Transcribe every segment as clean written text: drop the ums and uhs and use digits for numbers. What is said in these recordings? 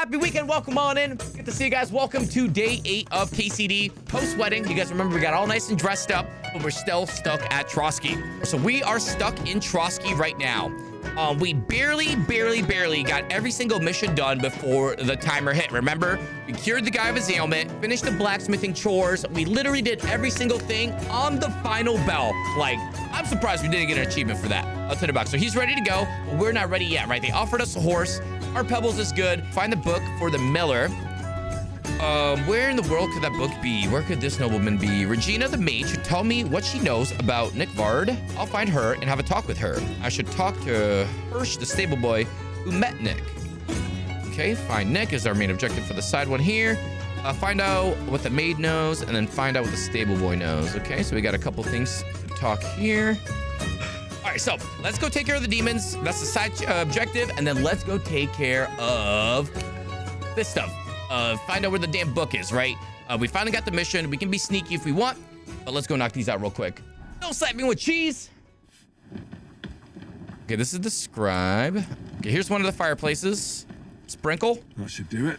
happy weekend. Welcome on in. Good to see you guys. Welcome to day 8 of KCD post-wedding. You guys remember we got all nice and dressed up, but we're still stuck at Trosky. So we are stuck in Trosky right now. We barely got every single mission done before the timer hit. Remember, we cured the guy of his ailment, finished the blacksmithing chores. We literally did every single thing on the final bell. Like, I'm surprised we didn't get an achievement for that. I'll tell you about. So he's ready to go, but we're not ready yet, right? They offered us a horse. Our pebbles is good. Find the book for the miller. Where in the world could that book be? Where could this nobleman be? Regina the maid should tell me what she knows about Nickvard. I'll find her and have a talk with her. I should talk to Hirsch, the stable boy who met Nick. Okay, find Nick is our main objective for the side one here. Find out what the maid knows and then find out what the stable boy knows. Okay, so we got a couple things to talk here. All right, so let's go take care of the demons. That's the side objective. And then let's go take care of this stuff. Find out where the damn book is, right? We finally got the mission. We can be sneaky if we want, but let's go knock these out real quick. Don't slap me with cheese. Okay, this is the scribe. Okay, here's one of the fireplaces. Sprinkle. That should do it.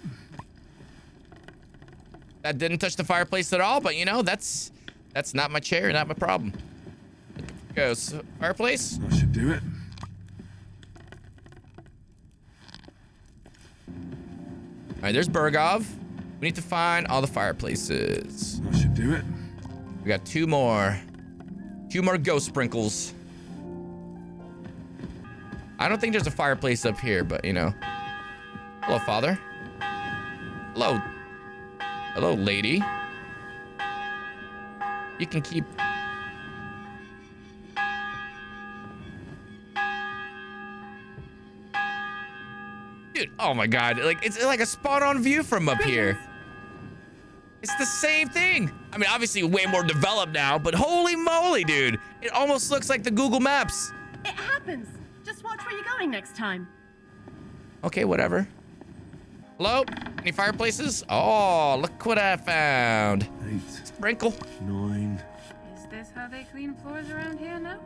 That didn't touch the fireplace at all, but you know, that's not my chair, not my problem. Goes fireplace. That should do it. All right, there's Bergov. We need to find all the fireplaces. That should do it. We got two more ghost sprinkles. I don't think there's a fireplace up here, but you know. Hello, father. Hello. Hello, lady. You can keep... Dude, oh my God. Like, it's like a spot-on view from up here. It's the same thing. I mean, obviously way more developed now, but holy moly, dude. It almost looks like the Google Maps. It happens. Just watch where you're going next time. Okay, whatever. Hello? Any fireplaces? Oh, look what I found. 8, Sprinkle. 9. Is this how they clean floors around here now?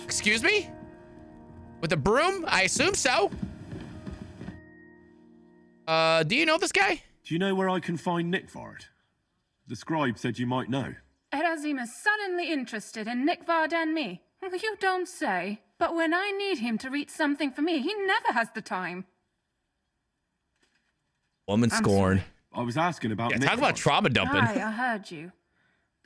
Excuse me? With a broom? I assume so. Do you know this guy? Do you know where I can find Nickvard? The scribe said you might know. Erazim is suddenly interested in Nickvard and me. You don't say. But when I need him to read something for me, he never has the time. Woman scorn. I was asking about Yeah, Nickvard. talk about trauma dumping. Aye, I heard you.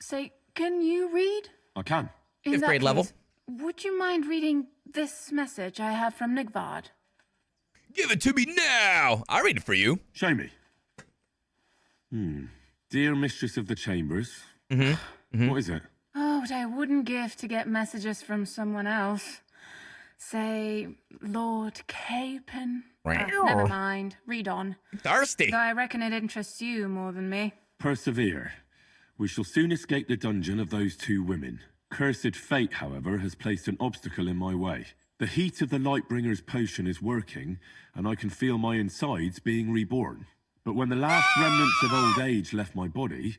Say, can you read? I can. In Fifth that grade level. case, would you mind reading this message I have from Nickvard? Give it to me now. I'll read it for you. Show me. Dear Mistress of the Chambers. What is it? Oh, what I wouldn't give to get messages from someone else. Say, Lord Capen. Never mind. Read on. Thirsty. Though I reckon it interests you more than me. Persevere. We shall soon escape the dungeon of those two women. Cursed fate, however, has placed an obstacle in my way. The heat of the Lightbringer's potion is working, and I can feel my insides being reborn. But when the last remnants of old age left my body,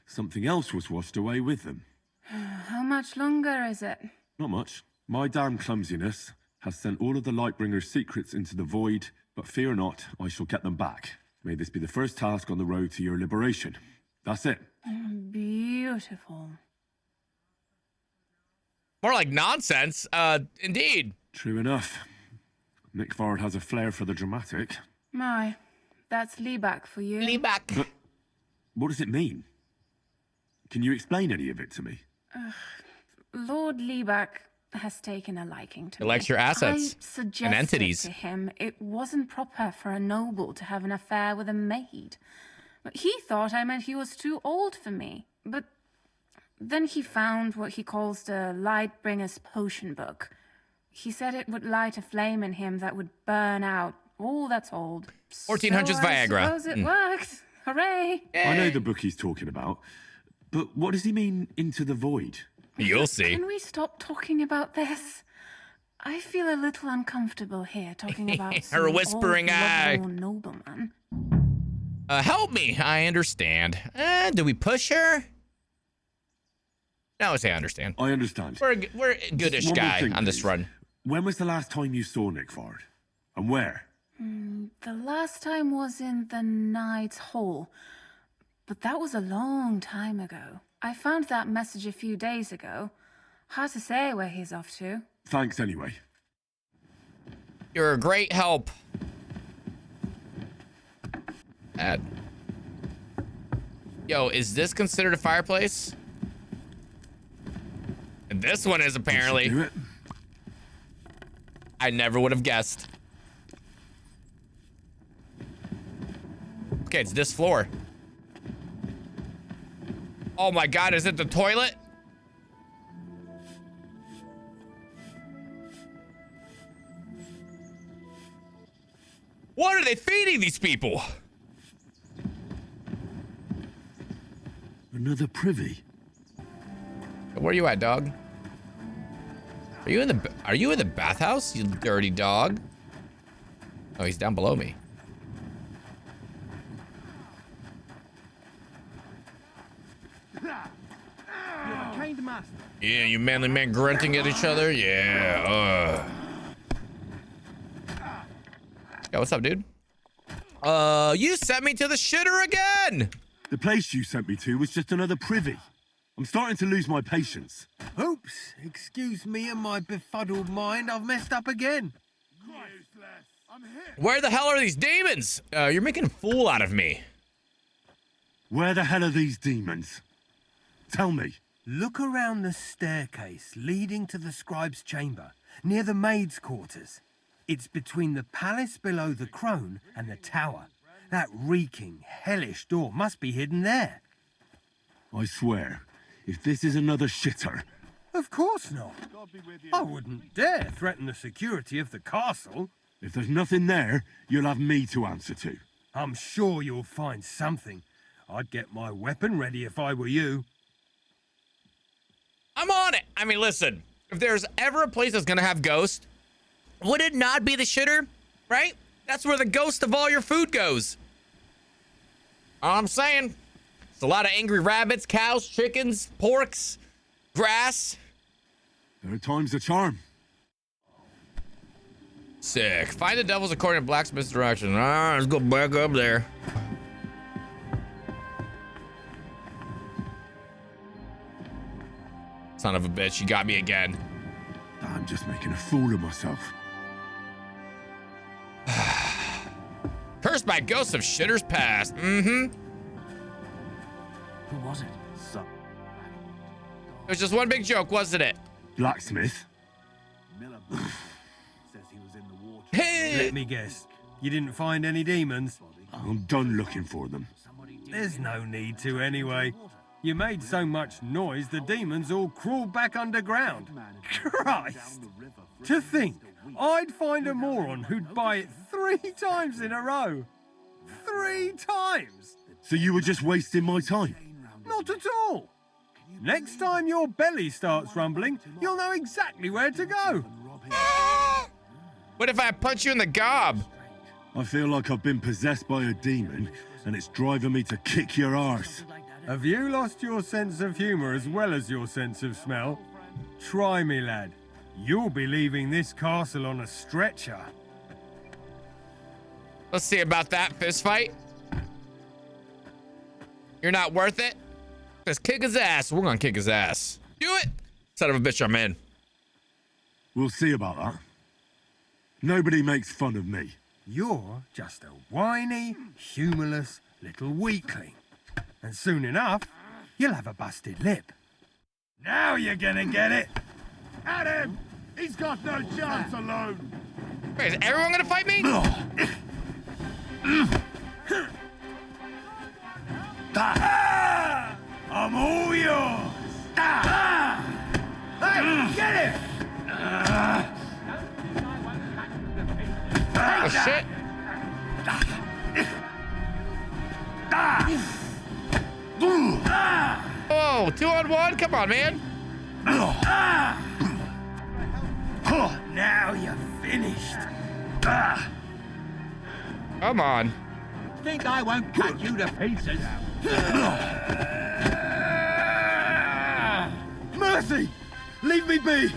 something else was washed away with them. How much longer is it? Not much. My damn clumsiness has sent all of the Lightbringer's secrets into the void, but fear not, I shall get them back. May this be the first task on the road to your liberation. That's it. Beautiful. More like nonsense. Indeed. True enough. Nickvard has a flair for the dramatic. My, that's Liebach for you. Lean back. But what does it mean? Can you explain any of it to me? Lord Liebach has taken a liking to He me. likes your assets I suggested and entities. to him it wasn't proper for a noble to have an affair with a maid. But he thought I meant he was too old for me. But then he found what he calls the Lightbringer's potion book. He said it would light a flame in him that would burn out all that's old. 1400s so Viagra. I suppose it worked. Hooray! I know the book he's talking about, but what does he mean, into the void? You'll see. Can we stop talking about this? I feel a little uncomfortable here talking about Her some whispering old, eye. lovable nobleman. Help me. I understand. Do we push her? No, I say I understand. I understand. We're a goodish One more guy thing, on this please. run. When was the last time you saw Nickvard? And where? The last time was in the Knight's Hall, but that was a long time ago. I found that message a few days ago. Hard to say where he's off to. Thanks anyway. You're a great help. Yo, is this considered a fireplace? And this one is apparently. Do it. I never would have guessed. Okay, it's this floor. Oh my God, is it the toilet? What are they feeding these people? Another privy. Where are you at, dog? Are you in the bathhouse, you dirty dog? Oh, he's down below me. Yeah, you manly men grunting at each other. Yeah. Yo, what's up, dude? You sent me to the shitter again. The place you sent me to was just another privy. I'm starting to lose my patience. Oops, excuse me and my befuddled mind, I've messed up again. Where the hell are these demons? You're making a fool out of me. Where the hell are these demons? Tell me. Look around the staircase leading to the scribe's chamber, near the maid's quarters. It's between the palace below the crone and the tower. That reeking, hellish door must be hidden there. I swear, if this is another shitter... Of course not. I wouldn't dare threaten the security of the castle. If there's nothing there, you'll have me to answer to. I'm sure you'll find something. I'd get my weapon ready if I were you. I'm on it. I mean, listen, if there's ever a place that's gonna have ghosts, would it not be the shitter, right? That's where the ghost of all your food goes. All I'm saying, it's a lot of angry rabbits, cows, chickens, porks, grass. Third time's the charm. Sick. Find the devils according to blacksmith's direction. Let's go back up there. Son of a bitch, you got me again. I'm just making a fool of myself. Cursed by ghosts of shitters past. Mm-hmm. Who was it? It was just one big joke, wasn't it? Blacksmith? Says he was in the water. Hey! Let me guess. You didn't find any demons? I'm done looking for them. There's no need to anyway. You made so much noise, the demons all crawled back underground. Christ! To think, I'd find a moron who'd buy it 3 times in a row. 3 times! So you were just wasting my time? Not at all. Next time your belly starts rumbling, you'll know exactly where to go. What if I punch you in the gob? I feel like I've been possessed by a demon, and it's driving me to kick your arse. Have you lost your sense of humor as well as your sense of smell? Try me, lad. You'll be leaving this castle on a stretcher. Let's see about that fist fight. You're not worth it? Let's kick his ass. We're gonna kick his ass. Do it! Son of a bitch, I'm in. We'll see about that. Nobody makes fun of me. You're just a whiny, humorless little weakling. And soon enough, you'll have a busted lip. Now you're gonna get it! At him! He's got no chance alone! Wait, is everyone gonna fight me? I'm all yours! Hey, get it! Oh, shit. Oh, 2-on-1? Come on, man. Now you're finished. Come on. Think I won't cut you to pieces? Mercy! Leave me be!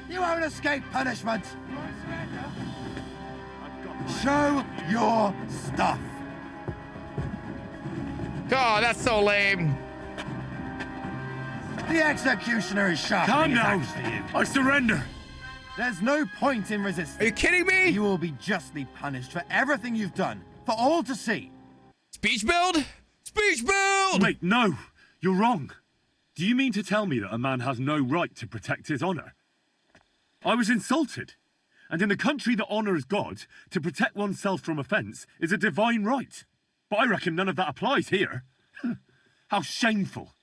You You won't escape punishment. Show your stuff. Oh, that's so lame. The executioner is Calm sharpening his down. axe for you. I surrender. There's no point in resisting. Are you kidding me? You will be justly punished for everything you've done, for all to see. Speech build? Speech build! Wait, no. You're wrong. Do you mean to tell me that a man has no right to protect his honor? I was insulted. And in a country that honors God, to protect oneself from offense is a divine right. But I reckon none of that applies here. How shameful.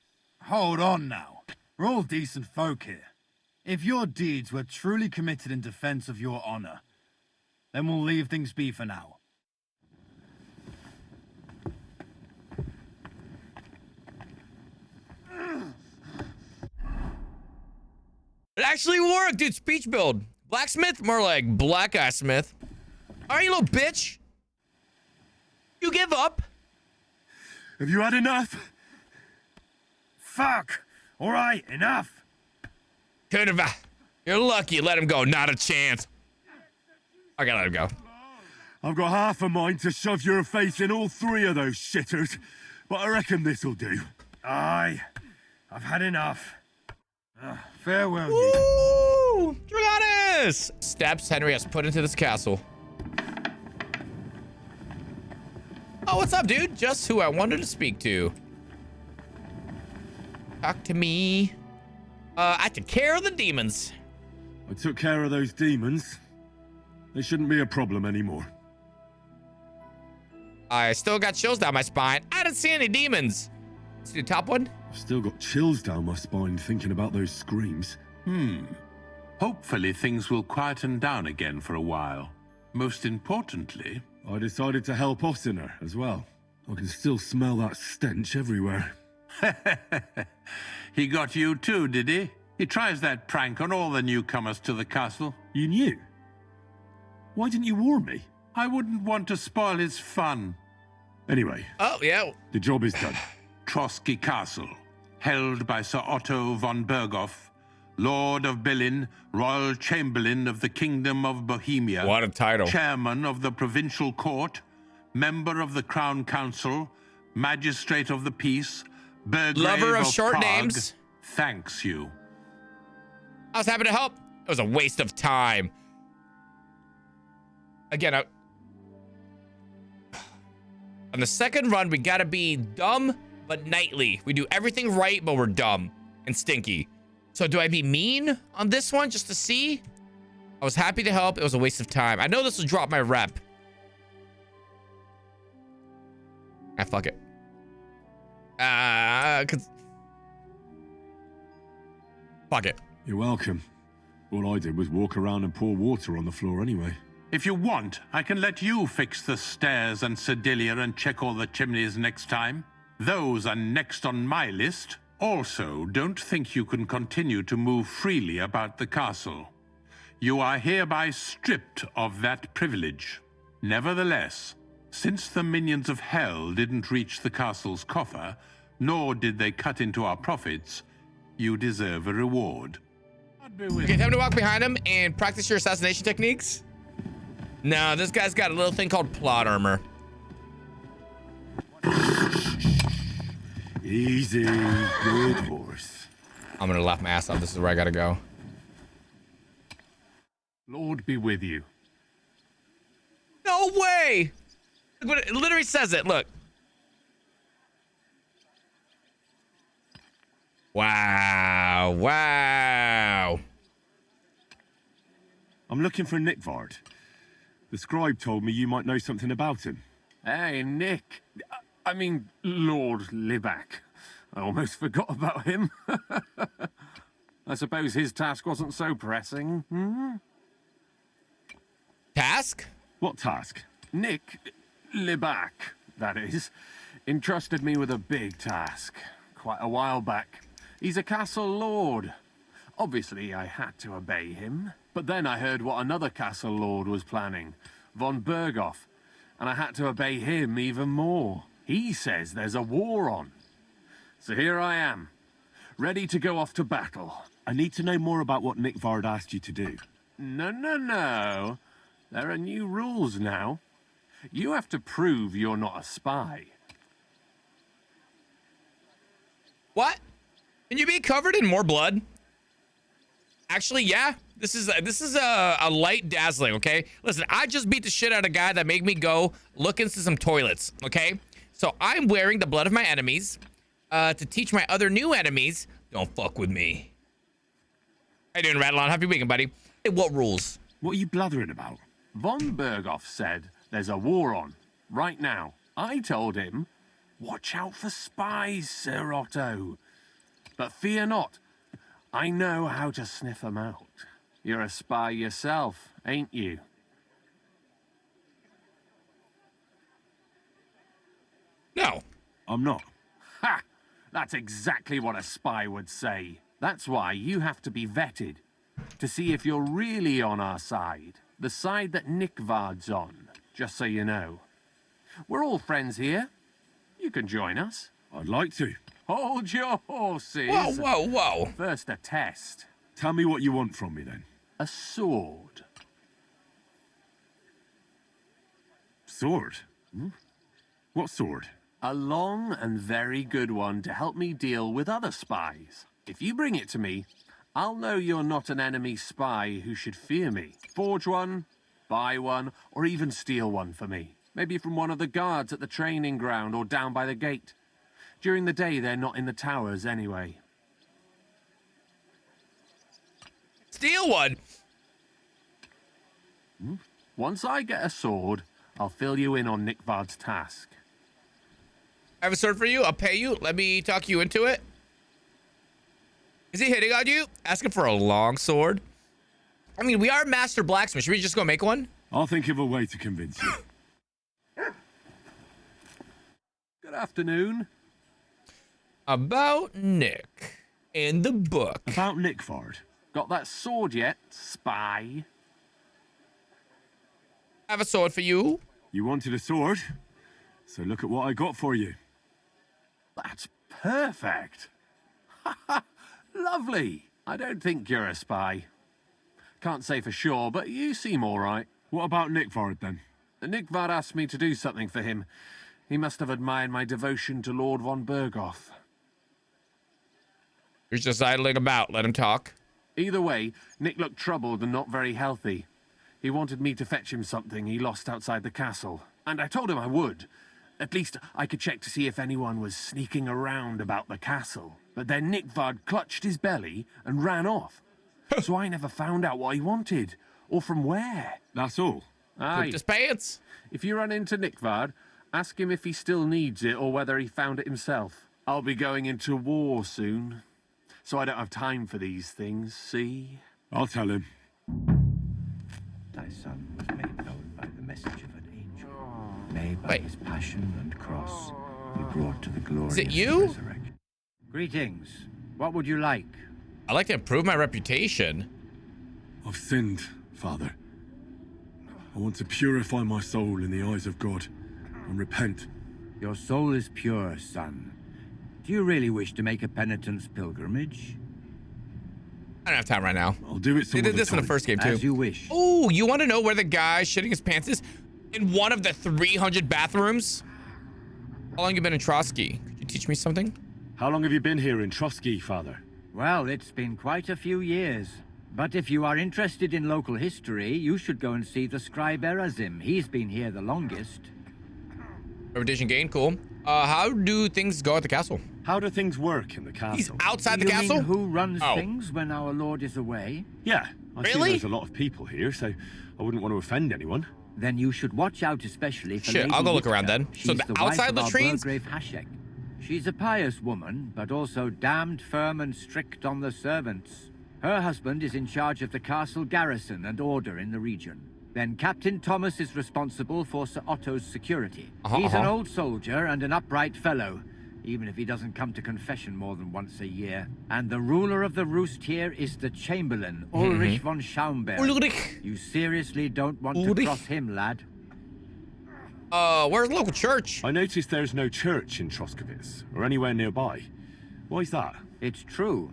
Hold on now. We're all decent folk here. If your deeds were truly committed in defense of your honor, then we'll leave things be for now. It actually worked, dude. Speech build. Blacksmith? More like black eye smith. All right, you little bitch. You give up? Have you had enough? Fuck! All right, enough. Could have. You're lucky. Let him go. Not a chance. I gotta let him go. I've got half a mind to shove your face in all three of those shitters, but I reckon this'll do. Aye, I've had enough. Farewell, ye. Woo! Dragonis! Steps Henry has put into this castle. Oh, what's up, dude? Just who I wanted to speak to. Talk to me. I took care of the demons. I took care of those demons. They shouldn't be a problem anymore. I still got chills down my spine. I didn't see any demons. See the top one? I've still got chills down my spine thinking about those screams. Hopefully things will quieten down again for a while. Most importantly, I decided to help Ossiner as well. I can still smell that stench everywhere. he got you too, did he? He tries that prank on all the newcomers to the castle. You knew? Why didn't you warn me? I wouldn't want to spoil his fun. Anyway, Oh, yeah. the job is done. Trosky Castle, held by Sir Otto von Berghoff, Lord of Berlin, Royal Chamberlain of the Kingdom of Bohemia. What a title. Chairman of the Provincial Court, Member of the Crown Council, Magistrate of the Peace, Burgrave Lover of short Prague, names. Thanks you. I was happy to help. It was a waste of time. Again, on the second run, we gotta be dumb but knightly. We do everything right, but we're dumb and stinky. So do I be mean on this one just to see? I was happy to help. It was a waste of time. I know this will drop my rep. Ah, fuck it. Fuck it. You're welcome. All I did was walk around and pour water on the floor anyway. If you want, I can let you fix the stairs and Sedilia and check all the chimneys next time. Those are next on my list. Also, don't think you can continue to move freely about the castle. You are hereby stripped of that privilege. Nevertheless, since the minions of hell didn't reach the castle's coffer, nor did they cut into our profits, you deserve a reward. Okay, time to walk behind him and practice your assassination techniques. No, this guy's got a little thing called plot armor. Easy, good horse. I'm gonna laugh my ass off. This is where I gotta go. Lord be with you. No way! Look what it literally says it. Look. Wow! Wow! I'm looking for Nickvard. The scribe told me you might know something about him. Hey, Nick. I mean, Lord Libak. I almost forgot about him. I suppose his task wasn't so pressing. Task? What task? Nick Libak, that is, entrusted me with a big task quite a while back. He's a castle lord. Obviously, I had to obey him. But then I heard what another castle lord was planning, von Berghoff, and I had to obey him even more. He says there's a war on. So here I am, ready to go off to battle. I need to know more about what Nickvard asked you to do. No. There are new rules now. You have to prove you're not a spy. What? Can you be covered in more blood? Actually, yeah. This is a light dazzling, okay? Listen, I just beat the shit out of a guy that made me go look into some toilets, okay? So I'm wearing the blood of my enemies to teach my other new enemies, don't fuck with me. How you doing, Rattlon? Happy weekend, buddy. Hey, what rules? What are you blathering about? Von Berghoff said there's a war on right now. I told him, watch out for spies, Sir Otto. But fear not, I know how to sniff them out. You're a spy yourself, ain't you? No. I'm not. Ha! That's exactly what a spy would say. That's why you have to be vetted, to see if you're really on our side. The side that Nickvard's on, just so you know. We're all friends here. You can join us. I'd like to. Hold your horses. Whoa. First, a test. Tell me what you want from me, then. A sword. Sword? What sword? A long and very good one to help me deal with other spies. If you bring it to me, I'll know you're not an enemy spy who should fear me. Forge one, buy one, or even steal one for me. Maybe from one of the guards at the training ground or down by the gate. During the day, they're not in the towers anyway. Steal one. Once I get a sword, I'll fill you in on Nickvard's task. I have a sword for you. I'll pay you. Let me talk you into it. Is he hitting on you? Asking for a long sword? I mean, we are master blacksmiths. Should we just go make one? I'll think of a way to convince you. Good afternoon. About Nick in the book. About Nickvard. Got that sword yet, spy? I have a sword for you. You wanted a sword? So look at what I got for you. That's perfect. Lovely. I don't think you're a spy. Can't say for sure, but you seem all right. What about Nickvard, then? Nickvard asked me to do something for him. He must have admired my devotion to Lord von Berghoff. You're just idling about. Let him talk. Either way, Nick looked troubled and not very healthy. He wanted me to fetch him something he lost outside the castle, and I told him I would. At least I could check to see if anyone was sneaking around about the castle. But then Nickvard clutched his belly and ran off. So I never found out what he wanted, or from where. That's all. Aye. Pooped his pants. If you run into Nickvard, ask him if he still needs it or whether he found it himself. I'll be going into war soon, so I don't have time for these things, see? I'll tell him. Thy son was made known by the message of an angel. Made by Wait. his passion and cross, he brought to the glorious you? resurrection. Greetings. What would you like? I like to improve my reputation. I've sinned, Father. I want to purify my soul in the eyes of God and repent. Your soul is pure, son. Do you really wish to make a penitence pilgrimage? I don't have time right now. I'll do it some They did other this in the time. first game, too. As you wish. Oh, you want to know where the guy shitting his pants is? In one of the 300 bathrooms? How long you been in Trosky? Could you teach me something? How long have you been here in Trosky, Father? Well, it's been quite a few years. But if you are interested in local history, you should go and see the scribe Erazim. He's been here the longest. Reputation gain, cool. How do things go at the castle? How do things work in the castle? He's outside the You castle? mean who runs Oh. things when our lord is away? Yeah, I see Really? there's a lot of people here, so I wouldn't want to offend anyone. Then you should watch out especially for Shit, Lady I'll go look Witka. around then. So She's the wife outside of our latrines? Burgrave Hashek. She's a pious woman, but also damned firm and strict on the servants. Her husband is in charge of the castle garrison and order in the region. Then Captain Thomas is responsible for Sir Otto's security. He's an old soldier and an upright fellow, even if he doesn't come to confession more than once a year. And the ruler of the roost here is the Chamberlain, Ulrich von Schaumburg. Ulrich. You seriously don't want to Ulrich. cross him, lad? Where's the local church? I noticed there's no church in Troskowitz, or anywhere nearby. Why's that? It's true.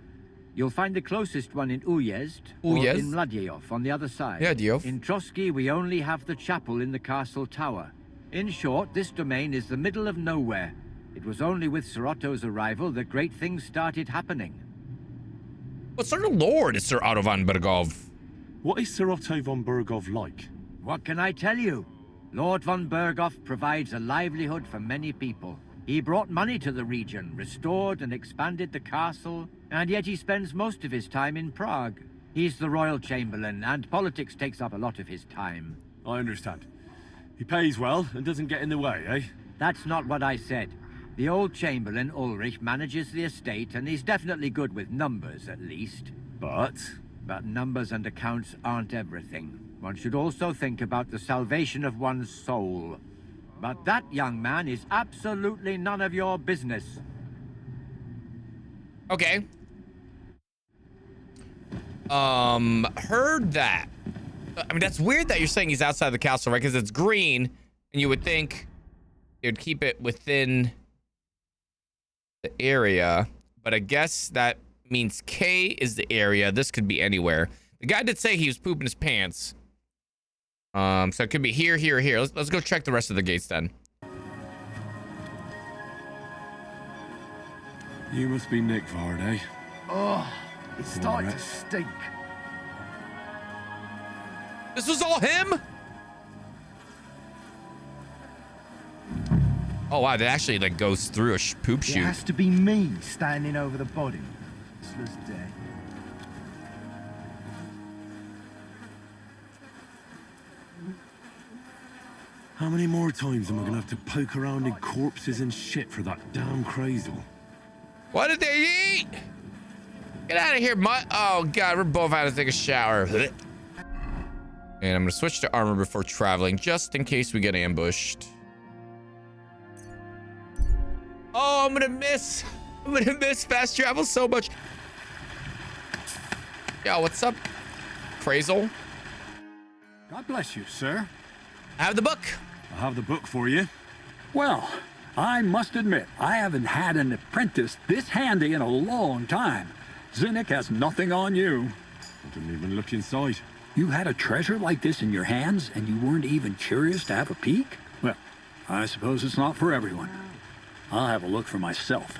You'll find the closest one in Uyezd or Uyezd? in Mladyeyov on the other side. Yeah, Diov. In Trosky, we only have the chapel in the castle tower. In short, this domain is the middle of nowhere. It was only with Sirotto's arrival that great things started happening. What sort of lord is Sir Otto von Bergov? What is Sir Otto von Bergov like? What can I tell you? Lord von Bergov provides a livelihood for many people. He brought money to the region, restored and expanded the castle, and yet he spends most of his time in Prague. He's the royal chamberlain, and politics takes up a lot of his time. I understand. He pays well and doesn't get in the way, eh? That's not what I said. The old Chamberlain Ulrich manages the estate, and he's definitely good with numbers, at least. But numbers and accounts aren't everything. One should also think about the salvation of one's soul. But that, young man, is absolutely none of your business. Okay. Heard that. I mean, that's weird that you're saying he's outside the castle, right? Because it's green, and you would think it would keep it within the area. But I guess that means K is the area. This could be anywhere. The guy did say he was pooping his pants. So it could be here, here, here. Let's go check the rest of the gates then. you must be Nick Vard, eh? Oh, it's starting to stink. This was all him? Oh wow, that actually like goes through a poop It chute. has to be me standing over the body. This was dead. How many more times am I gonna have to poke around in corpses and shit for that damn cradle? What did they eat? Get out of here, mutt. Oh god, we're both out to take a shower. And I'm gonna switch to armor before traveling, just in case we get ambushed. Oh, I'm gonna miss fast travel so much. Yo, what's up, Crazel? God bless you, sir. I have the book. I have the book for you. Well, I must admit, I haven't had an apprentice this handy in a long time. Zinnik has nothing on you. I didn't even look inside. You had a treasure like this in your hands, and you weren't even curious to have a peek? Well, I suppose it's not for everyone. I'll have a look for myself.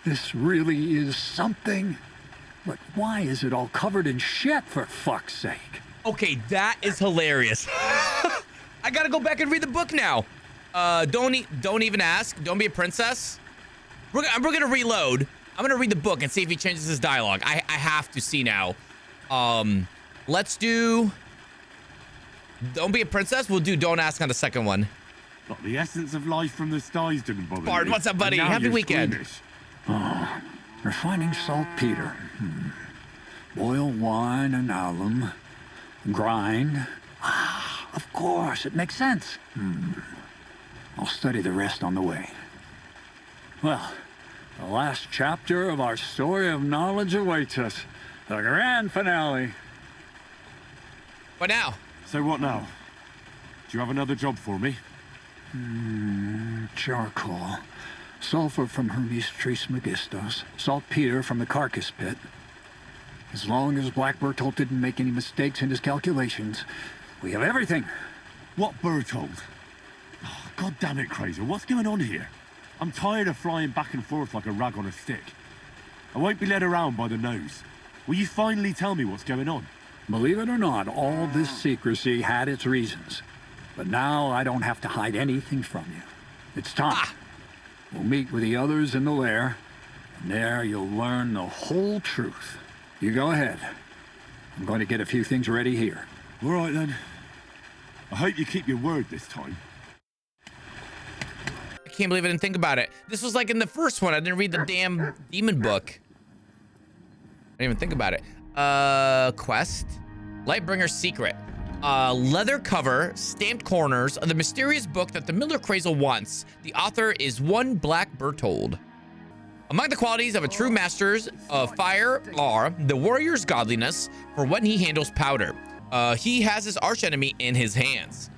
This really is something. But why is it all covered in shit, for fuck's sake? Okay, that is hilarious. I gotta go back and read the book now. Don't even ask. Don't be a princess. We're gonna reload. I'm gonna read the book and see if he changes his dialogue. I have to see now. Let's do. Don't be a princess. We'll do don't ask on the second one. But the essence of life from the skies didn't bother Bard, me. what's up, buddy? And now Happy you're weekend. squeamish. Oh, refining saltpeter. Boil wine and alum. Grind. Ah, of course, it makes sense. I'll study the rest on the way. Well, the last chapter of our story of knowledge awaits us. The grand finale. But now, So what now? Do you have another job for me? Charcoal. Sulfur from Hermes Trismegistos. Saltpeter from the carcass pit. As long as Black Bertolt didn't make any mistakes in his calculations, we have everything. What Bertold? Oh, God damn it, Crazer. What's going on here? I'm tired of flying back and forth like a rag on a stick. I won't be led around by the nose. Will you finally tell me what's going on? Believe it or not, all this secrecy had its reasons. But now I don't have to hide anything from you. It's time. We'll meet with the others in the lair, and there you'll learn the whole truth. You go ahead. I'm going to get a few things ready here. All right, then. I hope you keep your word this time. I can't believe I didn't think about it. This was like in the first one. I didn't read the damn demon book. I didn't even think about it. Quest. Lightbringer's Secret. Leather cover, stamped corners of the mysterious book that the Miller Crazel wants. The author is one Black Bertold. Among the qualities of a true master of fire are the warrior's godliness for when he handles powder. He has his archenemy in his hands.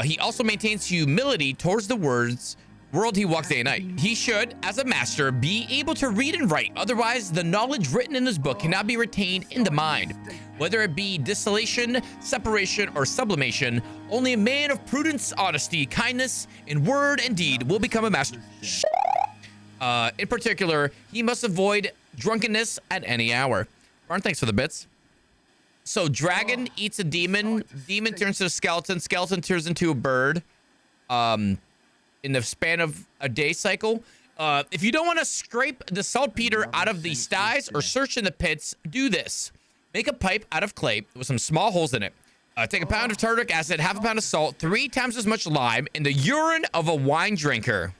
He also maintains humility towards the words world he walks day and night. He should, as a master, be able to read and write. Otherwise, the knowledge written in his book cannot be retained in the mind. Whether it be distillation, separation, or sublimation, only a man of prudence, honesty, kindness, in word and deed will become a master. In particular, he must avoid drunkenness at any hour. Barn, thanks for the bits. So, dragon eats a demon. Demon turns to a skeleton. Skeleton turns into a bird. In the span of a day cycle. If you don't want to scrape the saltpeter out of the styes or search in the pits, do this. Make a pipe out of clay with some small holes in it. Take a pound of tartaric acid, half a pound of salt, 3 times as much lime, and the urine of a wine drinker.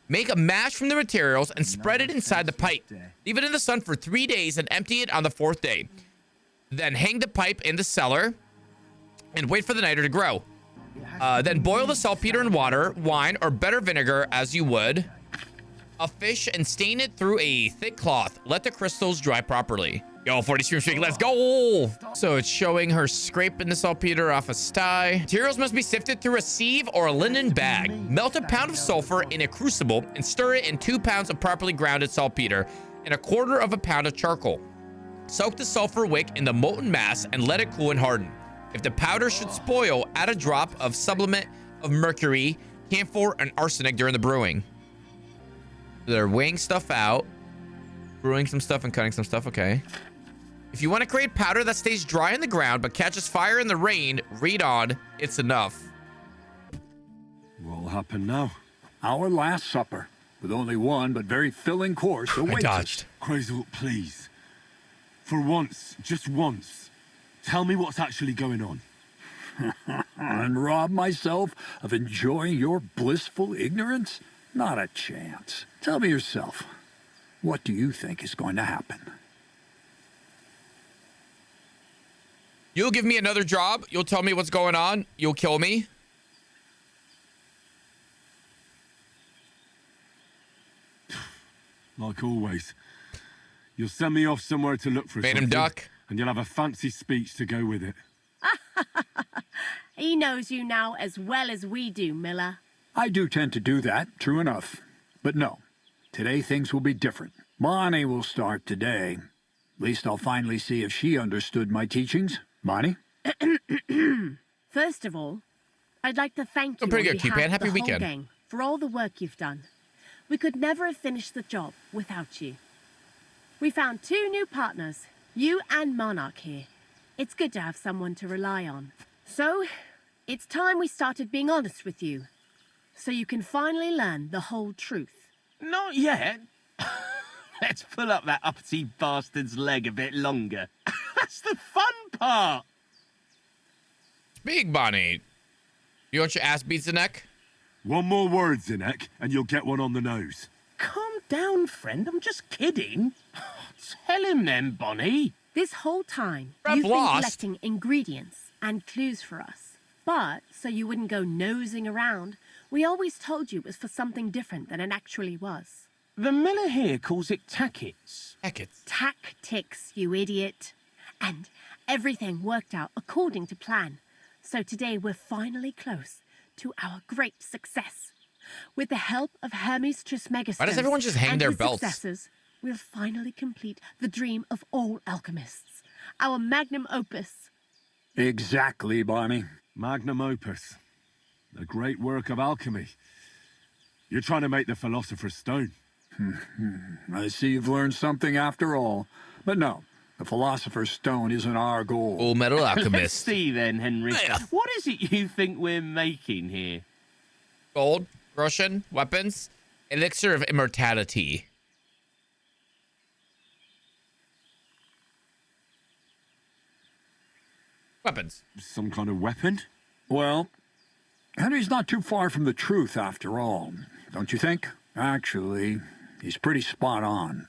Make a mash from the materials and spread it inside the pipe. Leave it in the sun for 3 days and empty it on the 4th day. Then hang the pipe in the cellar and wait for the niter to grow. Then boil the saltpeter in water, wine, or better vinegar as you would a fish and stain it through a thick cloth. Let the crystals dry properly. Yo, 40 stream streak, let's go! So it's showing her scraping the saltpeter off a sty. Materials must be sifted through a sieve or a linen bag. Melt a pound of sulfur in a crucible and stir it in 2 pounds of properly grounded saltpeter and 1/4 of a pound of charcoal. Soak the sulfur wick in the molten mass and let it cool and harden. If the powder should spoil, add a drop of sublimate of mercury, camphor, and arsenic during the brewing. They're weighing stuff out, brewing some stuff and cutting some stuff, okay. If you want to create powder that stays dry in the ground but catches fire in the rain, read on, it's enough. What'll happen now? Our last supper, with only one but very filling course awaits us. Crazel, please. For once, just once, tell me what's actually going on. And rob myself of enjoying your blissful ignorance? Not a chance. Tell me yourself, what do you think is going to happen? You'll give me another job. You'll tell me what's going on. You'll kill me. Like always. You'll send me off somewhere to look for Made something. him duck. And you'll have a fancy speech to go with it. He knows you now as well as we do, Miller. I do tend to do that, true enough. But no, today things will be different. Bonnie will start today. At least I'll finally see if she understood my teachings. Bonnie? First of all, I'd like to thank you pretty on good, behalf Q-Pan. of Happy the whole weekend. gang for all the work you've done. We could never have finished the job without you. We found 2 new partners, you and Monarch here. It's good to have someone to rely on. So, it's time we started being honest with you, so you can finally learn the whole truth. Not yet. Let's pull up that uppity bastard's leg a bit longer. That's the fun part. Speak, Bonnie. You want your ass beats the neck? One more word, Zinek, and you'll get one on the nose. Calm down, friend. I'm just kidding. Tell him then, Bonnie. This whole time, I'm you've been lost. collecting ingredients and clues for us. But, so you wouldn't go nosing around, we always told you it was for something different than it actually was. The miller here calls it tackets. Tackets. Tactics, you idiot. And everything worked out according to plan. So today we're finally close to our great success. With the help of Hermes Trismegistus Why does everyone just hang and their his belts? successors, we'll finally complete the dream of all alchemists. Our magnum opus. Exactly, Bonnie. Magnum opus. A great work of alchemy. You're trying to make the Philosopher's Stone. I see you've learned something after all. But no, the Philosopher's Stone isn't our goal. Full Metal Let's Alchemist. see then, Henry. Yeah. What is it you think we're making here? Gold, Russian, weapons, elixir of immortality. Weapons. Some kind of weapon? Well, Henry's not too far from the truth after all, don't you think? Actually, he's pretty spot on.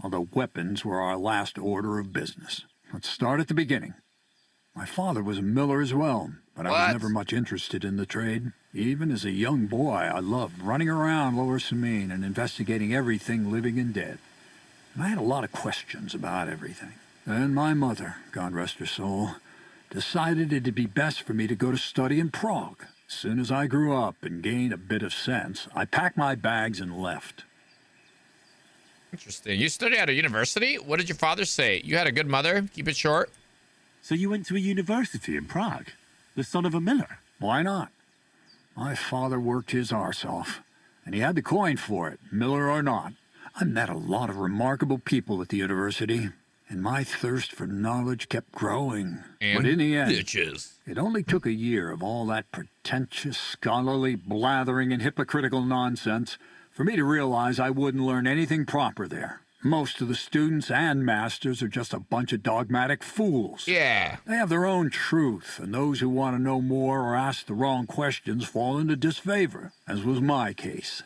Although weapons were our last order of business. Let's start at the beginning. My father was a miller as well, but I was never much interested in the trade. Even as a young boy, I loved running around Lower Samine and investigating everything living and dead. And I had a lot of questions about everything. Then my mother, God rest her soul, decided it'd be best for me to go to study in Prague, As soon as I grew up and gained a bit of sense, I packed my bags and left. Interesting. You studied at a university? What did your father say? You had a good mother? Keep it short. So you went to a university in Prague? The son of a miller? Why not? My father worked his arse off, and he had the coin for it, miller or not. I met a lot of remarkable people at the university, and my thirst for knowledge kept growing. But in the end, it only took a year of all that pretentious, scholarly blathering and hypocritical nonsense for me to realize I wouldn't learn anything proper there. Most of the students and masters are just a bunch of dogmatic fools. Yeah. They have their own truth, and those who want to know more or ask the wrong questions fall into disfavor, as was my case.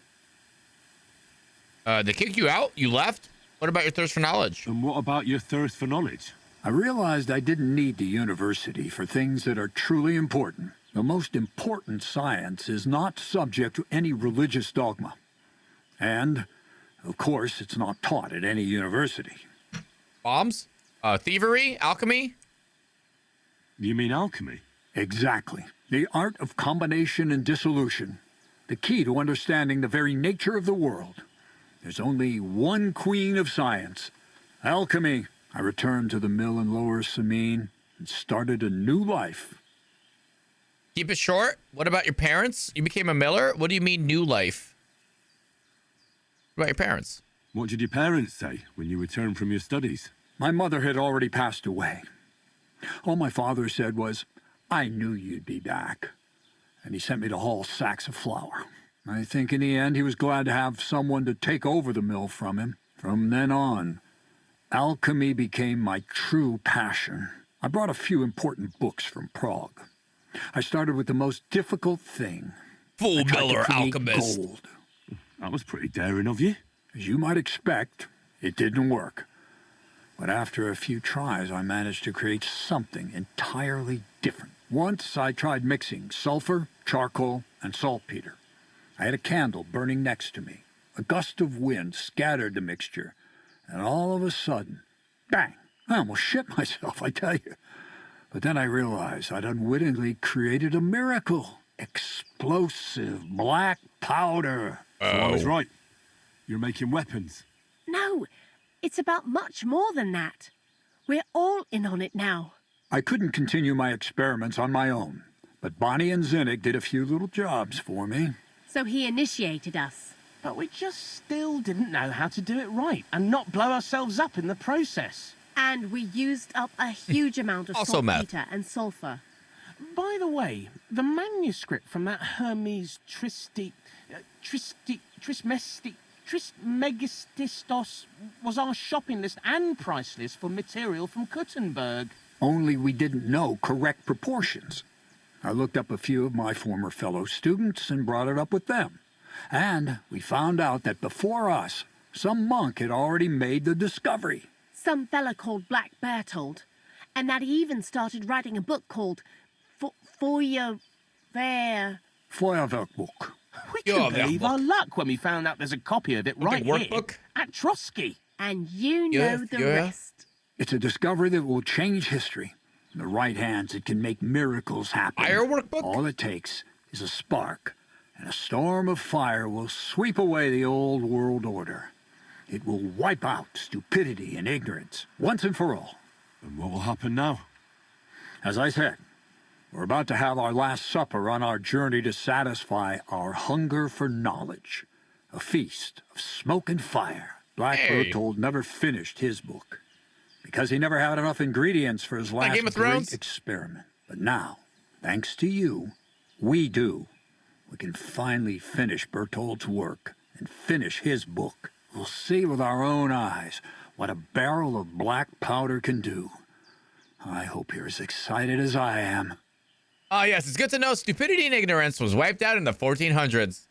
They kicked you out? You left? What about your thirst for knowledge? And what about your thirst for knowledge? I realized I didn't need the university for things that are truly important. The most important science is not subject to any religious dogma. And, of course, it's not taught at any university. Bombs? Thievery? Alchemy? You mean alchemy? Exactly. The art of combination and dissolution. The key to understanding the very nature of the world. There's only one queen of science. Alchemy. I returned to the mill in Lower Samine and started a new life. Keep it short. What about your parents? You became a miller? What do you mean new life? What about your parents? What did your parents say when you returned from your studies? My mother had already passed away. All my father said was, "I knew you'd be back." And he sent me to haul sacks of flour. I think in the end he was glad to have someone to take over the mill from him. From then on, alchemy became my true passion. I brought a few important books from Prague. I started with the most difficult thing. Full miller alchemist. alchemist. Gold. That was pretty daring of you. As you might expect, it didn't work. But after a few tries, I managed to create something entirely different. Once I tried mixing sulfur, charcoal, and saltpeter. I had a candle burning next to me. A gust of wind scattered the mixture, and all of a sudden, bang! I almost shit myself, I tell you. But then I realized I'd unwittingly created a miracle. Explosive black powder. So I was right. You're making weapons. No, it's about much more than that. We're all in on it now. I couldn't continue my experiments on my own, but Bonnie and Zinnig did a few little jobs for me. So he initiated us. But we just still didn't know how to do it right and not blow ourselves up in the process. And we used up a huge amount of Also meth. saltpeter and sulfur. By the way, the manuscript from that Hermes Trismegistos was our shopping list and price list for material from Kuttenberg. Only we didn't know correct proportions. I looked up a few of my former fellow students and brought it up with them. And we found out that before us, some monk had already made the discovery. Some fella called Black Bertold. And that he even started writing a book called Feuerwehr. Feuerwerkbuch. We couldn't believe our luck when we found out there's a copy of it right here workbook? at Trosky. And you know the rest. It's a discovery that will change history. In the right hands, it can make miracles happen. Fire workbook? All it takes is a spark, and a storm of fire will sweep away the old world order. It will wipe out stupidity and ignorance, once and for all. And what will happen now? As I said, we're about to have our last supper on our journey to satisfy our hunger for knowledge. A feast of smoke and fire. Black Bertold never finished his book, because he never had enough ingredients for his last Game of Thrones? great experiment. But now, thanks to you, we do. We can finally finish Bertold's work and finish his book. We'll see with our own eyes what a barrel of black powder can do. I hope you're as excited as I am. Yes, it's good to know stupidity and ignorance was wiped out in the 1400s.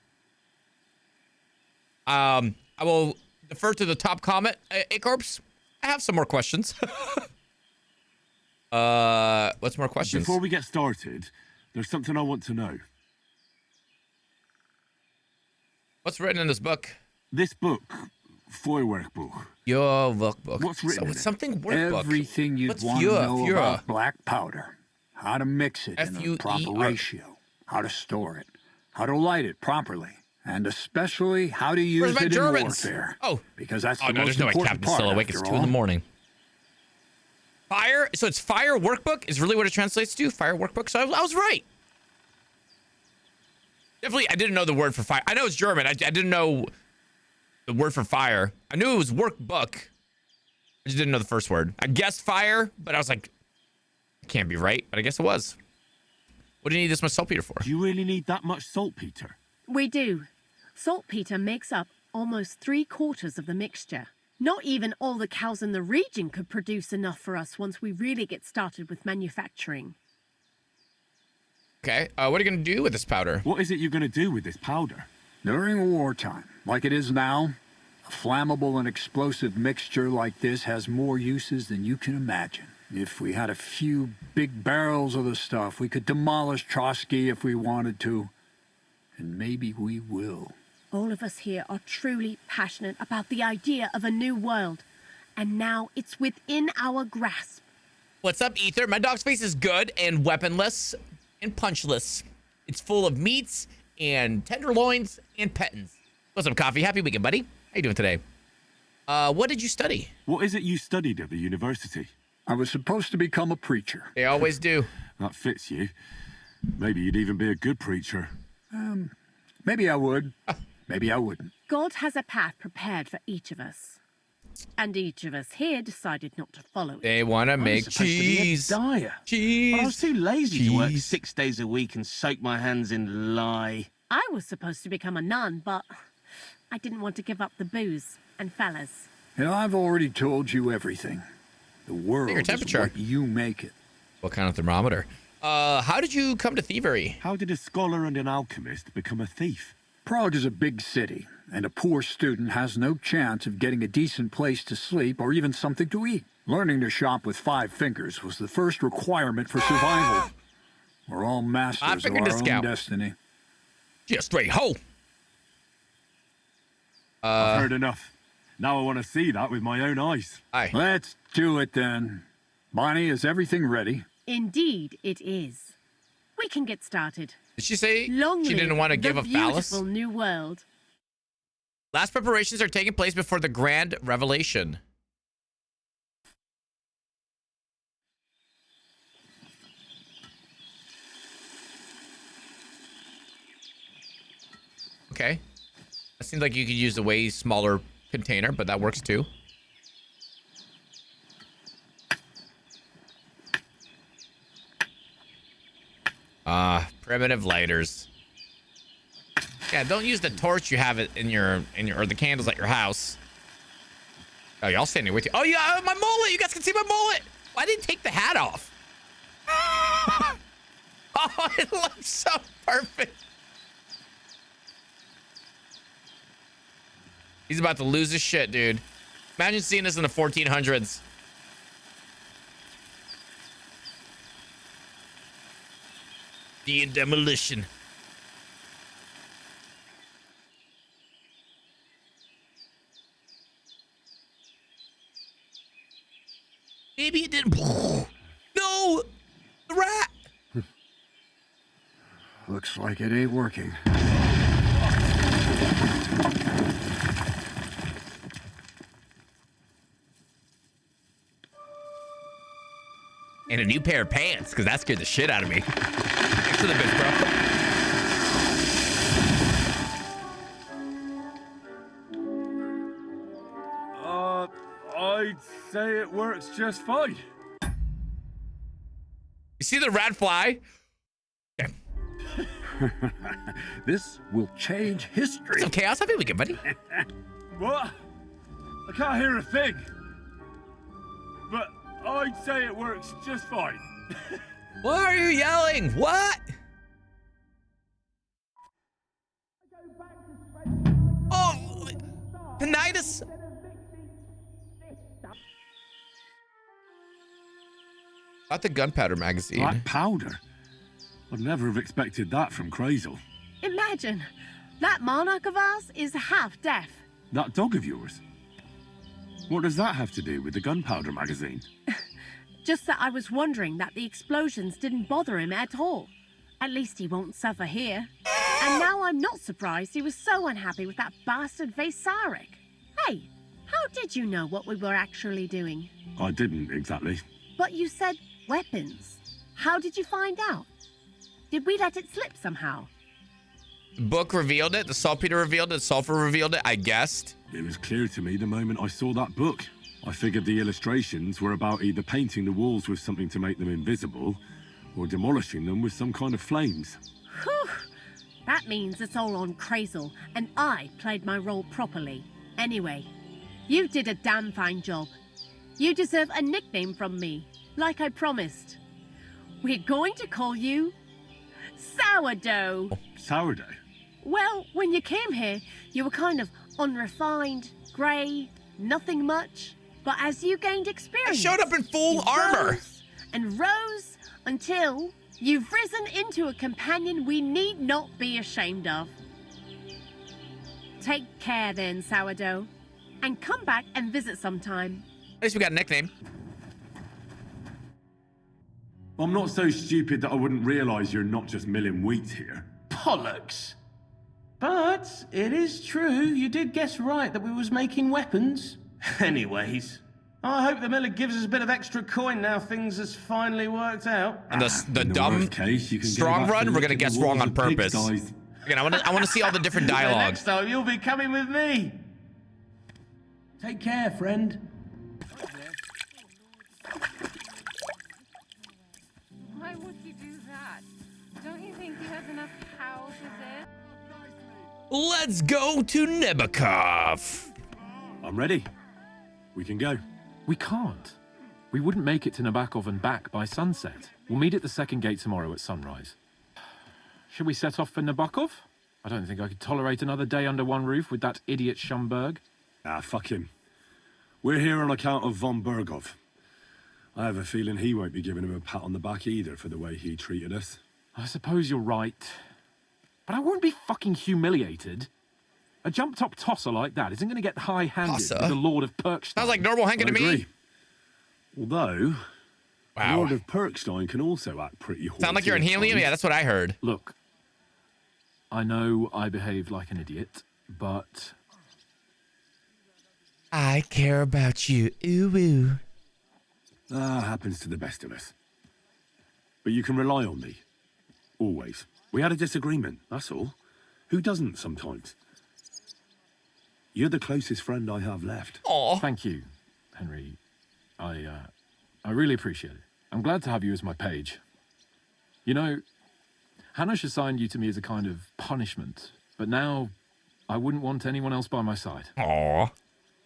I will defer to the top comment. Acorps, I have some more questions. What's more questions? Before we get started, there's something I want to know. What's written in this book? This book, Feuerwerkbuch. Your workbook. What's written in it's it? something workbook. Everything you'd What's want to know Fuhrer? about black powder. How to mix it in a proper F-U-E-R. ratio. how to store it, how to light it properly, and especially how to use it in warfare. Oh, because that's the no, most there's no way important Captain's part, still awake. It's after 2 in the all. morning. Fire. So it's fire workbook is really what it translates to. Fire workbook. So I was right. Definitely, I didn't know the word for fire. I know it's German. I didn't know the word for fire. I knew it was workbook. I just didn't know the first word. I guessed fire, but I was like, it can't be right. But I guess it was. What do you need this much saltpeter for? Do you really need that much saltpeter? We do. Saltpeter makes up almost 3/4 of the mixture. Not even all the cows in the region could produce enough for us once we really get started with manufacturing. Okay, what are you going to do with this powder? What is it you're going to do with this powder? During wartime, like it is now, a flammable and explosive mixture like this has more uses than you can imagine. If we had a few big barrels of the stuff, we could demolish Trosky if we wanted to. And maybe we will. All of us here are truly passionate about the idea of a new world. And now it's within our grasp. What's up, Ether? My dog's face is good and weaponless and punchless. It's full of meats and tenderloins and pettins. What's up, Coffee? Happy weekend, buddy. How you doing today? What did you study? What is it you studied at the university? I was supposed to become a preacher. They always do. That fits you. Maybe you'd even be a good preacher. Maybe I would. Maybe I wouldn't. God has a path prepared for each of us. And each of us here decided not to follow it. They want to make cheese. Dyer. Cheese. But I was too lazy to work Cheese. 6 days a week and soak my hands in lye. I was supposed to become a nun, but I didn't want to give up the booze. And fellas, You know, I've already told you everything. The world Your is temperature. what you make it. What kind of thermometer? How did you come to thievery? How did a scholar and an alchemist become a thief? Prague is a big city, and a poor student has no chance of getting a decent place to sleep or even something to eat. Learning to shop with 5 fingers was the first requirement for survival. We're all masters of Five-finger our discount. own destiny. Just straight ho. I've heard enough. Now I want to see that with my own eyes. Aye. Let's do it then. Bonnie, is everything ready? indeed it is. We can get started. Did she say Long she didn't live want to the give a phallus? beautiful new world. Last preparations are taking place before the grand revelation. Okay. That seems like you could use a way smaller container, but that works too. Primitive lighters. Yeah, don't use the torch you have in your or the candles at your house. Oh, y'all standing with you. Oh, yeah, my mullet. You guys can see my mullet. Why didn't take the hat off? Oh, it looks so perfect. He's about to lose his shit, dude. Imagine seeing this in the 1400s. The demolition. Maybe it didn't. No! The rat! Looks like it ain't working. And a new pair of pants, because that scared the shit out of me. Thanks for the bits, bro. I'd say it works just fine. You see the rat fly? Okay. This will change history. Some chaos. Happy weekend, buddy. What? I can't hear a thing. But I'd say it works just fine. Why are you yelling? What? Oh, tinnitus. About the gunpowder magazine. Black powder? I'd never have expected that from Crazel. Imagine, that monarch of ours is half deaf. That dog of yours? What does that have to do with the gunpowder magazine? Just that I was wondering that the explosions didn't bother him at all. At least he won't suffer here. And now I'm not surprised he was so unhappy with that bastard Vasarik. Hey, how did you know what we were actually doing? I didn't exactly. But you said weapons. How did you find out? Did we let it slip somehow? Book revealed it. The saltpeter revealed it. Sulfur revealed it. I guessed. It was clear to me the moment I saw that book. I figured the illustrations were about either painting the walls with something to make them invisible or demolishing them with some kind of flames. Whew! That means it's all on Crazel, and I played my role properly. Anyway, you did a damn fine job. You deserve a nickname from me, like I promised. We're going to call you Sourdough. Sourdough? Well, when you came here, you were kind of unrefined, grey, nothing much. But as you gained experience... I showed up in full you armor. Rose and rose until you've risen into a companion we need not be ashamed of. Take care then, Sourdough. And come back and visit sometime. At least we got a nickname. I'm not so stupid that I wouldn't realise you're not just milling wheat here. Bollocks. But it is true, you did guess right that we was making weapons. Anyways, I hope the miller gives us a bit of extra coin now things has finally worked out. And the dumb case, you can strong run, we're gonna guess wrong on purpose. Pigsties. Again, I want to see all the different So dialogue. next time you'll be coming with me. Take care, friend. Why would he do that? Don't you think he has enough cows as it? Let's go to Nebakov. I'm ready. We can go. We can't. We wouldn't make it to Nebakov and back by sunset. We'll meet at the second gate tomorrow at sunrise. Should we set off for Nebakov? I don't think I could tolerate another day under one roof with that idiot Schumberg. Ah, fuck him. We're here on account of von Bergov. I have a feeling he won't be giving him a pat on the back either for the way he treated us. I suppose you're right. But I won't be fucking humiliated. A jump-top tosser like that isn't going to get high-handed with the Lord of Perkstein. Sounds like normal Henken to me. Although, wow. Lord of Perkstein can also act pretty haughty. Sound like you're in helium? Yeah, that's what I heard. Look, I know I behaved like an idiot, but... I care about you. Ooh, ooh. Happens to the best of us. But you can rely on me. Always. We had a disagreement, that's all. Who doesn't sometimes? You're the closest friend I have left. Aw. Thank you, Henry. I really appreciate it. I'm glad to have you as my page. You know, Hanush assigned you to me as a kind of punishment, but now I wouldn't want anyone else by my side. Aw.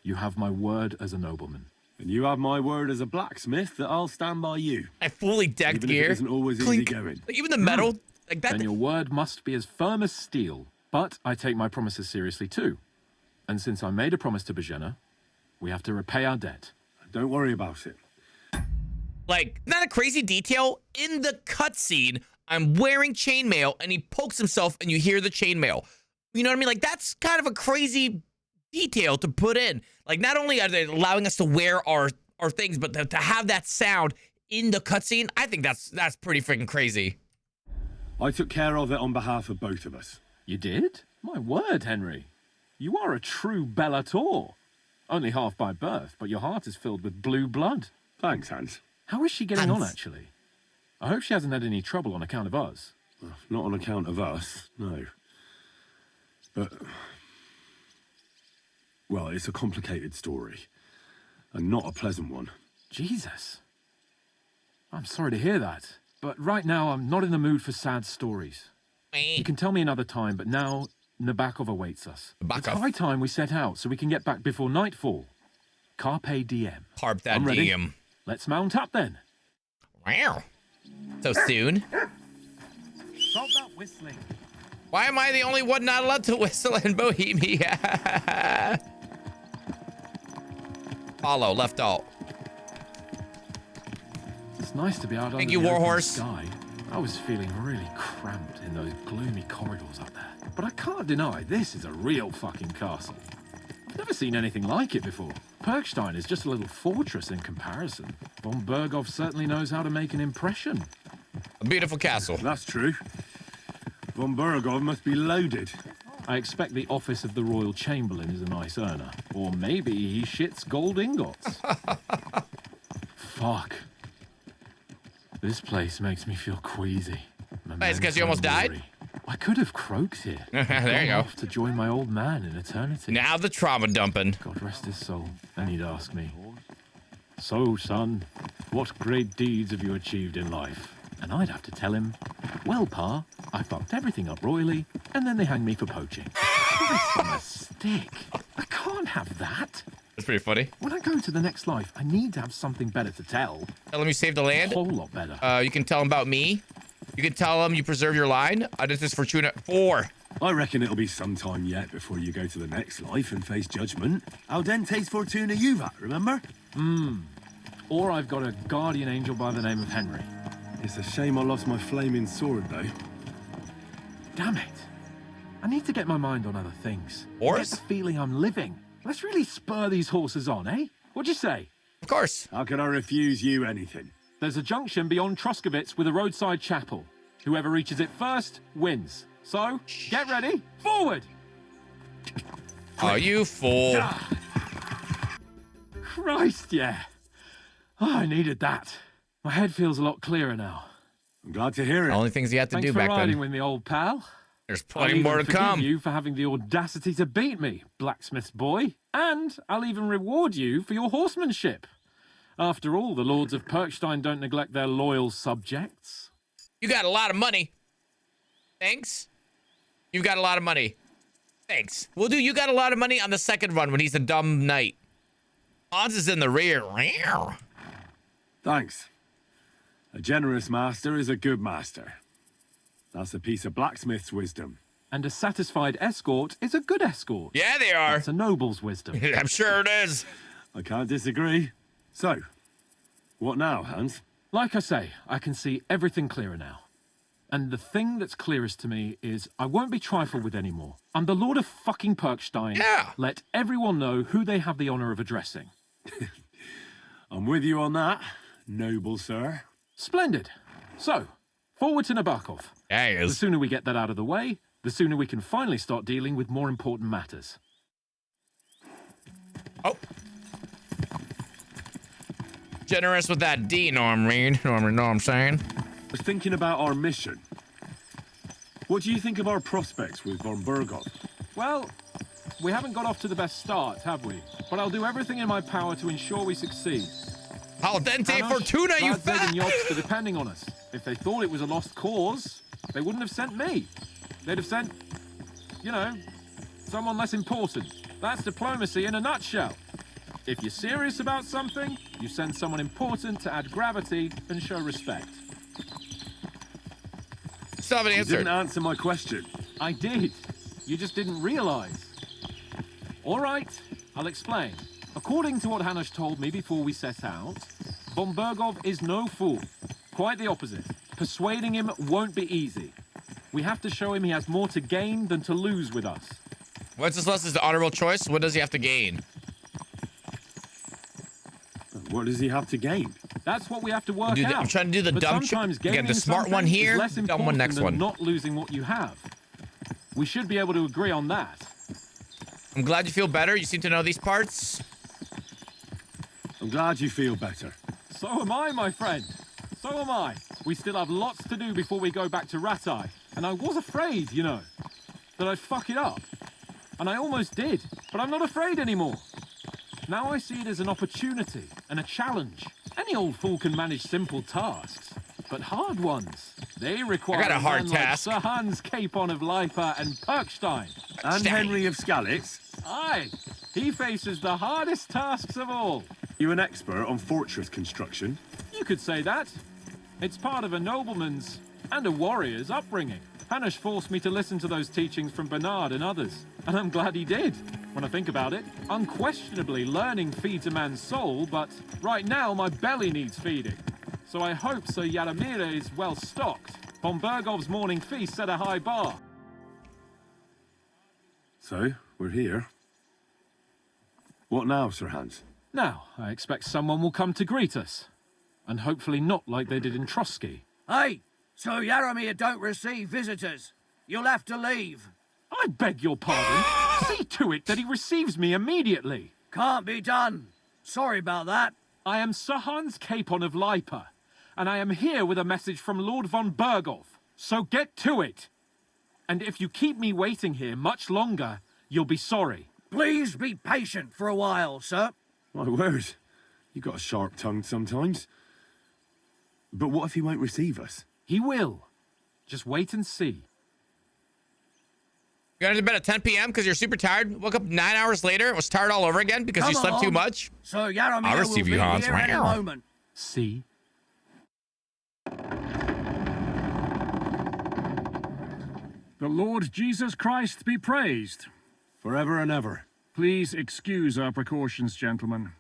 You have my word as a nobleman. And you have my word as a blacksmith that I'll stand by you. I fully decked Even gear. if it isn't always easy going. Like, even the metal, like that. And your word must be as firm as steel. But I take my promises seriously too. And since I made a promise to Bajena, we have to repay our debt. Don't worry about it. Like, not a crazy detail. In the cutscene, I'm wearing chainmail and he pokes himself and you hear the chainmail. You know what I mean? Like, that's kind of a crazy detail to put in. Like, not only are they allowing us to wear our things, but to have that sound in the cutscene, I think that's pretty freaking crazy. I took care of it on behalf of both of us. You did? My word, Henry. You are a true Bellator. Only half by birth, but your heart is filled with blue blood. Thanks, Hans. How is she getting on, actually? I hope she hasn't had any trouble on account of us. Well, not on account of us, no. But... well, it's a complicated story. And not a pleasant one. Jesus. I'm sorry to hear that. But right now, I'm not in the mood for sad stories. You can tell me another time, but now Nebakov awaits us. It's high time we set out so we can get back before nightfall. Carpe diem. Carpe that I'm ready. diem. Let's mount up then. Wow. So soon? Stop that whistling. Why am I the only one not allowed to whistle in Bohemia? Follow, left alt. It's nice to be out Thank under you, the open Warhorse. sky. I was feeling really cramped in those gloomy corridors up there. But I can't deny this is a real fucking castle. I've never seen anything like it before. Perkstein is just a little fortress in comparison. Von Bergov certainly knows how to make an impression. A beautiful castle. That's true. Von Burgov must be loaded. I expect the office of the Royal Chamberlain is a nice earner. Or maybe he shits gold ingots. Fuck. This place makes me feel queasy. It's because you almost died? I could have croaked here. There you go. Off to join my old man in eternity. Now the trauma dumping. God rest his soul. Then he'd ask me, "So, son, what great deeds have you achieved in life?" And I'd have to tell him, "Well, Pa, I fucked everything up royally, and then they hanged me for poaching." Christ on a stick. I can't have that. That's pretty funny. When I go to the next life, I need to have something better to tell. Tell him you saved the land. A whole lot better. You can tell him about me. You can tell him you preserve your line. I did this for Fortuna 4. I reckon it'll be some time yet before you go to the next life and face judgment. Al dente's Fortuna Juvat, remember? Or I've got a guardian angel by the name of Henry. It's a shame I lost my flaming sword, though. Damn it. I need to get my mind on other things. Horse? Get the feeling I'm living. Let's really spur these horses on, eh? What'd you say? Of course. How can I refuse you anything? There's a junction beyond Troskowitz with a roadside chapel. Whoever reaches it first wins. So, get ready. Forward! Oh, you fool. Christ, yeah. Oh, I needed that. My head feels a lot clearer now. I'm glad to hear it. Only things you have to Thanks do for back riding then. with me, old pal. There's I'll plenty more to even forgive come. you for having the audacity to beat me, blacksmith's boy. And I'll even reward you for your horsemanship. After all, the lords of Perkstein don't neglect their loyal subjects. You got a lot of money. Thanks. You've got a lot of money. Thanks. We'll do you got a lot of money on the second run when he's a dumb knight. Hans is in the rear. Thanks. A generous master is a good master. That's a piece of blacksmith's wisdom. And a satisfied escort is a good escort. Yeah, they are. That's a noble's wisdom. I'm sure it is. I can't disagree. So, what now, Hans? Like I say, I can see everything clearer now. And the thing that's clearest to me is I won't be trifled with anymore. I'm the Lord of fucking Perkstein. Yeah. Let everyone know who they have the honor of addressing. I'm with you on that, noble sir. Splendid. So, forward to Nebakov. Yeah, he The is. sooner we get that out of the way, the sooner we can finally start dealing with more important matters. Oh. Generous with that D, Norm Reed. Know what I'm saying? I was thinking about our mission. What do you think of our prospects with von Burgov? Well, we haven't got off to the best start, have we? But I'll do everything in my power to ensure we succeed. Al dente Hanush, Fortuna, you Vlad Zed fat. and Yost are depending on us. If they thought it was a lost cause, they wouldn't have sent me. They'd have sent, you know, someone less important. That's diplomacy in a nutshell. If you're serious about something, you send someone important to add gravity and show respect. Still haven't You answered. didn't answer my question. I did. You just didn't realize. All right, I'll explain. According to what Hanush told me before we set out, von Burgov is no fool. Quite the opposite. Persuading him won't be easy. We have to show him he has more to gain than to lose with us. Wenceslas is the honorable choice. What does he have to gain? What does he have to gain? That's what we have to work Do the- out. I'm trying to do the But dumb sometimes again, gaining the smart one something here, is less dumb one important next than one. not losing what you have. We should be able to agree on that. I'm glad you feel better. You seem to know these parts. I'm glad you feel better. So am I, my friend. So am I. We still have lots to do before we go back to Ratai. And I was afraid, you know, that I'd fuck it up. And I almost did. But I'm not afraid anymore. Now I see it as an opportunity and a challenge. Any old fool can manage simple tasks. But hard ones, they require I got a hard man like task. Sir Hans Capon of Leipa and Perkstein. And Stay. Henry of Skalitz. Aye, he faces the hardest tasks of all. You an expert on fortress construction? You could say that. It's part of a nobleman's and a warrior's upbringing. Hanush forced me to listen to those teachings from Bernard and others, and I'm glad he did. When I think about it, unquestionably learning feeds a man's soul, but right now my belly needs feeding. So I hope Sir Yaramir is well stocked. Von Burgov's morning feast set a high bar. So, we're here. What now, Sir Hans? Now, I expect someone will come to greet us. And hopefully not like they did in Trosky. Hey, so Yaramir don't receive visitors. You'll have to leave. I beg your pardon. See to it that he receives me immediately. Can't be done. Sorry about that. I am Sir Hans Capon of Lipa, and I am here with a message from Lord von Berghoff. So get to it. And if you keep me waiting here much longer, you'll be sorry. Please be patient for a while, sir. My word. You got a sharp tongue sometimes. But what if he won't receive us? He will. Just wait and see. You got to bed at 10 p.m. because you're super tired. Woke up 9 hours later and was tired all over again because you slept too much. So Yaramir I'll will receive be you, Hans. here in a moment. See? The Lord Jesus Christ be praised. Forever and ever. Please excuse our precautions, gentlemen.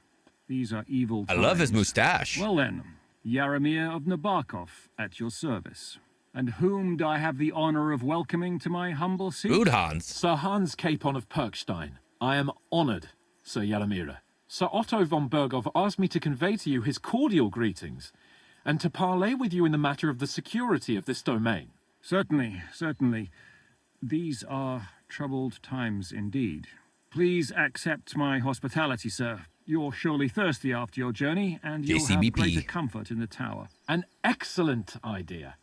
These are evil times. I love his mustache. Well then, Yaramir of Nebakov at your service. And whom do I have the honor of welcoming to my humble seat? Food Hans. Sir Hans Capon of Perkstein. I am honored, Sir Yaramira. Sir Otto von Berghoff asked me to convey to you his cordial greetings, and to parley with you in the matter of the security of this domain. Certainly, certainly. These are troubled times indeed. Please accept my hospitality, sir. You're surely thirsty after your journey, and you'll have greater comfort in the tower. An excellent idea.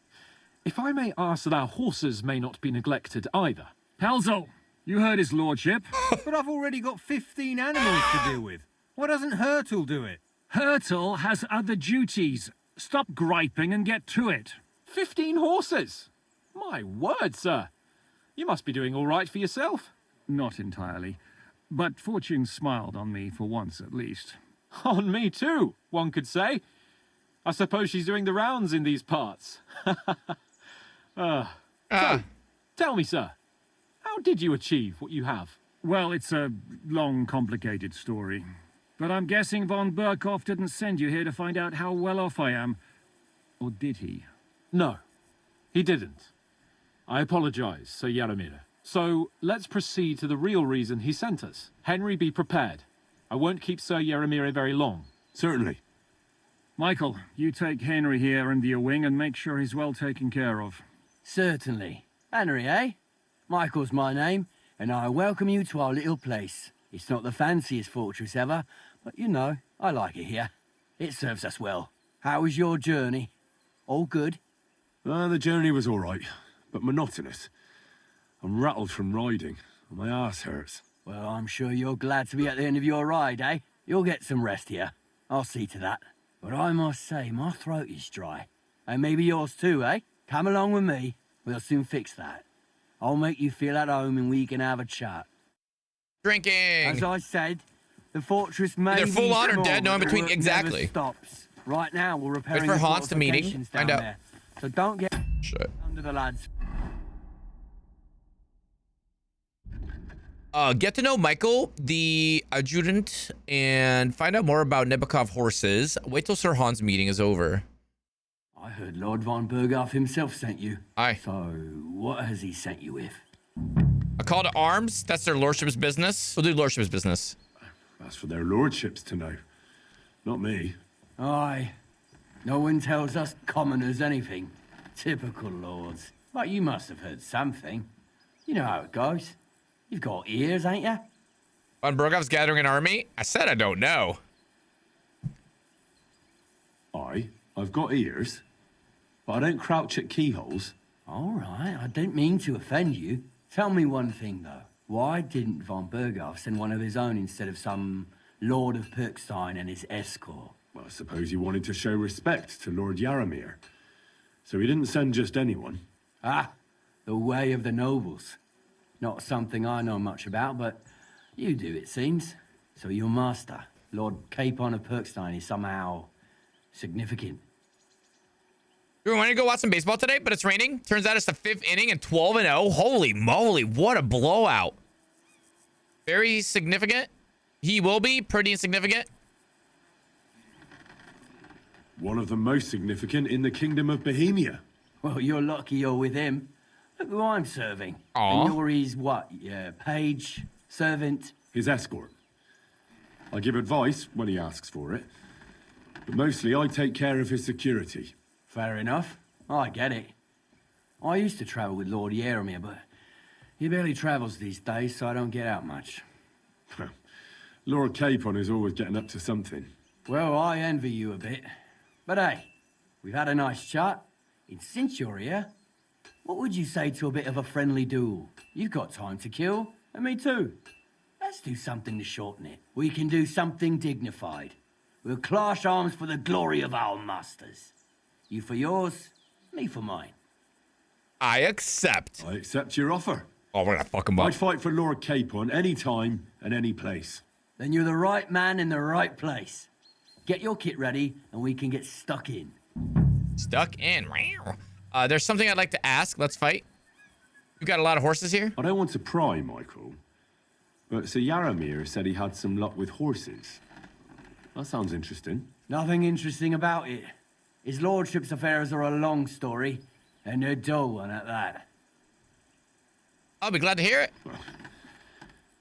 If I may ask that our horses may not be neglected either. Pelzel, you heard his lordship. But I've already got 15 animals to deal with. Why doesn't Hurtle do it? Hurtle has other duties. Stop griping and get to it. 15 horses? My word, sir. You must be doing all right for yourself. Not entirely. But fortune smiled on me for once at least. On me too, one could say. I suppose she's doing the rounds in these parts. So, tell me, sir, how did you achieve what you have? Well, it's a long, complicated story. But I'm guessing von Berghoff didn't send you here to find out how well off I am. Or did he? No, he didn't. I apologize, Sir Yaramir. So, let's proceed to the real reason he sent us. Henry, be prepared. I won't keep Sir Yaramir very long. Certainly. Michael, you take Henry here under your wing and make sure he's well taken care of. Certainly. Henry, eh? Michael's my name, and I welcome you to our little place. It's not the fanciest fortress ever, but you know, I like it here. It serves us well. How was your journey? All good? The journey was all right, but monotonous. I'm rattled from riding, and my arse hurts. Well, I'm sure you're glad to be at the end of your ride, eh? You'll get some rest here. I'll see to that. But I must say, my throat is dry. And maybe yours too, eh? Come along with me. We'll soon fix that. I'll make you feel at home and we can have a chat. Drinking. As I said, the fortress may Either full be on or small, dead, no in but the between. work Exactly. never stops. Right now, we're repairing Wait for the Hans to meeting. fortifications Find down out. there. So don't get Shit. under the lads. Get to know Michael, the adjutant, and find out more about Nebakov horses. Wait till Sir Hans' meeting is over. I heard Lord von Berghoff himself sent you. Aye. So, what has he sent you with? A call to arms? That's their lordship's business. We'll do lordship's business. That's for their lordships to know. Not me. Aye. No one tells us commoners anything. Typical lords. But you must have heard something. You know how it goes. You've got ears, ain't you? Von Berghoff's gathering an army? I said I don't know. I've got ears, but I don't crouch at keyholes. All right, I didn't mean to offend you. Tell me one thing, though. Why didn't von Berghoff send one of his own instead of some Lord of Perkstein and his escort? Well, I suppose he wanted to show respect to Lord Yaramir. So he didn't send just anyone. Ah, the way of the nobles. Not something I know much about, but you do, it seems. So your master, Lord Capon of Perkstein, is somehow significant. We wanted to go watch some baseball today, but it's raining. Turns out it's the 5th inning and 12-0. Holy moly, what a blowout. Very significant. He will be pretty insignificant. One of the most significant in the Kingdom of Bohemia. Well, you're lucky you're with him. Look who I'm serving. Aww. And you're his what? Yeah, page, servant? His escort. I give advice when he asks for it. But mostly I take care of his security. Fair enough. I get it. I used to travel with Lord Yaromir, but he barely travels these days, so I don't get out much. Lord Capon is always getting up to something. Well, I envy you a bit. But hey, we've had a nice chat. And since you're here, what would you say to a bit of a friendly duel? You've got time to kill, and me too. Let's do something to shorten it. We can do something dignified. We'll clash arms for the glory of our masters. You for yours, me for mine. I accept. I accept your offer. Oh, we're gonna fuck him up. I'd fight for Lord Capon any time and any place. Then you're the right man in the right place. Get your kit ready, and we can get stuck in. Stuck in. There's something I'd like to ask. Let's fight. You got a lot of horses here? I don't want to pry, Michael, but Sir Yaromir said he had some luck with horses. That sounds interesting. Nothing interesting about it. His lordship's affairs are a long story, and they're dull one at that. I'll be glad to hear it.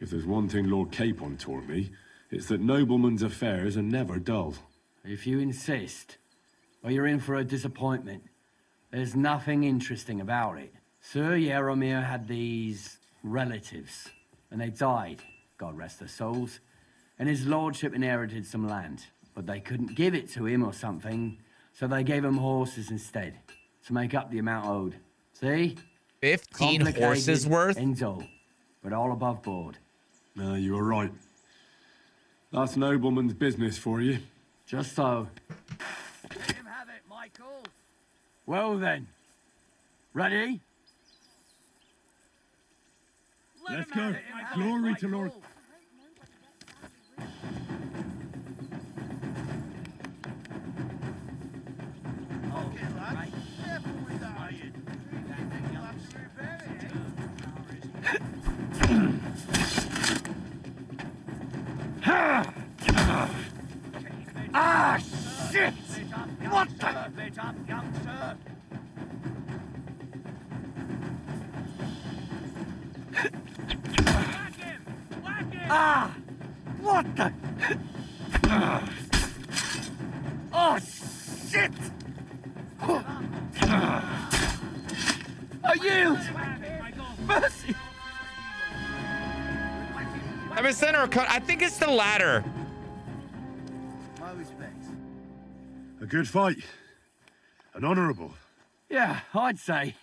If there's one thing Lord Capon taught me, it's that noblemen's affairs are never dull. If you insist, well, you're in for a disappointment. There's nothing interesting about it. Sir Yaromir had these relatives, and they died, God rest their souls, and his lordship inherited some land, but they couldn't give it to him or something, so they gave him horses instead, to make up the amount owed. See? 15 horses worth? And dull, but all above board. You're right. That's nobleman's business for you. Just so. Let him have it, Michael. Well then. Ready? Let's go. Glory to Lord... Ah, shit! What the? Ah! What the? Oh, shit! I yield! Mercy! I'm in center of cut. I think it's the latter. My respects. A good fight. An honorable. Yeah, I'd say.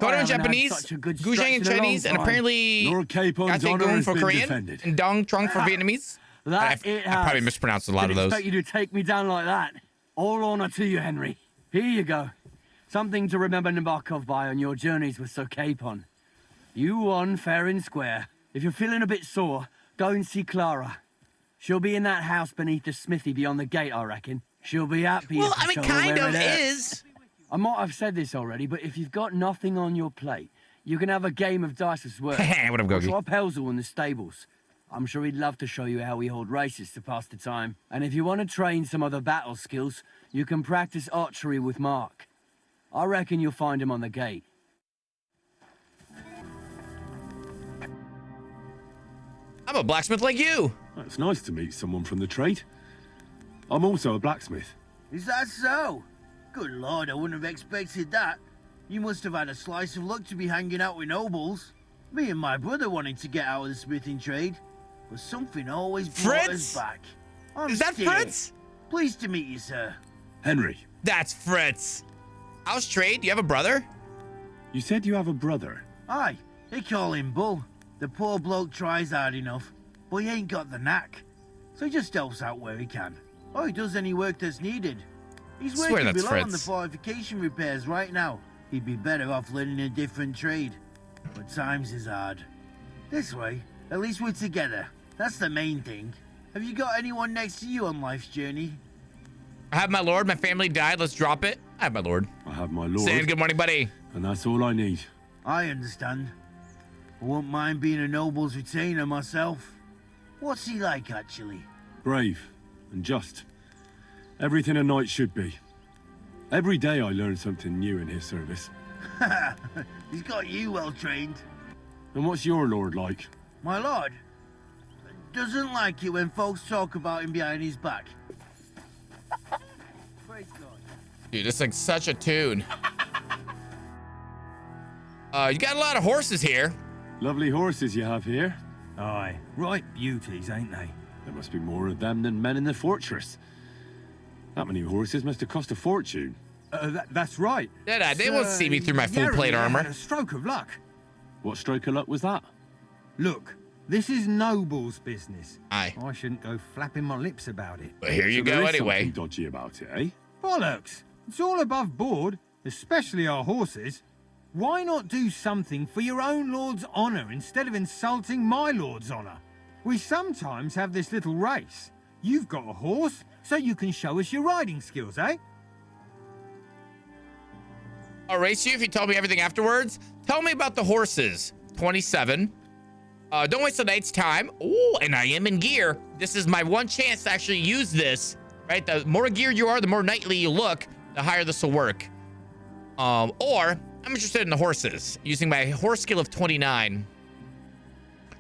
Kodo in Japanese, Guzheng in Chinese, and apparently Lord Capon's honor has for been Korean, defended. and Dong Trung for Vietnamese. I probably mispronounced a lot of those. I expect you to take me down like that. All honor to you, Henry. Here you go. Something to remember Nebakov by on your journeys with Sir Capon. You won fair and square. If you're feeling a bit sore, go and see Klara. She'll be in that house beneath the smithy beyond the gate, I reckon. She'll be happy. Well, I mean, kind of is. I might have said this already, but if you've got nothing on your plate, you can have a game of dice as well. What up, Gogi? Try Pelzel in the stables. I'm sure he'd love to show you how we hold races to pass the time. And if you want to train some other battle skills, you can practice archery with Mark. I reckon you'll find him on the gate. I'm a blacksmith like you. It's nice to meet someone from the trade. I'm also a blacksmith. Is that so? Good lord, I wouldn't have expected that. You must have had a slice of luck to be hanging out with nobles. Me and my brother wanted to get out of the smithing trade, but something always brought us back. Is that Fritz? Pleased to meet you, sir. Henry. That's Fritz. How's trade? Do you have a brother? You said you have a brother. Aye, they call him Bull. The poor bloke tries hard enough, but he ain't got the knack. So he just helps out where he can. Or he does any work that's needed. He's working below on the fortification repairs right now. He'd be better off learning a different trade. But times is hard. This way, at least we're together. That's the main thing. Have you got anyone next to you on life's journey? I have my lord. My family died. Let's drop it. I have my lord. I have my lord. Saying good morning, buddy. And that's all I need. I understand. I won't mind being a noble's retainer myself. What's he like, actually? Brave and just. Everything a knight should be. Every day I learn something new in his service. He's got you well trained. And what's your lord like? My lord doesn't like it when folks talk about him behind his back. Dude, it's like such a tune. You got a lot of horses here. Lovely horses you have here. Aye, right beauties, ain't they? There must be more of them than men in the fortress. That many horses must have cost a fortune. That's right. They won't see me through my full plate armor. Had a stroke of luck. What stroke of luck was that? Look, this is Noble's business. Aye. I shouldn't go flapping my lips about it. But here you go anyway. Something dodgy about it, eh? Bollocks! It's all above board, especially our horses. Why not do something for your own lord's honour instead of insulting my lord's honour? We sometimes have this little race. You've got a horse, so you can show us your riding skills, eh? I'll race you if you tell me everything afterwards. Tell me about the horses. 27. Don't waste the night's time. Oh, and I am in gear. This is my one chance to actually use this, right? The more geared you are, the more knightly you look, the higher this will work. Or I'm interested in the horses, using my horse skill of 29.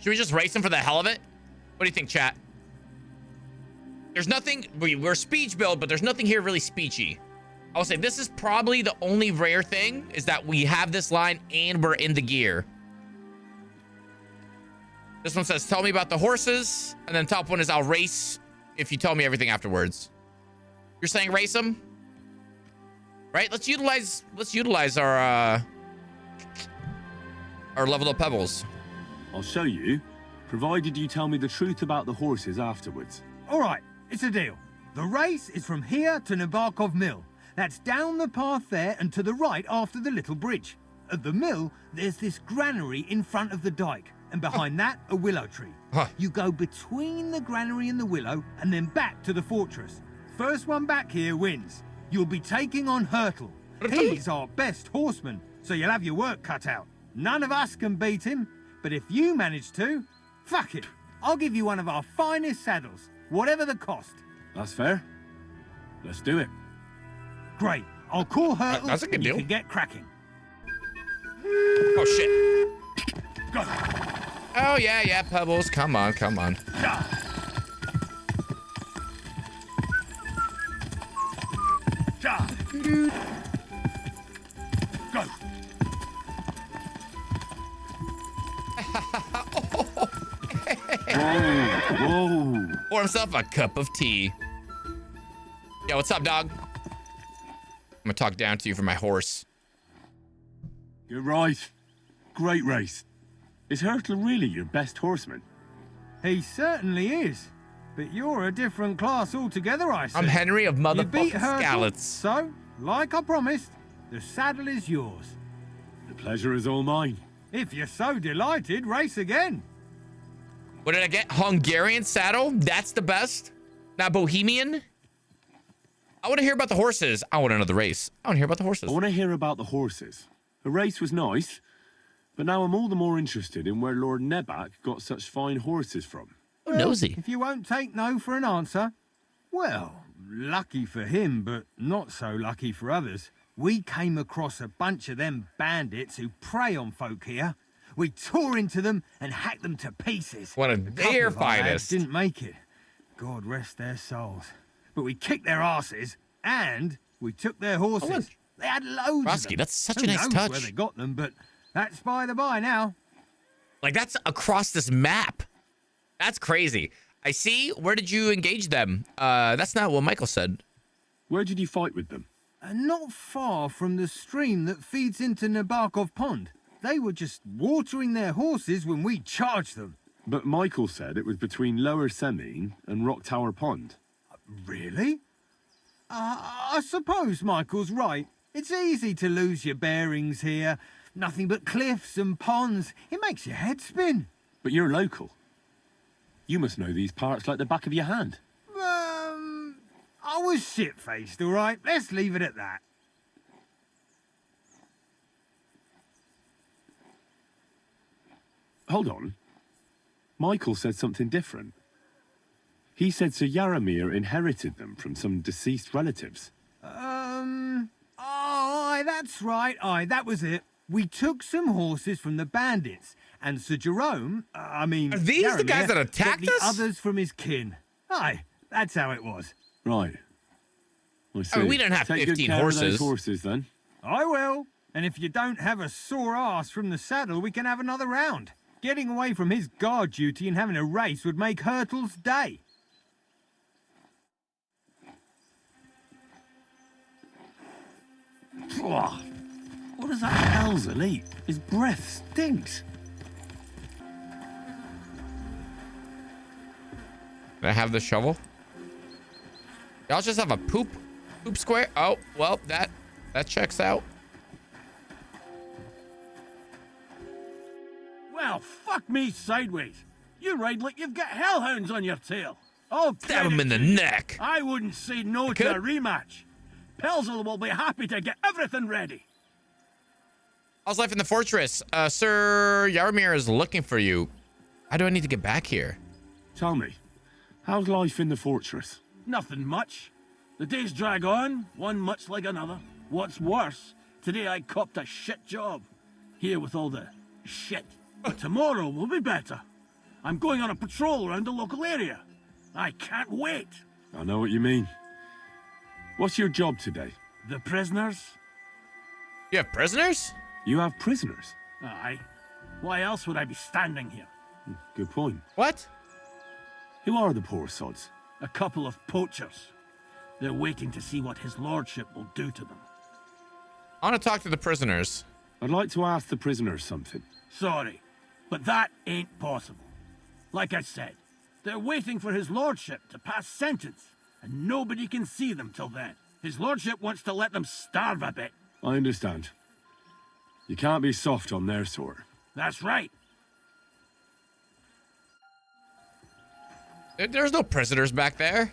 Should we just race them for the hell of it? What do you think, chat? There's nothing, we're speech build, but there's nothing here really speechy. I will say this is probably the only rare thing is that we have this line and we're in the gear. This one says, tell me about the horses. And then top one is I'll race if you tell me everything afterwards. You're saying race them? Right? Let's utilize our level up pebbles. I'll show you, provided you tell me the truth about the horses afterwards. All right, it's a deal. The race is from here to Nebakov Mill. That's down the path there and to the right after the little bridge. At the mill, there's this granary in front of the dike, and behind that, a willow tree. You go between the granary and the willow, and then back to the fortress. First one back here wins. You'll be taking on Hurtle. He's our best horseman, so you'll have your work cut out. None of us can beat him, but if you manage to, fuck it. I'll give you one of our finest saddles, whatever the cost. That's fair. Let's do it. Great. I'll call Hurtle. That's a good deal. You can get cracking. Oh, shit. Go. Oh, yeah, Pebbles. Come on. Ja. Ja. Go. Whoa. Pour himself a cup of tea. Yo, what's up, dog? I'm gonna talk down to you for my horse. You're right. Great race. Is Hurtle really your best horseman? He certainly is. But you're a different class altogether, I see. I'm Henry of You beat motherfucking Hurtle, Scallots. So, like I promised, the saddle is yours. The pleasure is all mine. If you're so delighted, race again. What did I get? Hungarian saddle? That's the best? Not Bohemian? I want to hear about the horses. I want to know the race. I want to hear about the horses. I want to hear about the horses. The race was nice, but now I'm all the more interested in where Lord Nebak got such fine horses from. Oh, nosy. If you won't take no for an answer, well, lucky for him, but not so lucky for others. We came across a bunch of them bandits who prey on folk here. We tore into them and hacked them to pieces. One of their finest. Didn't make it. God rest their souls. But we kicked their asses and we took their horses. They had loads of them. That's such a Who nice knows touch. where they got them, but that's by the by now. Like, that's across this map. That's crazy. I see. Where did you engage them? That's not what Michael said. Where did you fight with them? Not far from the stream that feeds into Nebakov Pond. They were just watering their horses when we charged them. But Michael said it was between Lower Semine and Rock Tower Pond. Really? I suppose Michael's right. It's easy to lose your bearings here. Nothing but cliffs and ponds. It makes your head spin. But you're local. You must know these parts like the back of your hand. I was shit-faced, all right? Let's leave it at that. Hold on. Michael said something different. He said Sir Yaramir inherited them from some deceased relatives. Aye, that's right. Aye, that was it. We took some horses from the bandits, and Sir Jerome, Are these the guys that attacked took the us? others from his kin. Aye, that's how it was. Right. I see. I mean, we didn't have Take 15 good care horses. of those horses, then. I will. And if you don't have a sore ass from the saddle, we can have another round. Getting away from his guard duty and having a race would make Hurtle's day. What does that Helzel eat? His breath stinks. Can I have the shovel? Y'all just have a poop square? Oh, well, that checks out. Well, fuck me sideways. You ride like you've got hellhounds on your tail. Oh, stab him in the neck. I wouldn't say no to a rematch. Pelzel will be happy to get everything ready. How's life in the fortress? Sir Yarmir is looking for you. How do I need to get back here? Tell me, how's life in the fortress? Nothing much. The days drag on, one much like another. What's worse, today I copped a shit job. Here with all the shit. But tomorrow will be better. I'm going on a patrol around the local area. I can't wait. I know what you mean. What's your job today? The prisoners? You have prisoners? You have prisoners? Aye. Why else would I be standing here? Good point. What? Who are the poor sods? A couple of poachers. They're waiting to see what his lordship will do to them. I want to talk to the prisoners. I'd like to ask the prisoners something. Sorry, but that ain't possible. Like I said, they're waiting for his lordship to pass sentence, and nobody can see them till then. His lordship wants to let them starve a bit. I understand. You can't be soft on their sort. That's right. There's no prisoners back there.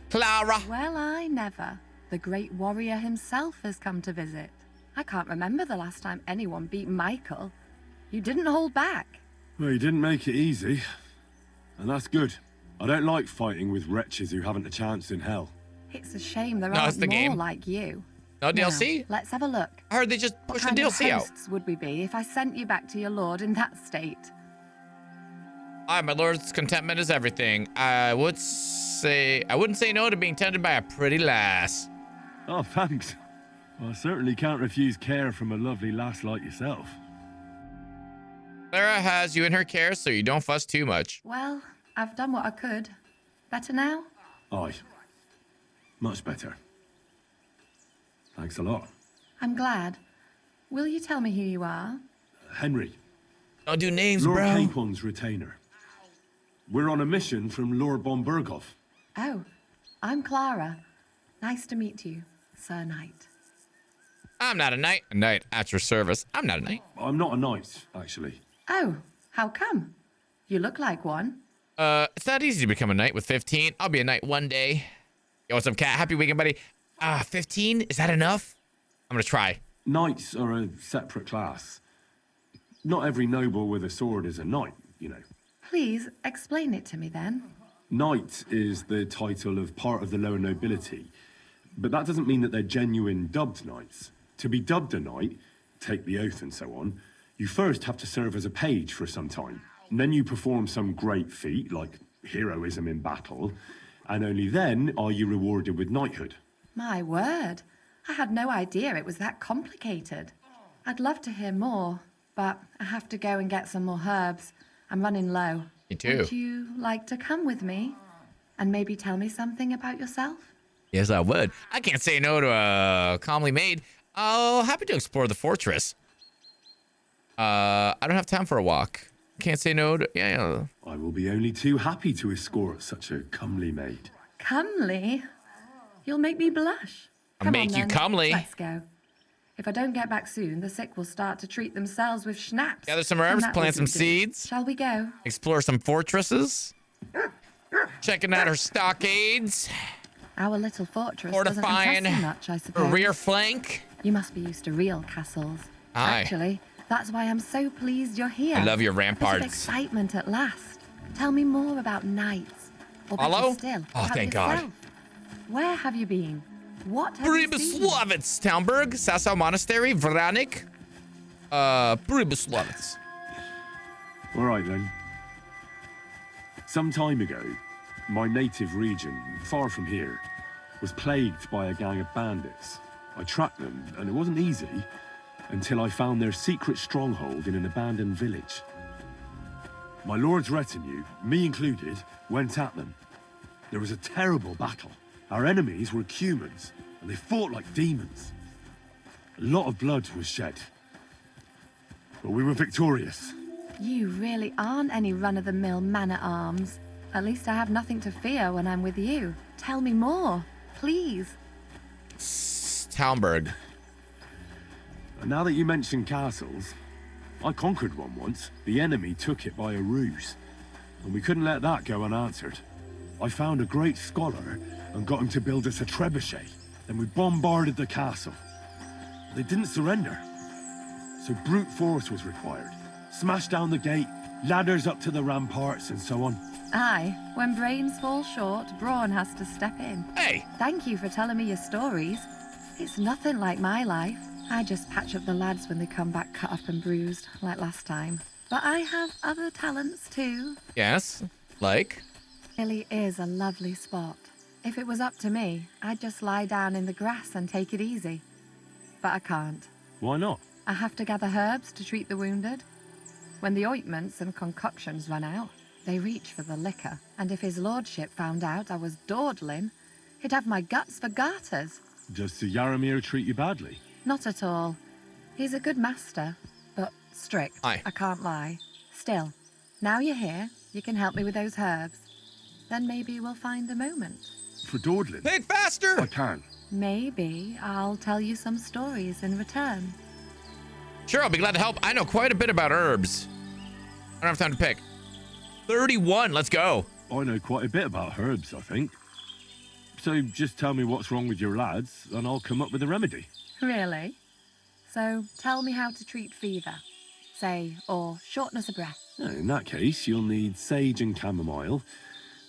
Klara. Well, I never. The great warrior himself has come to visit. I can't remember the last time anyone beat Michael. You didn't hold back. Well, you didn't make it easy. And that's good. I don't like fighting with wretches who haven't a chance in hell. It's a shame there aren't more game. like you. No DLC? Now, let's have a look. I heard they just pushed the DLC out. What kind of hosts would we be if I sent you back to your lord in that state? Aye, my lord's contentment is everything. I wouldn't say no to being tended by a pretty lass. Oh, thanks. Well, I certainly can't refuse care from a lovely lass like yourself. Klara has you in her care, so you don't fuss too much. Well, I've done what I could. Better now? Aye. Much better. Thanks a lot. I'm glad. Will you tell me who you are? Henry. Don't do names, Lord bro. Capon's retainer. We're on a mission from Lord Bombergov. Oh, I'm Klara. Nice to meet you, Sir Knight. I'm not a knight. A knight at your service. I'm not a knight. I'm not a knight, actually. Oh, how come? You look like one. It's not easy to become a knight with 15. I'll be a knight one day. Yo, what's up, cat? Happy weekend, buddy. 15? Is that enough? I'm gonna try. Knights are a separate class. Not every noble with a sword is a knight, you know. Please explain it to me then. Knight is the title of part of the lower nobility, but that doesn't mean that they're genuine dubbed knights. To be dubbed a knight, take the oath and so on, you first have to serve as a page for some time. And then you perform some great feat, like heroism in battle, and only then are you rewarded with knighthood. My word. I had no idea it was that complicated. I'd love to hear more, but I have to go and get some more herbs. I'm running low. Me too. Would you like to come with me and maybe tell me something about yourself? Yes, I would. I can't say no to a calmly maid. Oh, happy to explore the fortress. I don't have time for a walk. Can't say no to... Yeah. I will be only too happy to escort such a comely maid. Comely? You'll make me blush. I'll Come make on, you then. comely. Let's go. If I don't get back soon, the sick will start to treat themselves with schnapps. Gather some herbs, plant some seeds. Shall we go? Explore some fortresses. Checking out her stockades. Our little fortress Fortifying doesn't impress you much, I suppose. her rear flank. You must be used to real castles. Aye. Actually, that's why I'm so pleased you're here. I love your Bit ramparts. of excitement at last. Tell me more about knights. Or better Hello? still, Oh, about thank yourself. God. Where have you been? What have you seen? Pribyslavitz, Townburg, Sasau Monastery, Vranik. Pribyslavitz. All right, then. Some time ago, My native region, far from here, was plagued by a gang of bandits. I tracked them, and it wasn't easy, until I found their secret stronghold in an abandoned village. My lord's retinue, me included, went at them. There was a terrible battle. Our enemies were Cumans, and they fought like demons. A lot of blood was shed. But we were victorious. You really aren't any run-of-the-mill man-at-arms. At least I have nothing to fear when I'm with you. Tell me more, please. Talmberg. Now that you mention castles, I conquered one once. The enemy took it by a ruse, and we couldn't let that go unanswered. I found a great scholar and got him to build us a trebuchet. Then we bombarded the castle. They didn't surrender, so brute force was required. Smash down the gate, ladders up to the ramparts, and so on. Aye, when brains fall short, brawn has to step in. Hey! Thank you for telling me your stories. It's nothing like my life. I just patch up the lads when they come back cut up and bruised, like last time. But I have other talents too. Yes? Like? Really is a lovely spot. If it was up to me, I'd just lie down in the grass and take it easy. But I can't. Why not? I have to gather herbs to treat the wounded. When the ointments and concoctions run out, they reach for the liquor. And if his lordship found out I was dawdling, he'd have my guts for garters. Does Sir Yaramir treat you badly? Not at all. He's a good master, but strict. Aye. I can't lie. Still, now you're here, you can help me with those herbs. Then maybe we'll find a moment. For dawdling? Think faster! I can. Maybe I'll tell you some stories in return. Sure, I'll be glad to help. I know quite a bit about herbs. I don't have time to pick. 31, let's go. I know quite a bit about herbs, I think. So just tell me what's wrong with your lads, and I'll come up with a remedy. Really? So tell me how to treat fever, say, or shortness of breath. In that case, you'll need sage and chamomile,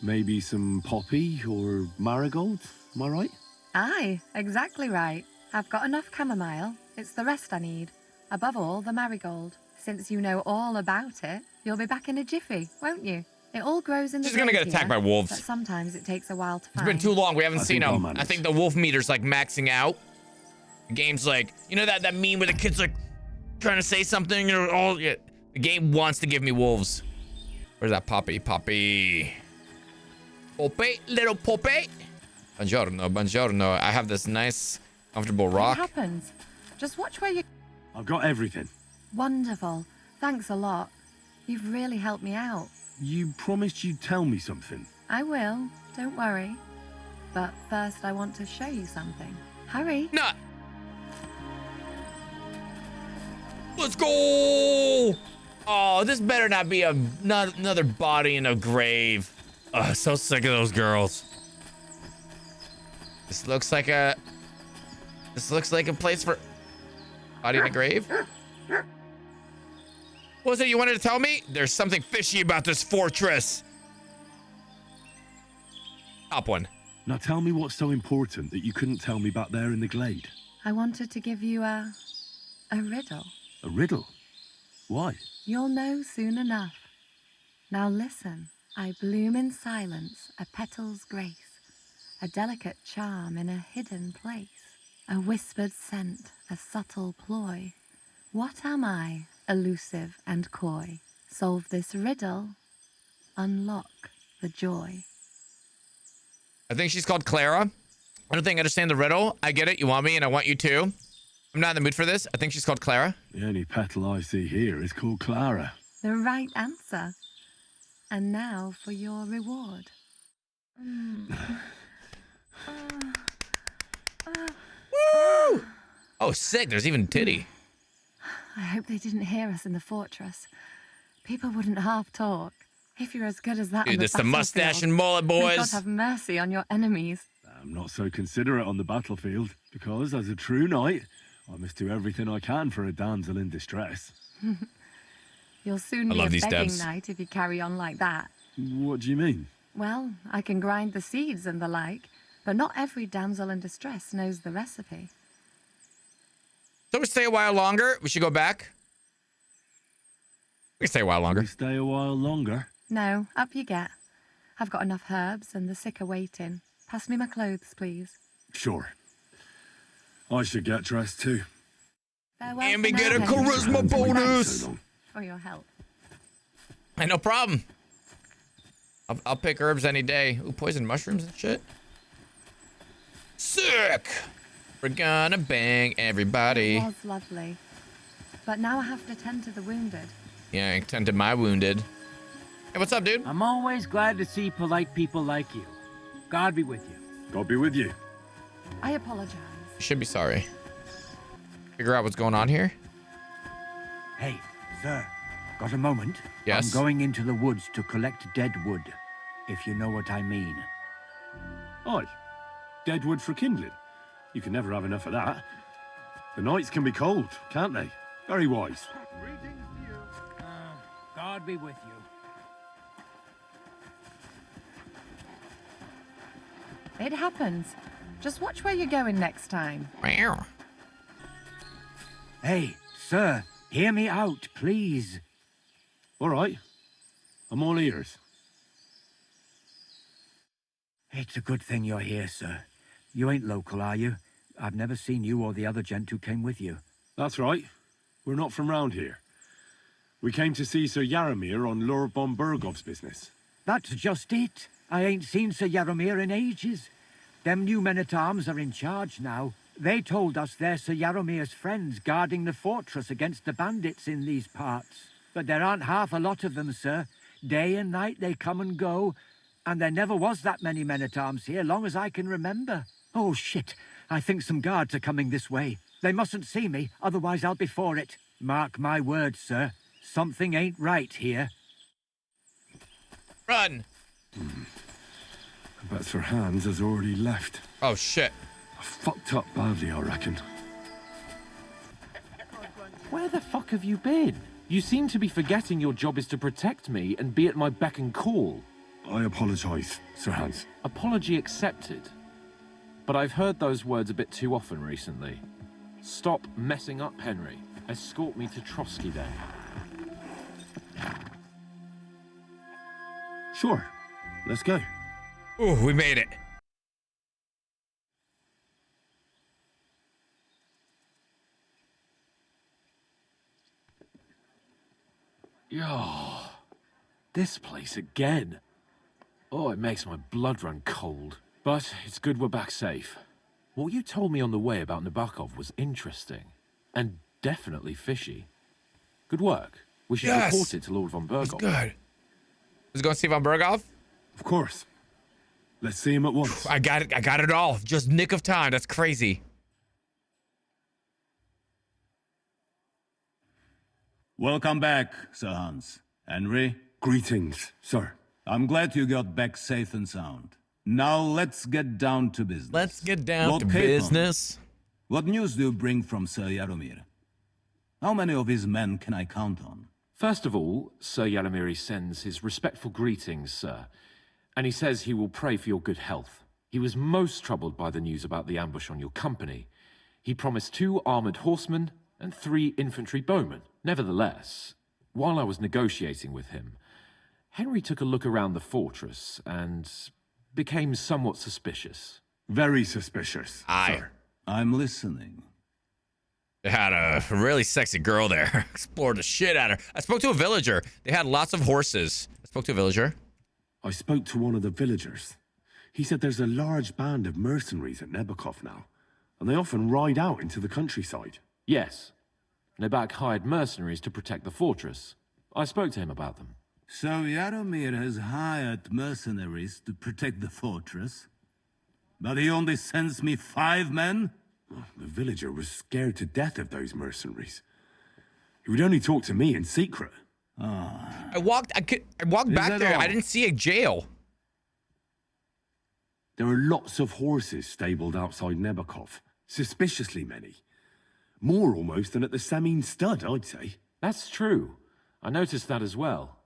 maybe some poppy or marigold, am I right? Aye, exactly right. I've got enough chamomile. It's the rest I need. Above all, the marigold. Since you know all about it, you'll be back in a jiffy, won't you? It all grows in the She's gonna get attacked by wolves. But sometimes it takes a while to find. It's been too long. We haven't seen them. I think the wolf meter's like maxing out. The game's like, you know that meme where the kid's like trying to say something or all. Yeah, the game wants to give me wolves. Where's that Poppy? Poppy. Poppy, little Poppy. Buongiorno, buongiorno. I have this nice, comfortable rock. What happens? Just watch where you. I've got everything. Wonderful. Thanks a lot. You've really helped me out. You promised you'd tell me something. I will. Don't worry. But first, I want to show you something. Hurry. No. Let's go. Oh, this better not be another body in a grave. Oh, so sick of those girls. This looks like a place for body in a grave. What was it you wanted to tell me? There's something fishy about this fortress. Top one. Now tell me what's so important that you couldn't tell me back there in the glade. I wanted to give you a riddle. A riddle? Why? You'll know soon enough. Now listen. I bloom in silence, a petal's grace, a delicate charm in a hidden place, a whispered scent, a subtle ploy. What am I, elusive and coy? Solve this riddle, unlock the joy. I think she's called Klara. I don't think I understand the riddle. I get it. You want me and I want you too. I'm not in the mood for this. I think she's called Klara. The only petal I see here is called Klara. The right answer. And now for your reward. Woo! Oh, sick. There's even titty. I hope they didn't hear us in the fortress. People wouldn't half talk. If you're as good as that, Dude, it's the mustache and mullet, may boys. God have mercy on your enemies. I'm not so considerate on the battlefield, because as a true knight, I must do everything I can for a damsel in distress. You'll soon be a begging knight if you carry on like that. What do you mean? Well, I can grind the seeds and the like, but not every damsel in distress knows the recipe. So we stay a while longer. We should go back. We can stay a while longer. We stay a while longer. No, up you get. I've got enough herbs and the sick are waiting. Pass me my clothes, please. Sure. I should get dressed too. Farewell And we for get a now, charisma Henry. bonus. Thanks for your help. Hey, no problem. I'll pick herbs any day. Ooh, poison mushrooms and shit. Sick. We're gonna bang everybody. It was lovely. But now I have to tend to the wounded. Yeah, I tend to my wounded. Hey, what's up, dude? I'm always glad to see polite people like you. God be with you. God be with you. I apologize. You should be sorry. Figure out what's going on here. Hey, sir, got a moment? Yes. I'm going into the woods to collect dead wood, if you know what I mean. Aye. Dead wood for kindling. You can never have enough of that. The nights can be cold, can't they? Very wise. God be with you. It happens. Just watch where you're going next time. Meow. Hey, sir, hear me out, please. All right. I'm all ears. It's a good thing you're here, sir. You ain't local, are you? I've never seen you or the other gent who came with you. That's right. We're not from round here. We came to see Sir Yaromir on Lord von Bergov's business. That's just it. I ain't seen Sir Yaromir in ages. Them new men-at-arms are in charge now. They told us they're Sir Yaromir's friends guarding the fortress against the bandits in these parts. But there aren't half a lot of them, sir. Day and night they come and go, and there never was that many men-at-arms here, long as I can remember. Oh, shit. I think some guards are coming this way. They mustn't see me, otherwise I'll be for it. Mark my words, sir. Something ain't right here. Run. But Sir Hans has already left. Oh, shit. I fucked up badly, I reckon. Where the fuck have you been? You seem to be forgetting your job is to protect me and be at my beck and call. I apologize, Sir Hans. Apology accepted. But I've heard those words a bit too often recently. Stop messing up, Henry. Escort me to Trosky then. Sure. Let's go. Ooh, we made it. Yo, this place again. Oh, it makes my blood run cold. But it's good we're back safe. What you told me on the way about Nebakov was interesting. And definitely fishy. Good work. We should report it to Lord von Bergov. Good. Let's go see von Bergov? Of course. Let's see him at once. I got it. I got it all. Just nick of time. That's crazy. Welcome back, Sir Hans. Henry? Greetings, sir. I'm glad you got back safe and sound. Now let's get down to business. Let's get down Lord to Capon, business. What news do you bring from Sir Yaromir? How many of his men can I count on? First of all, Sir Yaromir sends his respectful greetings, sir. And he says he will pray for your good health. He was most troubled by the news about the ambush on your company. He promised 2 armored horsemen and 3 infantry bowmen. Nevertheless, while I was negotiating with him, Henry took a look around the fortress and became somewhat suspicious. Very suspicious, sir. I'm listening. They had a really sexy girl there. Explored the shit out of her. I spoke to a villager. They had lots of horses. I spoke to a villager. I spoke to one of the villagers. He said there's a large band of mercenaries at Nebakov now, and they often ride out into the countryside. Yes. Nebak hired mercenaries to protect the fortress. I spoke to him about them. So Yaromir has hired mercenaries to protect the fortress? But he only sends me 5 men? The villager was scared to death of those mercenaries. He would only talk to me in secret. I walked back there. I didn't see a jail. There are lots of horses stabled outside Nebakov. Suspiciously many. More almost than at the Samin Stud, I'd say. That's true. I noticed that as well.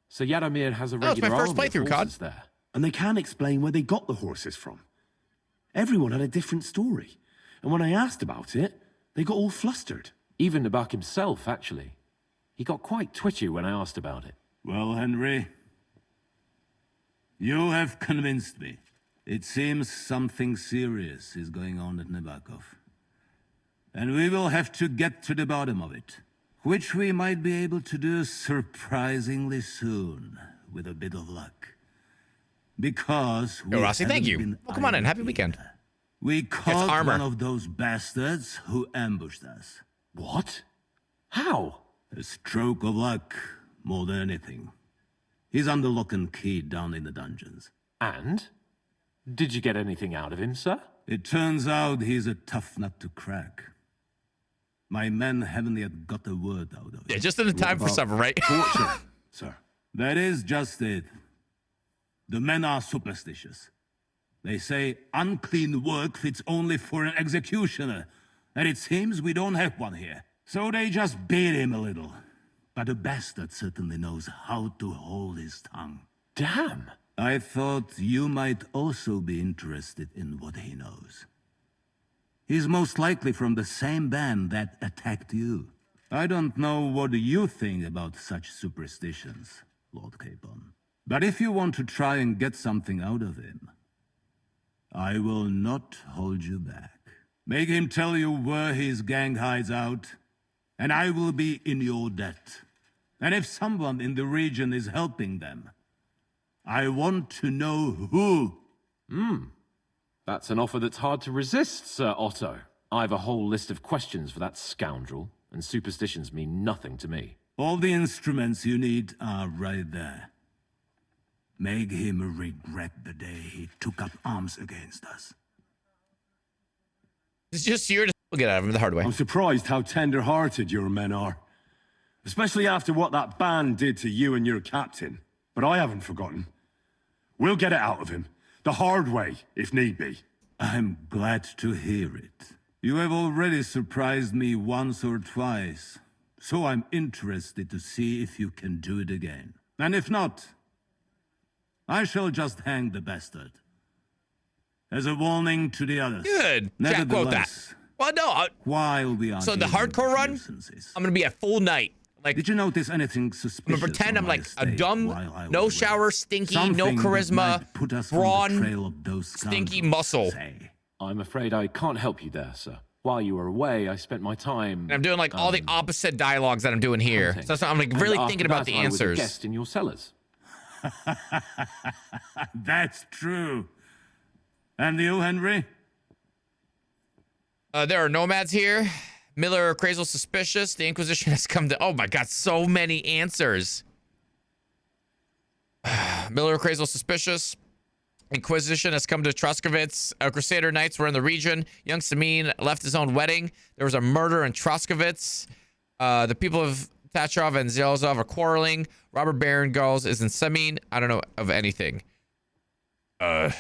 So Yaromir has a regular army of horses there. And they can't explain where they got the horses from. Everyone had a different story. And when I asked about it, they got all flustered. Even Nebak himself, actually. He got quite twitchy when I asked about it. Well, Henry, You have convinced me. It seems something serious is going on at Nebakov. And we will have to get to the bottom of it. Which we might be able to do surprisingly soon, with a bit of luck. Because Yo, Rossi, thank you. Well, come on in. Happy weekend. We caught one of those bastards who ambushed us. What? How? A stroke of luck, more than anything. He's under lock and key down in the dungeons. And? Did you get anything out of him, sir? It turns out he's a tough nut to crack. My men haven't yet got a word out of him. Yeah, just in the time for supper, right? Torture, sir. That is just it. The men are superstitious. They say unclean work fits only for an executioner, and it seems we don't have one here. So they just beat him a little. But the bastard certainly knows how to hold his tongue. Damn! I thought you might also be interested in what he knows. He's most likely from the same band that attacked you. I don't know what you think about such superstitions, Lord Capon. But if you want to try and get something out of him, I will not hold you back. Make him tell you where his gang hides out, and I will be in your debt. And if someone in the region is helping them, I want to know who. That's an offer that's hard to resist, Sir Otto. I've a whole list of questions for that scoundrel, and superstitions mean nothing to me. All the instruments you need are right there. Make him regret the day he took up arms against us. It's just here to get out of him the hard way. I'm surprised how tender-hearted your men are. Especially after what that band did to you and your captain. But I haven't forgotten. We'll get it out of him. The hard way, if need be. I'm glad to hear it. You have already surprised me once or twice, so I'm interested to see if you can do it again. And if not, I shall just hang the bastard. As a warning to the others. Good. Jack, quote that. Well, no. While we are so the hardcore run, I'm going to be at full night. Like, did you notice anything suspicious? I'm gonna pretend I'm like a dumb, no shower, stinky, no charisma, brawn, stinky muscle. I'm afraid I can't help you there, sir. While you were away, I spent my time. And I'm doing like all the opposite dialogues that I'm doing here. Hunting. So I'm like really thinking about the answers. I was a guest in your cellars. That's true. And you, Henry? There are nomads here. Miller Crazel suspicious. The Inquisition has come to... Oh my god, so many answers. Miller Crazel suspicious. Inquisition has come to Troskovitz. Crusader Knights were in the region. Young Samin left his own wedding. There was a murder in Troskovitz. The people of Tachov and Zelzov are quarreling. Robert Baron Girls is in Samin. I don't know of anything. There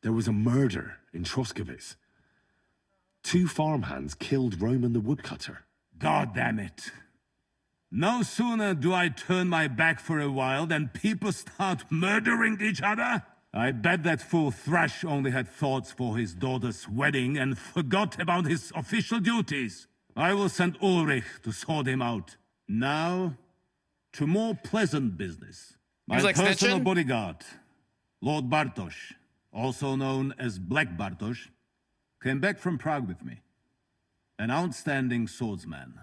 was a murder in Troskovitz. 2 farmhands killed Roman the woodcutter. God damn it. No sooner do I turn my back for a while than people start murdering each other. I bet that fool Thrash only had thoughts for his daughter's wedding and forgot about his official duties. I will send Ulrich to sort him out. Now, to more pleasant business. My personal bodyguard, Lord Bartosz, also known as Black Bartosz, came back from Prague with me. An outstanding swordsman,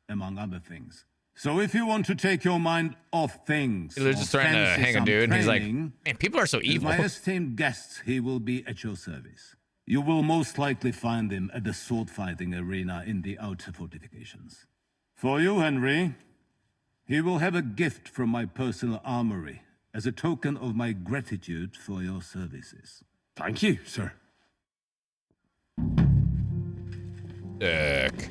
among other things. So if you want to take your mind off things, they're just trying to hang a dude, and he's like, man, people are so evil. As my esteemed guests, he will be at your service. You will most likely find him at the sword-fighting arena in the outer fortifications. For you, Henry, he will have a gift from my personal armory as a token of my gratitude for your services. Thank you, sir. Sick.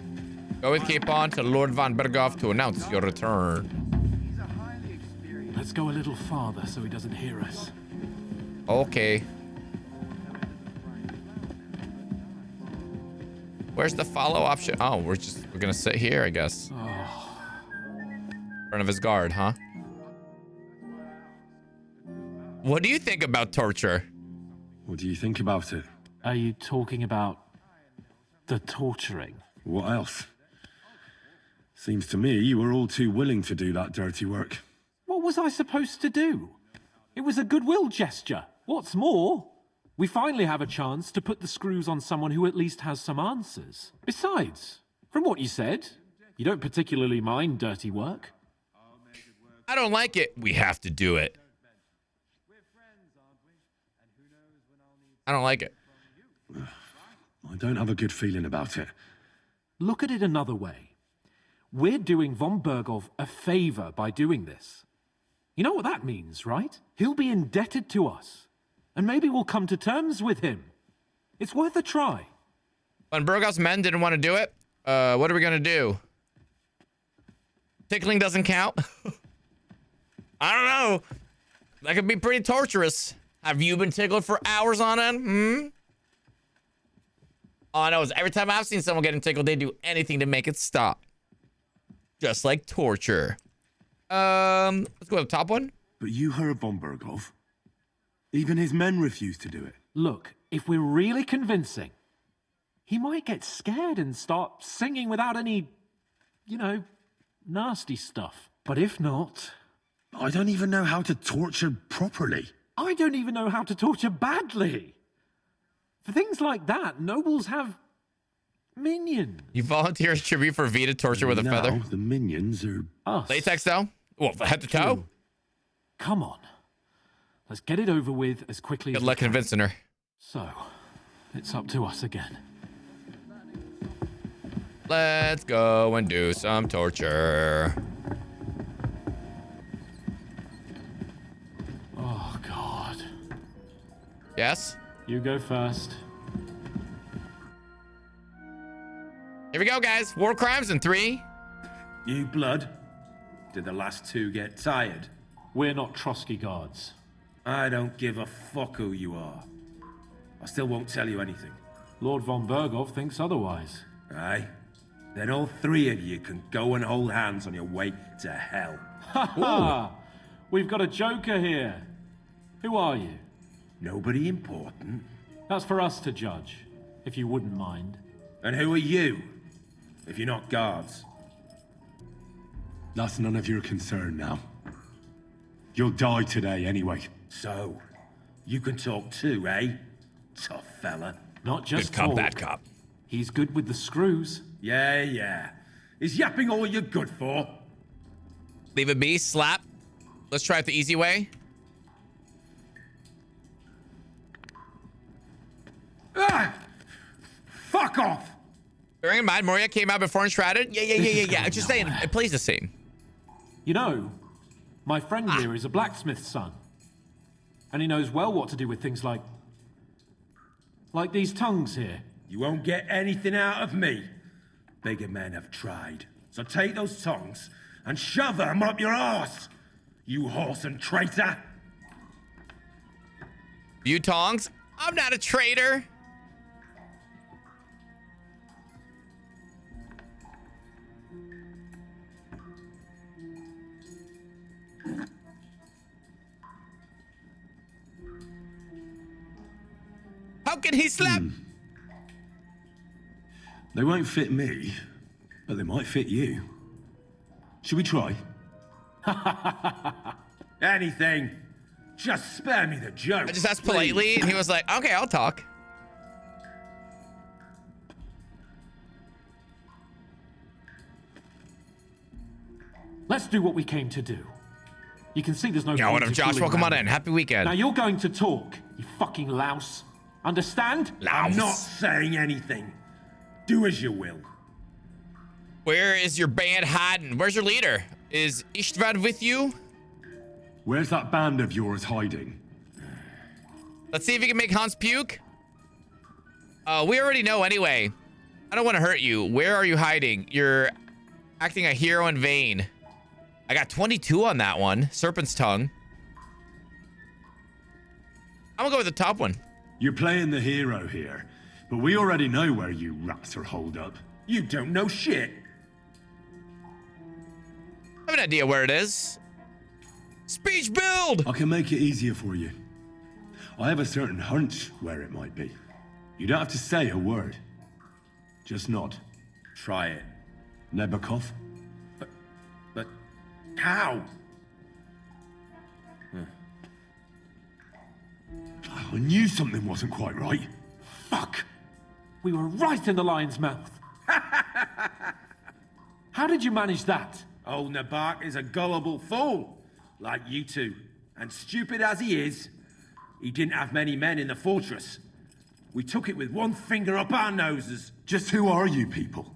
Go with Capon to Lord von Berghoff to announce your return. Let's go a little farther so he doesn't hear us. Okay. Where's the follow option? Oh, we're gonna sit here, I guess. Oh. In front of his guard, huh? What do you think about torture? What do you think about it? Are you talking about the torturing? What else? Seems to me you were all too willing to do that dirty work. What was I supposed to do? It was a goodwill gesture. What's more, we finally have a chance to put the screws on someone who at least has some answers. Besides, from what you said, you don't particularly mind dirty work. I don't like it. We have to do it. I don't like it. I don't have a good feeling about it. Look at it another way. We're doing von Bergov a favor by doing this. You know what that means, right? He'll be indebted to us. And maybe we'll come to terms with him. It's worth a try. When Bergov's men didn't want to do it, what are we going to do? Tickling doesn't count? I don't know. That could be pretty torturous. Have you been tickled for hours on end? All I know is every time I've seen someone getting tickled, they do anything to make it stop. Just like torture. Let's go with the top one. But you heard von Bergov. Even his men refused to do it. Look, if we're really convincing, he might get scared and start singing without any, nasty stuff. But if not... I don't even know how to torture properly. I don't even know how to torture badly. For things like that, nobles have minions. You volunteer as tribute for V to torture with a feather? The minions are... Us. Latex, though? Well, head to toe? Come on. Let's get it over with as quickly as we can. Good luck convincing her. So, it's up to us again. Let's go and do some torture. Oh, God. Yes? You go first. Here we go, guys. War crimes in 3. New blood? Did the last two get tired? We're not Trosky guards. I don't give a fuck who you are. I still won't tell you anything. Lord von Bergov thinks otherwise. Aye? Then all three of you can go and hold hands on your way to hell. Ha ha! We've got a joker here. Who are you? Nobody important. That's for us to judge, if you wouldn't mind. And who are you, if you're not guards? That's none of your concern now. You'll die today anyway. So, you can talk too, eh? Tough fella. Not just good cop, talk. bad cop. He's good with the screws. Yeah. Is yapping all you're good for? Leave it be, slap. Let's try it the easy way. Ah! Fuck off! Bearing in mind, Moria came out before Enshrouded. Yeah. Just saying, it plays the same. You know, my friend here is a blacksmith's son. And he knows well what to do with things like these tongues here. You won't get anything out of me. Bigger men have tried. So take those tongues and shove them up your arse, you horse and traitor. You tongs? I'm not a traitor. How can he slap? They won't fit me, but they might fit you. Should we try? Anything. Just spare me the joke. I just asked politely, and he was like, okay, I'll talk. Let's do what we came to do. You can see there's no... Yeah, what up, Josh? Welcome on in. Happy weekend. Now you're going to talk, you fucking louse. Understand? Louse. I'm not saying anything. Do as you will. Where is your band hiding? Where's your leader? Is Istvad with you? Where's that band of yours hiding? Let's see if you can make Hans puke. We already know anyway. I don't want to hurt you. Where are you hiding? You're acting a hero in vain. I got 22 on that one. Serpent's tongue. I'm gonna go with the top one. You're playing the hero here, but we already know where you rats are holed up. You don't know shit. I have an idea where it is. Speech build! I can make it easier for you. I have a certain hunch where it might be. You don't have to say a word. Just nod. Try it. Nebakov? But how? I knew something wasn't quite right. Fuck! We were right in the lion's mouth. How did you manage that? Old Nebakov is a gullible fool, like you two. And stupid as he is, he didn't have many men in the fortress. We took it with one finger up our noses. Just who are you people?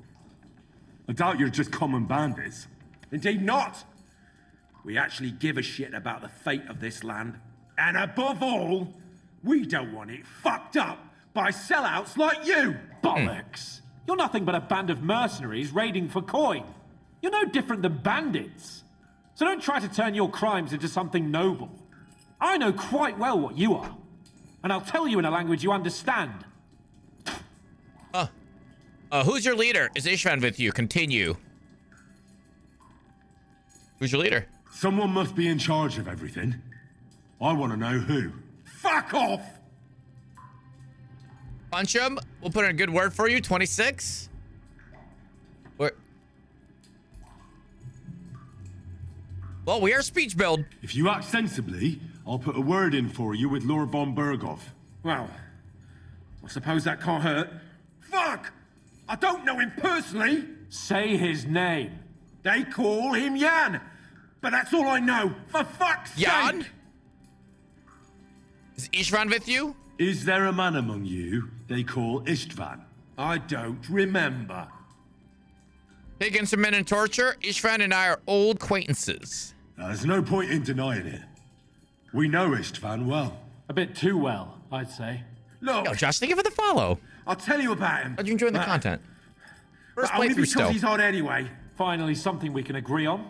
I doubt you're just common bandits. Indeed not. We actually give a shit about the fate of this land. And above all, we don't want it fucked up by sellouts like you. Bollocks! You're nothing but a band of mercenaries raiding for coin. You're no different than bandits. So don't try to turn your crimes into something noble. I know quite well what you are. And I'll tell you in a language you understand. Who's your leader? Is Ishvan with you? Continue. Who's your leader? Someone must be in charge of everything. I want to know who. Fuck off! Punch him. We'll put in a good word for you. 26. Where? Well, we are speech build. If you act sensibly, I'll put a word in for you with Lord von Bergov. Well, I suppose that can't hurt. Fuck! I don't know him personally. Say his name. They call him Jan. But that's all I know. For fuck's Jan? sake! Is Ishvan with you? Is there a man among you they call Istvan? I don't remember. Taking some men in torture. Ishvan and I are old acquaintances. There's no point in denying it. We know Istvan well. A bit too well, I'd say. Look. Yo, Josh, thank you for the follow. I'll tell you about him. How'd you enjoy the content? First only playthrough because still. he's odd anyway. Finally, something we can agree on.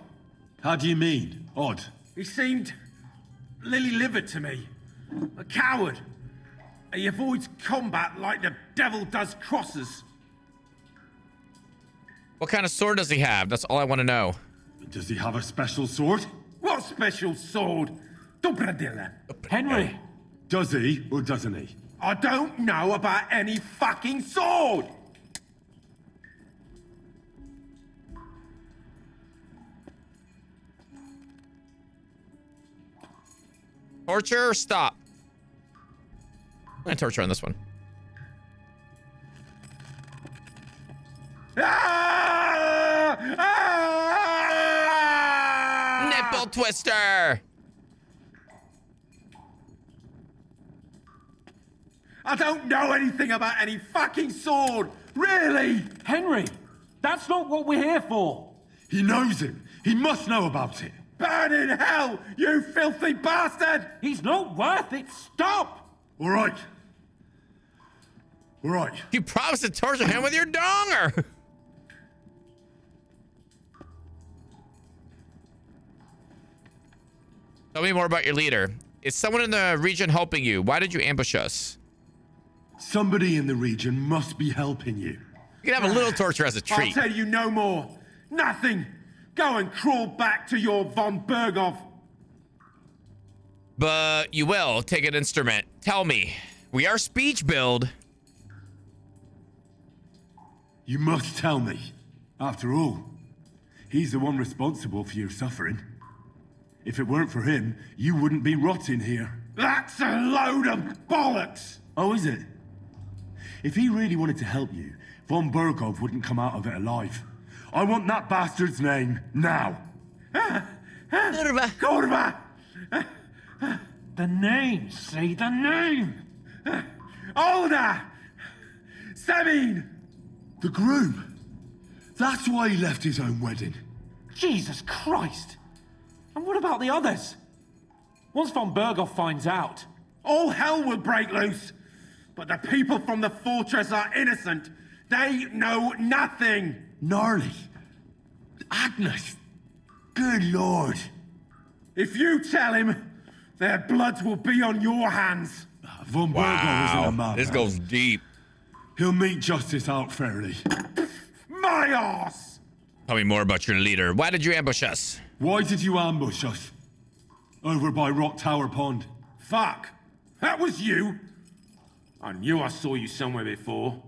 How do you mean, odd? He seemed lily-livered to me. A coward. He avoids combat like the devil does crosses. What kind of sword does he have? That's all I want to know. Does he have a special sword? What special sword? Dobradilla. Henry! Does he or doesn't he? I don't know about any fucking sword! Torture or stop? I'm gonna torture on this one. Ah! Ah! Nipple twister! I don't know anything about any fucking sword! Really? Henry! That's not what we're here for! He knows him! He must know about it! Burn in hell, you filthy bastard! He's not worth it! Stop! All right. All right. You promised to torture him with your donger! Tell me more about your leader. Is someone in the region helping you? Why did you ambush us? Somebody in the region must be helping you. You can have a little torture as a treat. I'll tell you no more. Nothing. Go and crawl back to your von Bergov. But you will take an instrument. Tell me. We are speech build. You must tell me. After all, he's the one responsible for your suffering. If it weren't for him, you wouldn't be rotting here. That's a load of bollocks! Oh, is it? If he really wanted to help you, von Bergov wouldn't come out of it alive. I want that bastard's name now. Kurva! The name! Say the name! Olda! Sabine! The groom. That's why he left his own wedding. Jesus Christ! And what about the others? Once von Bergov finds out... All hell will break loose! But the people from the fortress are innocent! They know nothing! Gnarly. Agnes. Good Lord. If you tell him, their blood will be on your hands. Von Bergov isn't a madman. This goes deep. He'll meet justice out fairly. My ass! Tell me more about your leader. Why did you ambush us? Why did you ambush us? Over by Rock Tower Pond. Fuck! That was you! I knew I saw you somewhere before,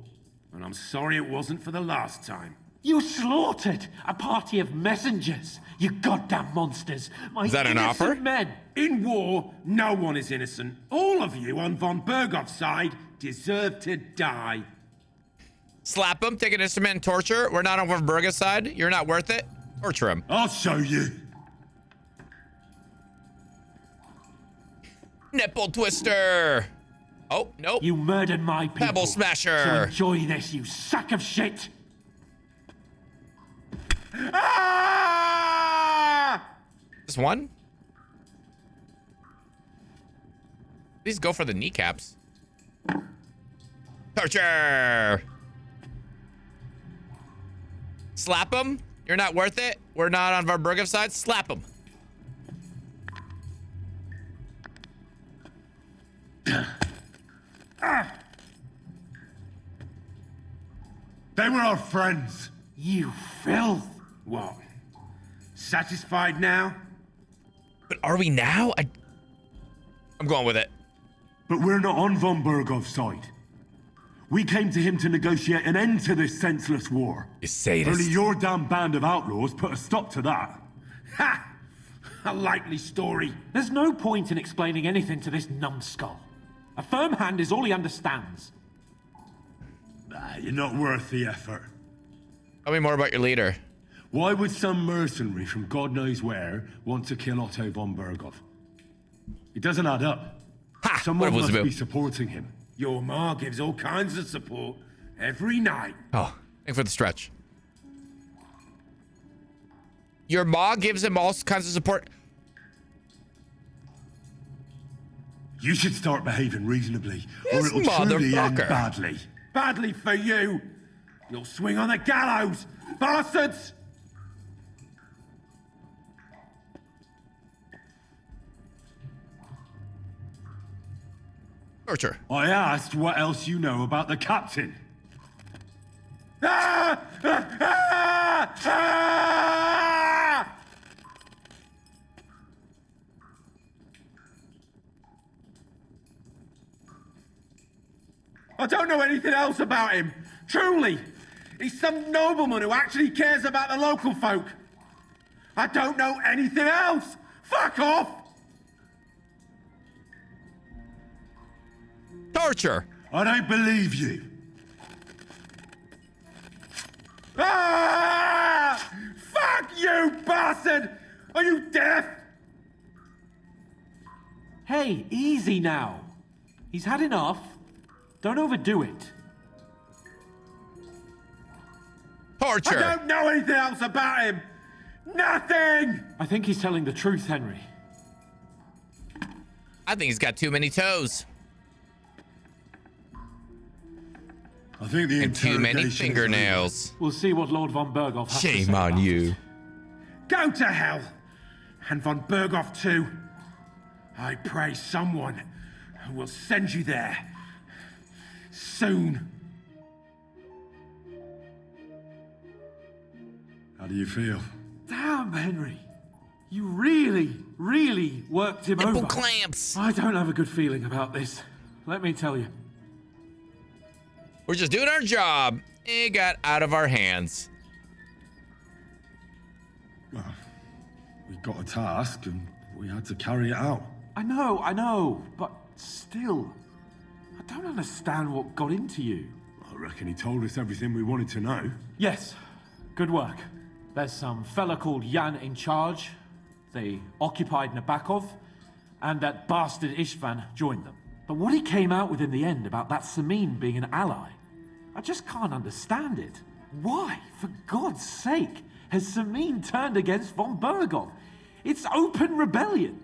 and I'm sorry it wasn't for the last time. You slaughtered a party of messengers, you goddamn monsters. My Is that an offer? Men. In war, no one is innocent. All of you on von Bergov's side deserve to die. Slap him, take an instrument and torture. We're not on von Bergov's side. You're not worth it. Torture him. I'll show you. Nipple twister. Oh, nope. You murdered my people. Pebble smasher. So enjoy this, you sack of shit. Ah! This one? Please go for the kneecaps. Torture. Slap him. You're not worth it. We're not on von Bergov's side. Slap him. They were our friends. You filth. What? Satisfied now? But are we now? I'm going with it. But we're not on von Bergov's side. We came to him to negotiate an end to this senseless war. You sadist. Only your damn band of outlaws put a stop to that. Ha! A likely story. There's no point in explaining anything to this numbskull. A firm hand is all he understands. You're not worth the effort. Tell me more about your leader. Why would some mercenary from God knows where want to kill Otto von Bergov? It doesn't add up. Ha! Someone must be supporting him. Your ma gives all kinds of support every night. Oh, thanks for the stretch. Your ma gives him all kinds of support. You should start behaving reasonably, or it'll truly end badly. Badly for you. You'll swing on the gallows, bastards! Torture. I asked what else you know about the captain. Ah! Ah! Ah! Ah! I don't know anything else about him. Truly. He's some nobleman who actually cares about the local folk. I don't know anything else. Fuck off! Torture. I don't believe you. Ah! Fuck you, bastard! Are you deaf? Hey, easy now. He's had enough. Don't overdo it. Torture. I don't know anything else about him. Nothing! I think he's telling the truth, Henry. I think he's got too many toes. I think the and too many fingernails. We'll see what Lord von Bergov has to say. Shame on you. Go to hell! And von Bergov too. I pray someone will send you there. Soon. How do you feel? Damn, Henry. You really worked him over. Nipple clamps. I don't have a good feeling about this. Let me tell you. We're just doing our job. It got out of our hands. Well, we got a task and we had to carry it out. I know, but still, I don't understand what got into you. I reckon he told us everything we wanted to know. Yes, good work. There's some fella called Jan in charge. They occupied Nebakov, and that bastard Istvan joined them. But what he came out with in the end about that Samin being an ally, I just can't understand it. Why, for God's sake, has Samin turned against von Bergov? It's open rebellion.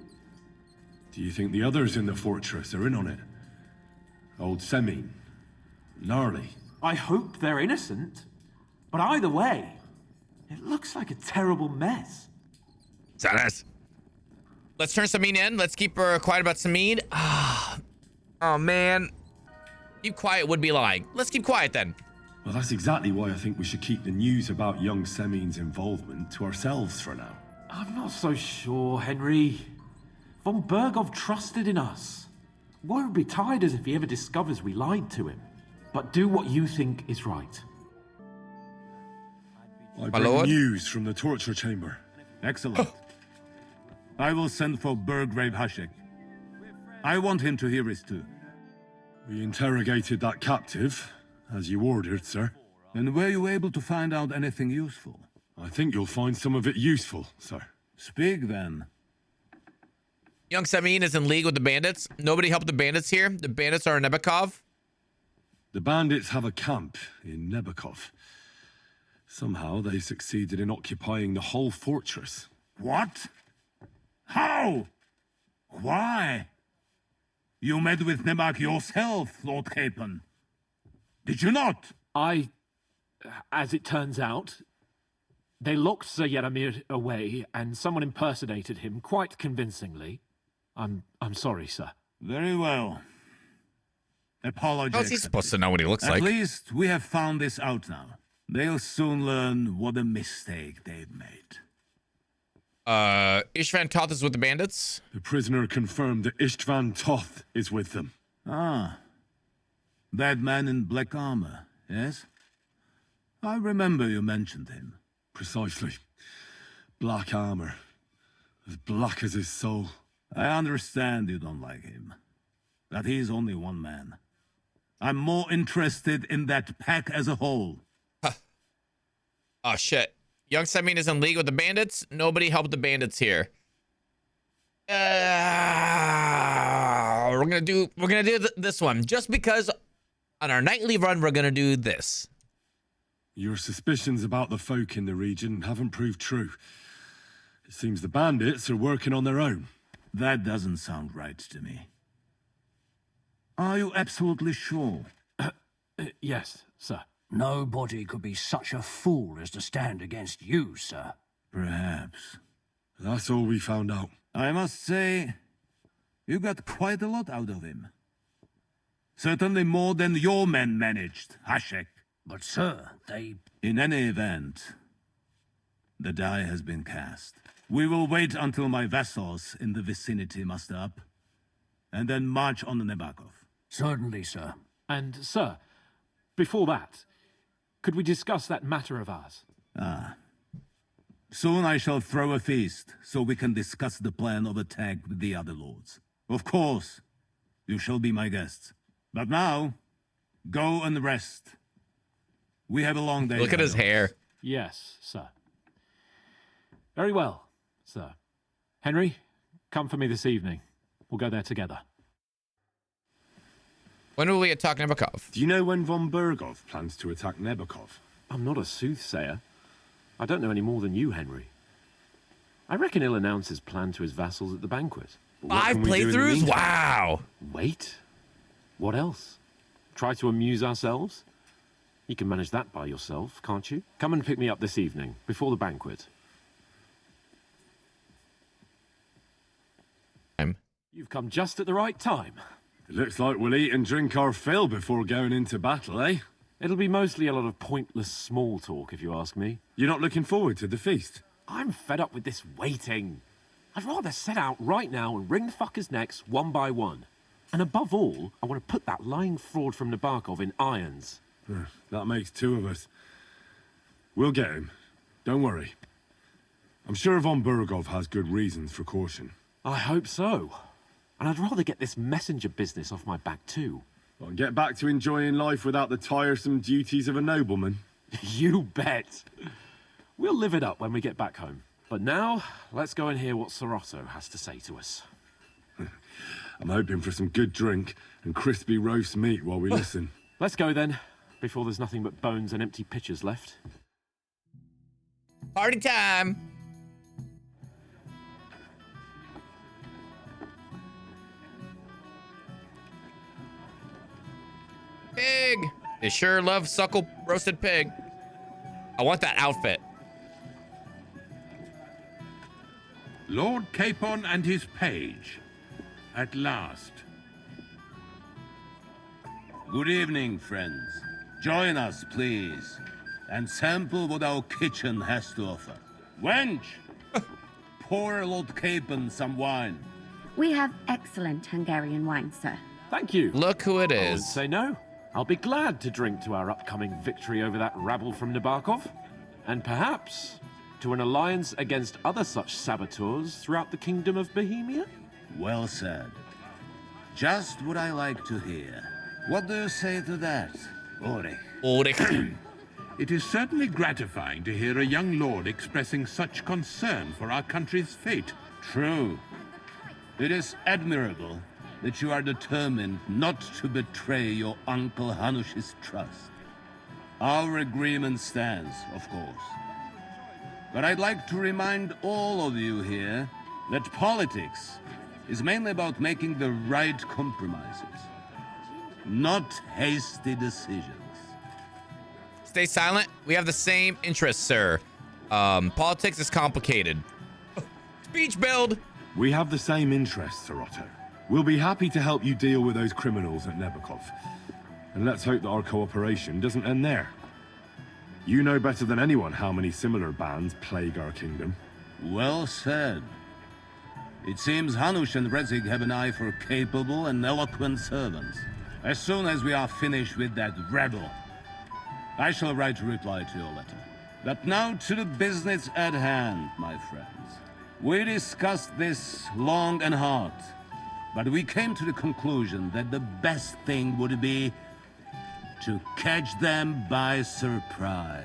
Do you think the others in the fortress are in on it? Old Semin, Gnarly. I hope they're innocent, but either way, it looks like a terrible mess. Let's turn Samin in. Let's keep her quiet about Samin. Oh man. Keep quiet would be lying. Let's keep quiet then. Well, that's exactly why I think we should keep the news about young Semin's involvement to ourselves for now. I'm not so sure, Henry. Von Bergov trusted in us. Won't be tired as if he ever discovers we lied to him. But do what you think is right. I bring news from the torture chamber. Excellent. I will send for Burgrave Hashek. I want him to hear it too. We interrogated that captive, as you ordered, sir. And were you able to find out anything useful? I think you'll find some of it useful, sir. Speak then. Young Samin is in league with the bandits. Nobody helped the bandits here. The bandits are in Nebakov. The bandits have a camp in Nebakov. Somehow they succeeded in occupying the whole fortress. What? How? Why? You met with Nebak yourself, Lord Capon. Did you not? As it turns out, they locked Sir Yaramir away, and someone impersonated him quite convincingly. I'm sorry, sir. Very well. Apologies. How's he supposed to know what he looks like? At least we have found this out now. They'll soon learn what a mistake they've made. Istvan Toth is with the bandits? The prisoner confirmed that Istvan Toth is with them. Ah. That man in black armor, yes? I remember you mentioned him. Precisely. Black armor. As black as his soul. I understand you don't like him. But he's only one man. I'm more interested in that pack as a whole. Oh, shit. Young Samin is in league with the bandits. Nobody helped the bandits here. We're gonna do this one just because on our nightly run we're gonna do this. Your suspicions about the folk in the region haven't proved true. It seems the bandits are working on their own. That doesn't sound right to me. Are you absolutely sure? Yes, sir. Nobody could be such a fool as to stand against you, sir. Perhaps. That's all we found out. I must say, you got quite a lot out of him. Certainly more than your men managed, Hashek. But, sir, they... In any event, the die has been cast. We will wait until my vassals in the vicinity muster up, and then march on the Nebakov. Certainly, sir. And, sir, before that, could we discuss that matter of ours? Ah. Soon I shall throw a feast, so we can discuss the plan of attack with the other lords. Of course, you shall be my guests. But now, go and rest. We have a long day. Look at his hair. Yes, sir. Very well, sir. Henry, come for me this evening. We'll go there together. When will we attack Nebakov? Do you know when von Bergov plans to attack Nebakov? I'm not a soothsayer. I don't know any more than you, Henry. I reckon he'll announce his plan to his vassals at the banquet. 5 playthroughs? Wow. Wait. What else? Try to amuse ourselves? You can manage that by yourself, can't you? Come and pick me up this evening, before the banquet. You've come just at the right time. It looks like we'll eat and drink our fill before going into battle, eh? It'll be mostly a lot of pointless small talk, if you ask me. You're not looking forward to the feast? I'm fed up with this waiting. I'd rather set out right now and wring the fuckers' necks one by one. And above all, I want to put that lying fraud from Nebakov in irons. That makes 2 of us. We'll get him. Don't worry. I'm sure von Bergov has good reasons for caution. I hope so. And I'd rather get this messenger business off my back too. Well, get back to enjoying life without the tiresome duties of a nobleman. You bet. We'll live it up when we get back home. But now, let's go and hear what Sir Otto has to say to us. I'm hoping for some good drink and crispy roast meat while we listen. Let's go then, before there's nothing but bones and empty pitchers left. Party time! Pig! They sure love suckle roasted pig. I want that outfit. Lord Capon and his page. At last. Good evening, friends. Join us, please, and sample what our kitchen has to offer. Wench! Pour Lord Capon some wine. We have excellent Hungarian wine, sir. Thank you. Look who it I is. wouldn't say no. I'll be glad to drink to our upcoming victory over that rabble from Nebakov. And perhaps to an alliance against other such saboteurs throughout the kingdom of Bohemia? Well said. Just what I like to hear. What do you say to that, Ulrich? Ulrich. It is certainly gratifying to hear a young lord expressing such concern for our country's fate. True. It is admirable that you are determined not to betray your Uncle Hanush's trust. Our agreement stands, of course. But I'd like to remind all of you here that politics is mainly about making the right compromises, not hasty decisions. Stay silent. We have the same interests, sir. Politics is complicated. Speech build. We have the same interests, Sir Otto. We'll be happy to help you deal with those criminals at Nebakov. And let's hope that our cooperation doesn't end there. You know better than anyone how many similar bands plague our kingdom. Well said. It seems Hanush and Rezig have an eye for capable and eloquent servants. As soon as we are finished with that rebel, I shall write a reply to your letter. But now to the business at hand, my friends. We discussed this long and hard, but we came to the conclusion that the best thing would be to catch them by surprise.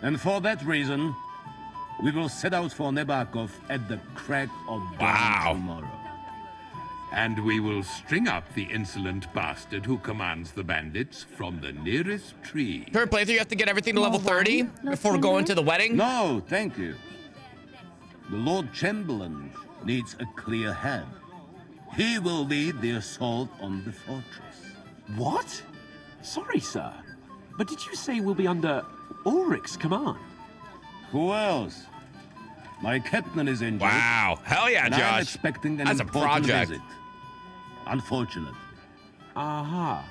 And for that reason, we will set out for Nebakov at the crack of dawn tomorrow. And we will string up the insolent bastard who commands the bandits from the nearest tree. Current playthrough, you have to get everything to level 30 before going to the wedding? No, thank you. The Lord Chamberlain needs a clear head. He will lead the assault on the fortress. What? Sorry, sir. But did you say we'll be under Ulrich's command? Who else? My captain is injured. Wow. Hell yeah, and Josh. I'm expecting an That's a important project. visit. Unfortunate. Aha.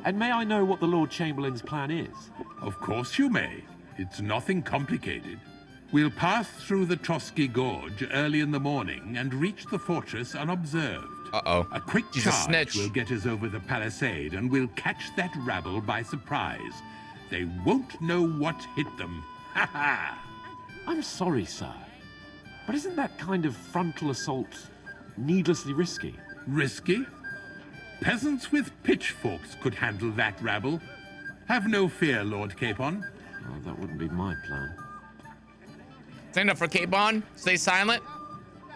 And may I know what the Lord Chamberlain's plan is? Of course you may. It's nothing complicated. We'll pass through the Trosky Gorge early in the morning and reach the fortress unobserved. Uh-oh. A quick She's a charge snitch. will get us over the palisade and we'll catch that rabble by surprise. They won't know what hit them. Ha ha! I'm sorry, sir. But isn't that kind of frontal assault needlessly risky? Risky? Peasants with pitchforks could handle that rabble. Have no fear, Lord Capon. Oh, that wouldn't be my plan. Stand up for Capon. Stay silent.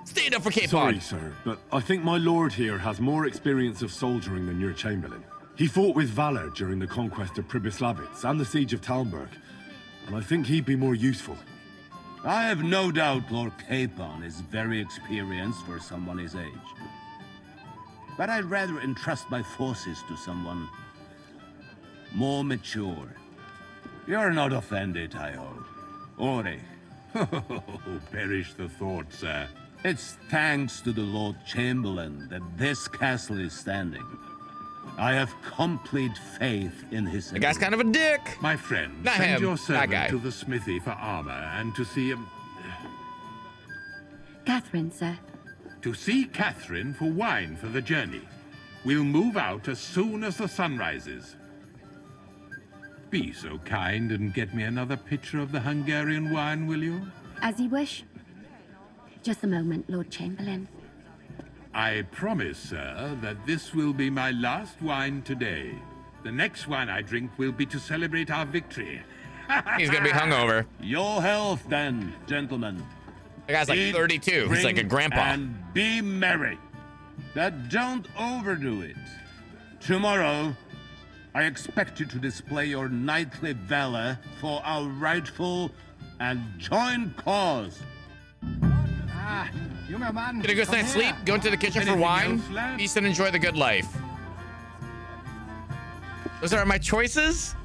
Stand up for Capon. Sorry, sir, but I think my lord here has more experience of soldiering than your Chamberlain. He fought with valor during the conquest of Pribyslavitz and the siege of Talmberg, and I think he'd be more useful. I have no doubt Lord Capon is very experienced for someone his age. But I'd rather entrust my forces to someone more mature. You're not offended, I hope. Ulrich. Oh, perish the thought, sir. It's thanks to the Lord Chamberlain that this castle is standing. I have complete faith in his... The guy's kind of a dick. My friend, Not send him, your that servant guy. to the smithy for armor and to see him... Catherine, sir. To see Catherine for wine for the journey. We'll move out as soon as the sun rises. Be so kind and get me another pitcher of the Hungarian wine, will you? As you wish. Just a moment, Lord Chamberlain. I promise, sir, that this will be my last wine today. The next wine I drink will be to celebrate our victory. He's gonna be hungover. Your health, then, gentlemen. The guy's like Eat, 32. He's like a drink, grandpa. And be merry. But don't overdo it. Tomorrow, I expect you to display your knightly valor for our rightful and joint cause. Get a good night's sleep, go into the kitchen for wine, feast and enjoy the good life. Those are my choices.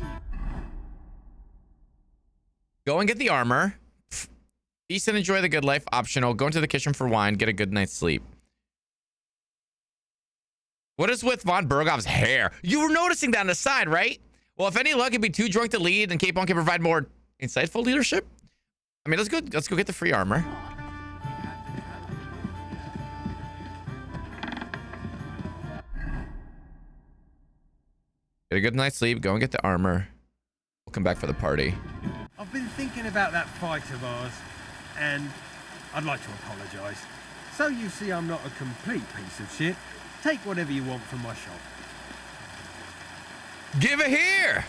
Go and get the armor. Feast and enjoy the good life, optional. Go into the kitchen for wine, get a good night's sleep. What is with von Bergov's hair? You were noticing that on the side, right? Well, if any luck, he'd be too drunk to lead, and Capon can provide more insightful leadership. I mean, let's go get the free armor. Get a good night's sleep, go and get the armor. We'll come back for the party. I've been thinking about that fight of ours, and I'd like to apologise. So you see I'm not a complete piece of shit. Take whatever you want from my shop. Give it here!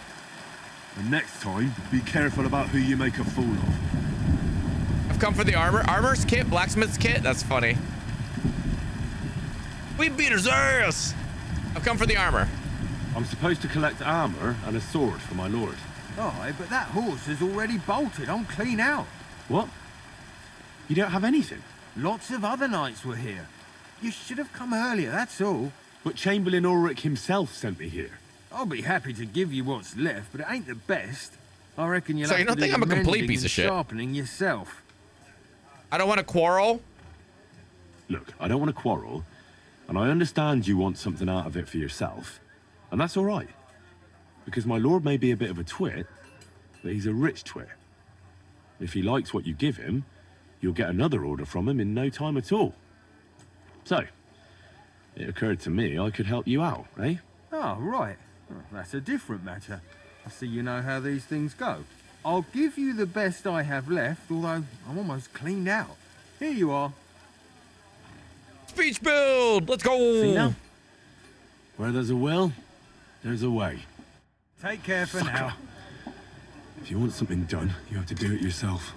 And next time, be careful about who you make a fool of. I've come for the armor. Armor's kit, blacksmith's kit. That's funny. We beat his ass! I've come for the armor. I'm supposed to collect armor and a sword for my lord. Aye, but that horse is already bolted. I'm clean out. What? You don't have anything? Lots of other knights were here. You should have come earlier, that's all. But Chamberlain Ulrich himself sent me here. I'll be happy to give you what's left, but it ain't the best. I reckon you'll So have you don't to think do I'm a the complete mending piece of and shit? sharpening yourself. I don't want to quarrel. Look, I don't want to quarrel, and I understand you want something out of it for yourself, and that's all right. Because my lord may be a bit of a twit, but he's a rich twit. If he likes what you give him, you'll get another order from him in no time at all. So, it occurred to me I could help you out, eh? Oh, right. Well, that's a different matter. I see you know how these things go. I'll give you the best I have left, although I'm almost cleaned out. Here you are. Speech build! Let's go! See now? Where there's a will, there's a way. Take care for now. If you want something done, you have to do it yourself.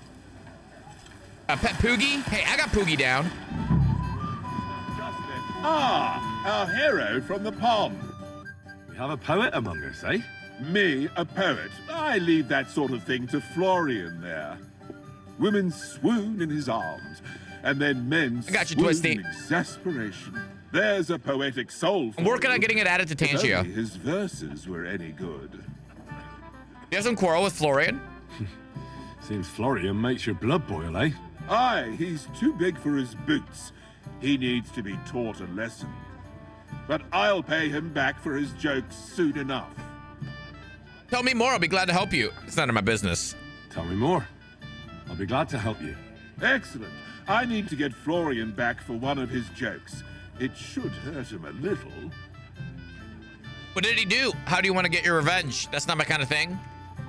Pet Poogie? Hey, I got Poogie down. Ah, our hero from the pond. We have a poet among us, eh? Me, a poet. I leave that sort of thing to Florian there. Women swoon in his arms, and then men I got you, swoon Twisty. in exasperation. There's a poetic soul for I'm working you. on getting it added to If Tangia. only his verses were any good. You have some quarrel with Florian? Seems Florian makes your blood boil, eh? Aye, he's too big for his boots. He needs to be taught a lesson. But I'll pay him back for his jokes soon enough. Tell me more, I'll be glad to help you. It's none of my business. Tell me more. I'll be glad to help you. Excellent. I need to get Florian back for one of his jokes. It should hurt him a little. What did he do? How do you want to get your revenge? That's not my kind of thing.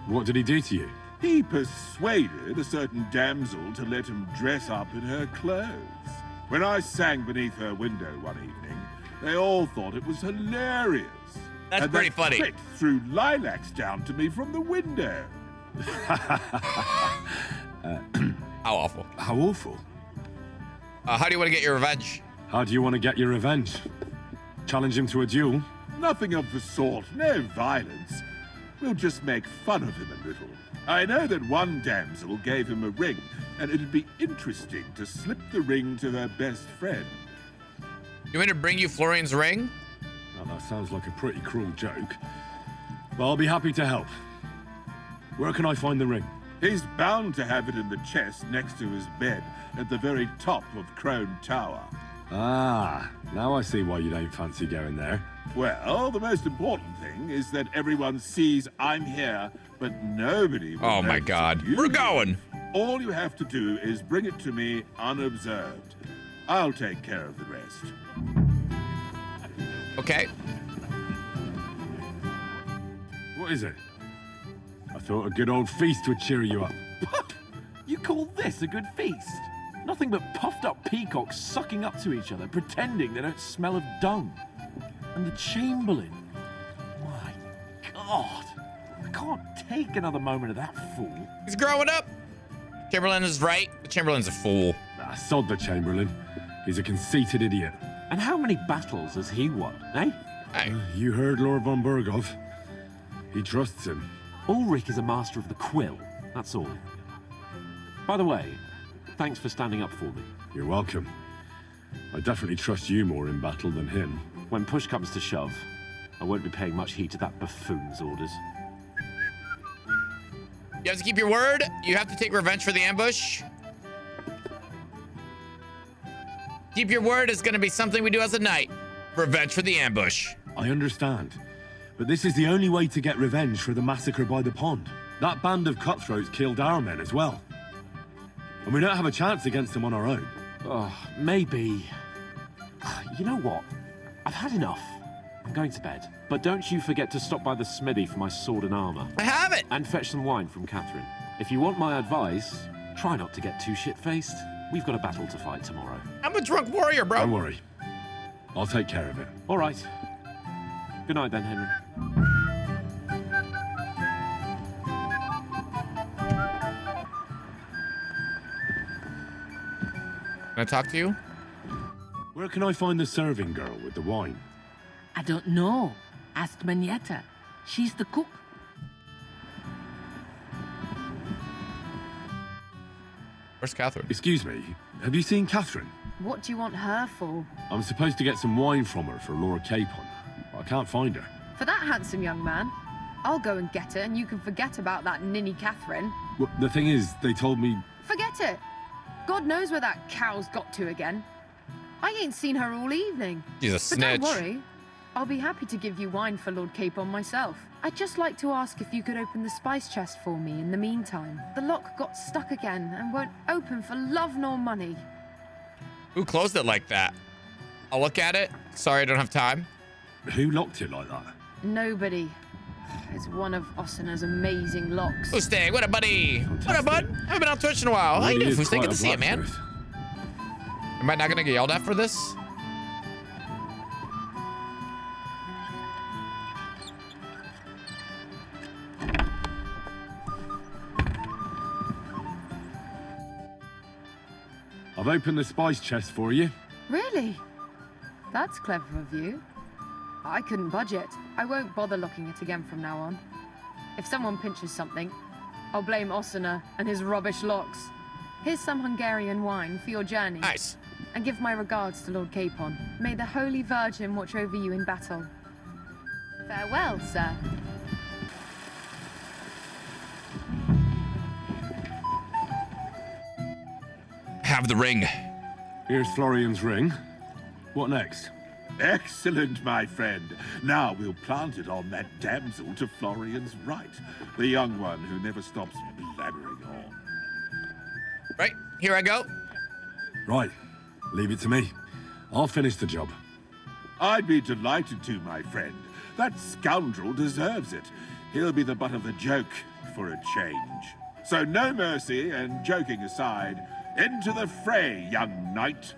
What did he do to you? He persuaded a certain damsel to let him dress up in her clothes. When I sang beneath her window one evening, they all thought it was hilarious. That's and pretty that funny. prick threw lilacs down to me from the window. How awful. How awful? How do you want to get your revenge? How do you want to get your revenge? Challenge him to a duel? Nothing of the sort. No violence. We'll just make fun of him a little. I know that one damsel gave him a ring, and it'd be interesting to slip the ring to her best friend. You want me to bring you Florian's ring? Now, that sounds like a pretty cruel joke. But I'll be happy to help. Where can I find the ring? He's bound to have it in the chest next to his bed at the very top of Crone Tower. Ah, now I see why you don't fancy going there. Well, the most important thing is that everyone sees I'm here, but nobody will Oh my notice God. you. We're going. All you have to do is bring it to me unobserved. I'll take care of the rest. Okay. What is it? I thought a good old feast would cheer you up. You call this a good feast? Nothing but puffed up peacocks sucking up to each other, pretending they don't smell of dung. And the Chamberlain. My God. I can't take another moment of that fool. He's growing up. Chamberlain is right. The Chamberlain's a fool. Ah, sod the Chamberlain. He's a conceited idiot. And how many battles has he won, eh? Hey. You heard Lord von Berghoff. He trusts him. Ulrich is a master of the quill, that's all. By the way, thanks for standing up for me. You're welcome. I definitely trust you more in battle than him. When push comes to shove, I won't be paying much heed to that buffoon's orders. You have to keep your word. You have to take revenge for the ambush. Keep your word is going to be something we do as a knight. Revenge for the ambush. I understand. But this is the only way to get revenge for the massacre by the pond. That band of cutthroats killed our men as well. And we don't have a chance against them on our own. Oh, maybe. You know what? I've had enough. I'm going to bed. But don't you forget to stop by the smithy for my sword and armor. I have it! And fetch some wine from Catherine. If you want my advice, try not to get too shit-faced. We've got a battle to fight tomorrow. I'm a drunk warrior, bro. Don't worry. I'll take care of it. All right. Good night then, Henry. Can I talk to you? Where can I find the serving girl with the wine? I don't know. Ask Manietta. She's the cook. Where's Catherine? Excuse me, have you seen Catherine? What do you want her for? I'm supposed to get some wine from her for Laura Capon. I can't find her. For that handsome young man? I'll go and get it, and you can forget about that ninny Catherine. Well, the thing is, they told me... Forget it! God knows where that cow's got to again. I ain't seen her all evening. She's a snitch. But don't worry. I'll be happy to give you wine for Lord Capon myself. I'd just like to ask if you could open the spice chest for me in the meantime. The lock got stuck again and won't open for love nor money. Who closed it like that? I'll look at it. Sorry, I don't have time. Who locked it like that? Nobody. It's one of Osina's amazing locks. Fustang, what up, buddy? Fantastic. What up, bud? I haven't been on Twitch in a while. How you doing, Fustang? Good to see you, man. Am I not gonna get yelled at for this? I've opened the spice chest for you. Really? That's clever of you. I couldn't budget. I won't bother locking it again from now on. If someone pinches something, I'll blame Osina and his rubbish locks. Here's some Hungarian wine for your journey. Nice. And give my regards to Lord Capon. May the Holy Virgin watch over you in battle. Farewell, sir. Have the ring. Here's Florian's ring. What next? Excellent, my friend. Now we'll plant it on that damsel to Florian's right. The young one who never stops blabbering on. Right, here I go. Right, leave it to me. I'll finish the job. I'd be delighted to, my friend. That scoundrel deserves it. He'll be the butt of the joke for a change. So no mercy, and joking aside, into the fray, young knight.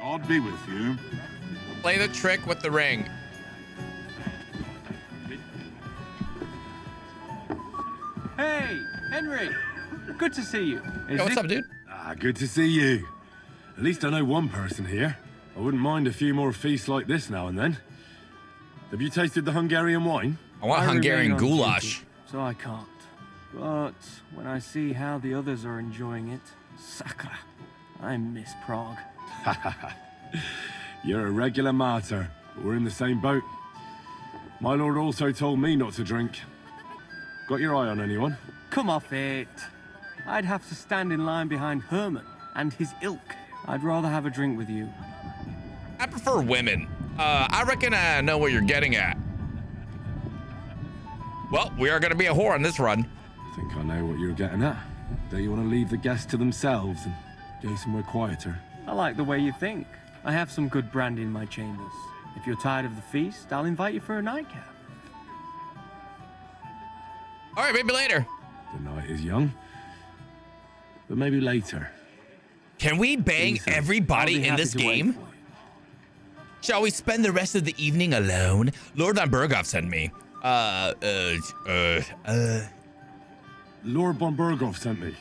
God be with you. Play the trick with the ring. Hey, Henry. Good to see you. Hey, what's up, dude? Good to see you. At least I know one person here. I wouldn't mind a few more feasts like this now and then. Have you tasted the Hungarian wine? I want Hungarian goulash. Duty, so I can't. But when I see how the others are enjoying it, sakra, I miss Prague. You're a regular martyr, but we're in the same boat. My lord also told me not to drink. Got your eye on anyone? Come off it. I'd have to stand in line behind Herman and his ilk. I'd rather have a drink with you. I prefer women. I reckon I know what you're getting at. Well, we are gonna be a whore on this run. I think I know what you're getting at. Don't you want to leave the guests to themselves and go somewhere quieter? I like the way you think. I have some good brandy in my chambers. If you're tired of the feast, I'll invite you for a nightcap. All right, maybe later. The night is young, but maybe later. Can we bang everybody in this game? Shall we spend the rest of the evening alone? Lord von Berghoff sent me. Lord von Berghoff sent me.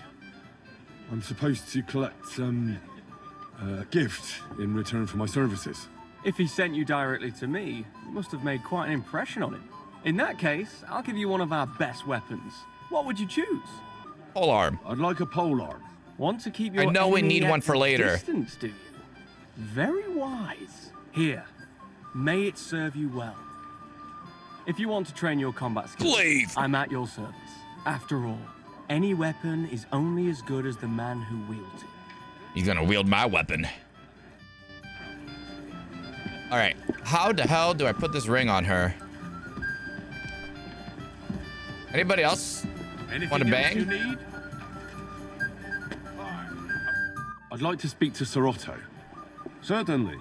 I'm supposed to collect a gift in return for my services. If he sent you directly to me, you must have made quite an impression on him. In that case, I'll give you one of our best weapons. What would you choose? Polearm. I'd like a polearm. Want to keep your I know we enemy need at one for a later. Distance, do you? Very wise. Here, may it serve you well. If you want to train your combat skills, Glaive. I'm at your service. After all, any weapon is only as good as the man who wields it. He's gonna wield my weapon. All right, how the hell do I put this ring on her? Anybody else want to bang? You need? I'd like to speak to Sir Otto. Certainly.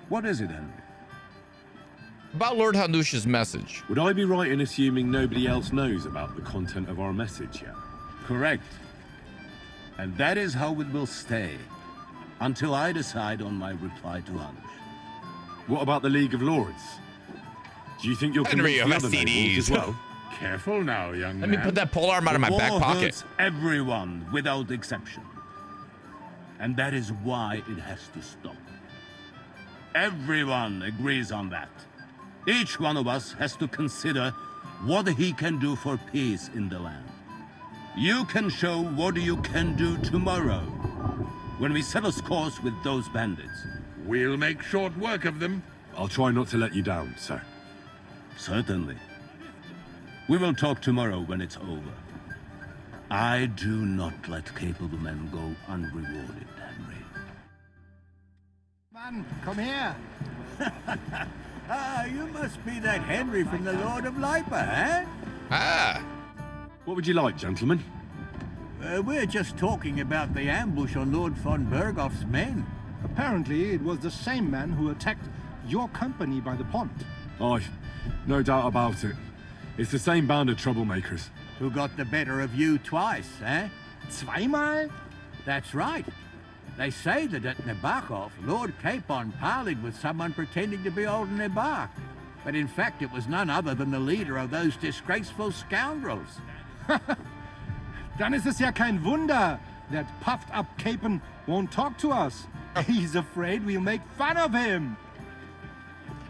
What is it, Henry? About Lord Hanush's message. Would I be right in assuming nobody else knows about the content of our message yet? Correct. And that is how it will stay, until I decide on my reply to Ulrich. What about the League of Lords? Do you think you'll Henry convince of the other nobles as well? Careful now, young man. Let me put that polearm out of my back War pocket. hurts everyone without exception. And that is why it has to stop. Everyone agrees on that. Each one of us has to consider what he can do for peace in the land. You can show what you can do tomorrow, when we settle scores with those bandits. We'll make short work of them. I'll try not to let you down, sir. Certainly. We will talk tomorrow when it's over. I do not let capable men go unrewarded, Henry. Man, come here. You must be that Henry from the Lord of Lipa, eh? Ah. What would you like, gentlemen? We're just talking about the ambush on Lord von Bergoff's men. Apparently, it was the same man who attacked your company by the pond. Aye, no doubt about it. It's the same band of troublemakers. Who got the better of you twice, eh? Zweimal? That's right. They say that at Nebakov, Lord Capon parleyed with someone pretending to be old Nebak. But in fact, it was none other than the leader of those disgraceful scoundrels. Dann ist es ja kein Wunder that puffed-up Capon won't talk to us. He's afraid we'll make fun of him.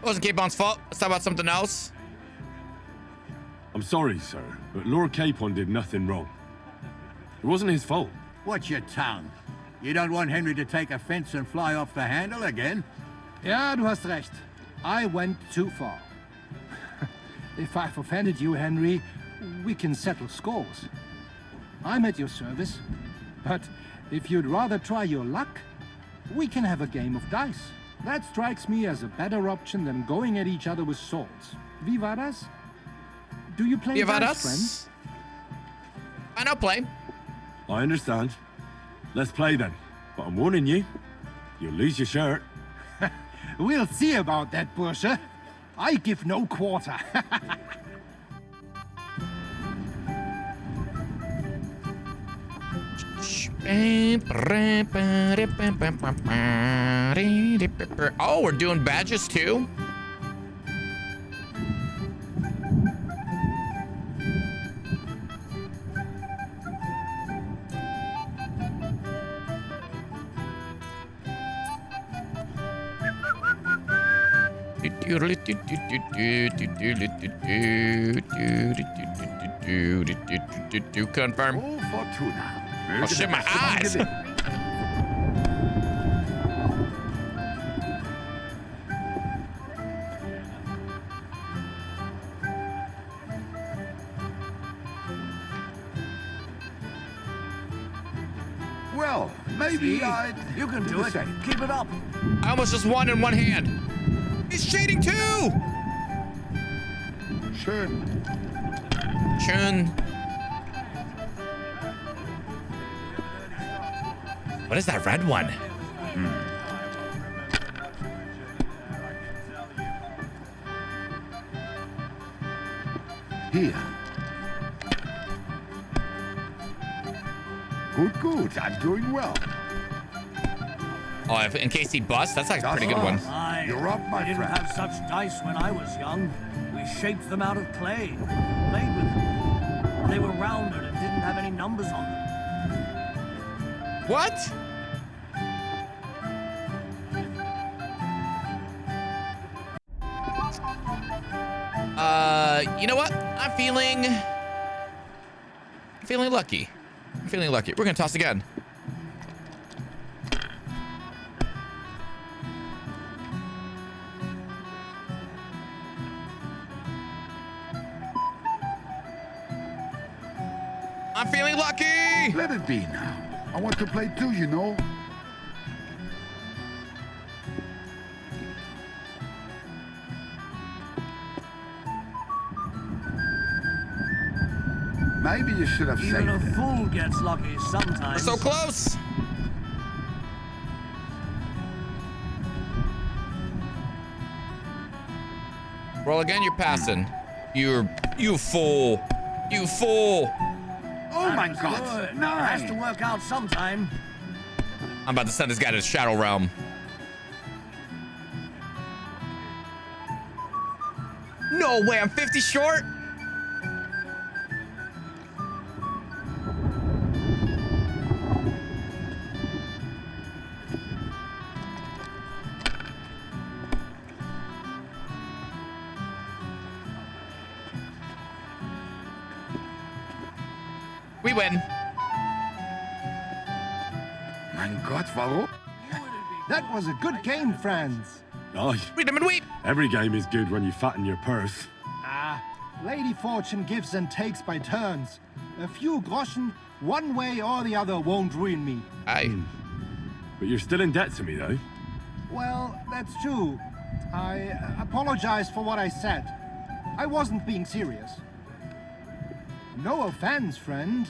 It wasn't Capon's fault. Let's talk about something else. I'm sorry, sir, but Lord Capon did nothing wrong. It wasn't his fault. Watch your tongue. You don't want Henry to take offense and fly off the handle again. Ja, du hast recht. I went too far. If I've offended you, Henry, we can settle scores. I'm at your service. But if you'd rather try your luck, we can have a game of dice. That strikes me as a better option than going at each other with swords. Wie war das? Do you play dice, friend? I know play. I understand. Let's play then. But I'm warning you, you'll lose your shirt. We'll see about that, Bursche. I give no quarter. Oh, we're doing badges too? Confirm. Oh, Fortuna. Oh shit, my eyes! Well, maybe You can do it. Keep it up. I almost just won in one hand. He's cheating too! Schön. Schön. What is that red one? Here. Good. I'm doing well. Oh, in case he busts, that's like a pretty good one. You're up, my We didn't friend. have such dice when I was young. We shaped them out of clay, played with them. They were rounded and didn't have any numbers on them. What? You know what? I'm feeling lucky. I'm feeling lucky. We're gonna toss again. I'm feeling lucky! Let it be now. I want to play too, you know. Maybe you should have saved Even a it. fool gets lucky We're sometimes. so close! Roll again, you're passing. You fool. You fool. Oh my God! No, it has to work out sometime. I'm about to send this guy to the Shadow Realm. No way, I'm 50 short? We win. Mein Gott, warum? That was a good game, friends. Aye. Freedom and wheat. Every game is good when you fatten your purse. Ah, Lady Fortune gives and takes by turns. A few groschen, one way or the other, won't ruin me. Aye. But you're still in debt to me, though. Well, that's true. I apologize for what I said. I wasn't being serious. No offense, friend.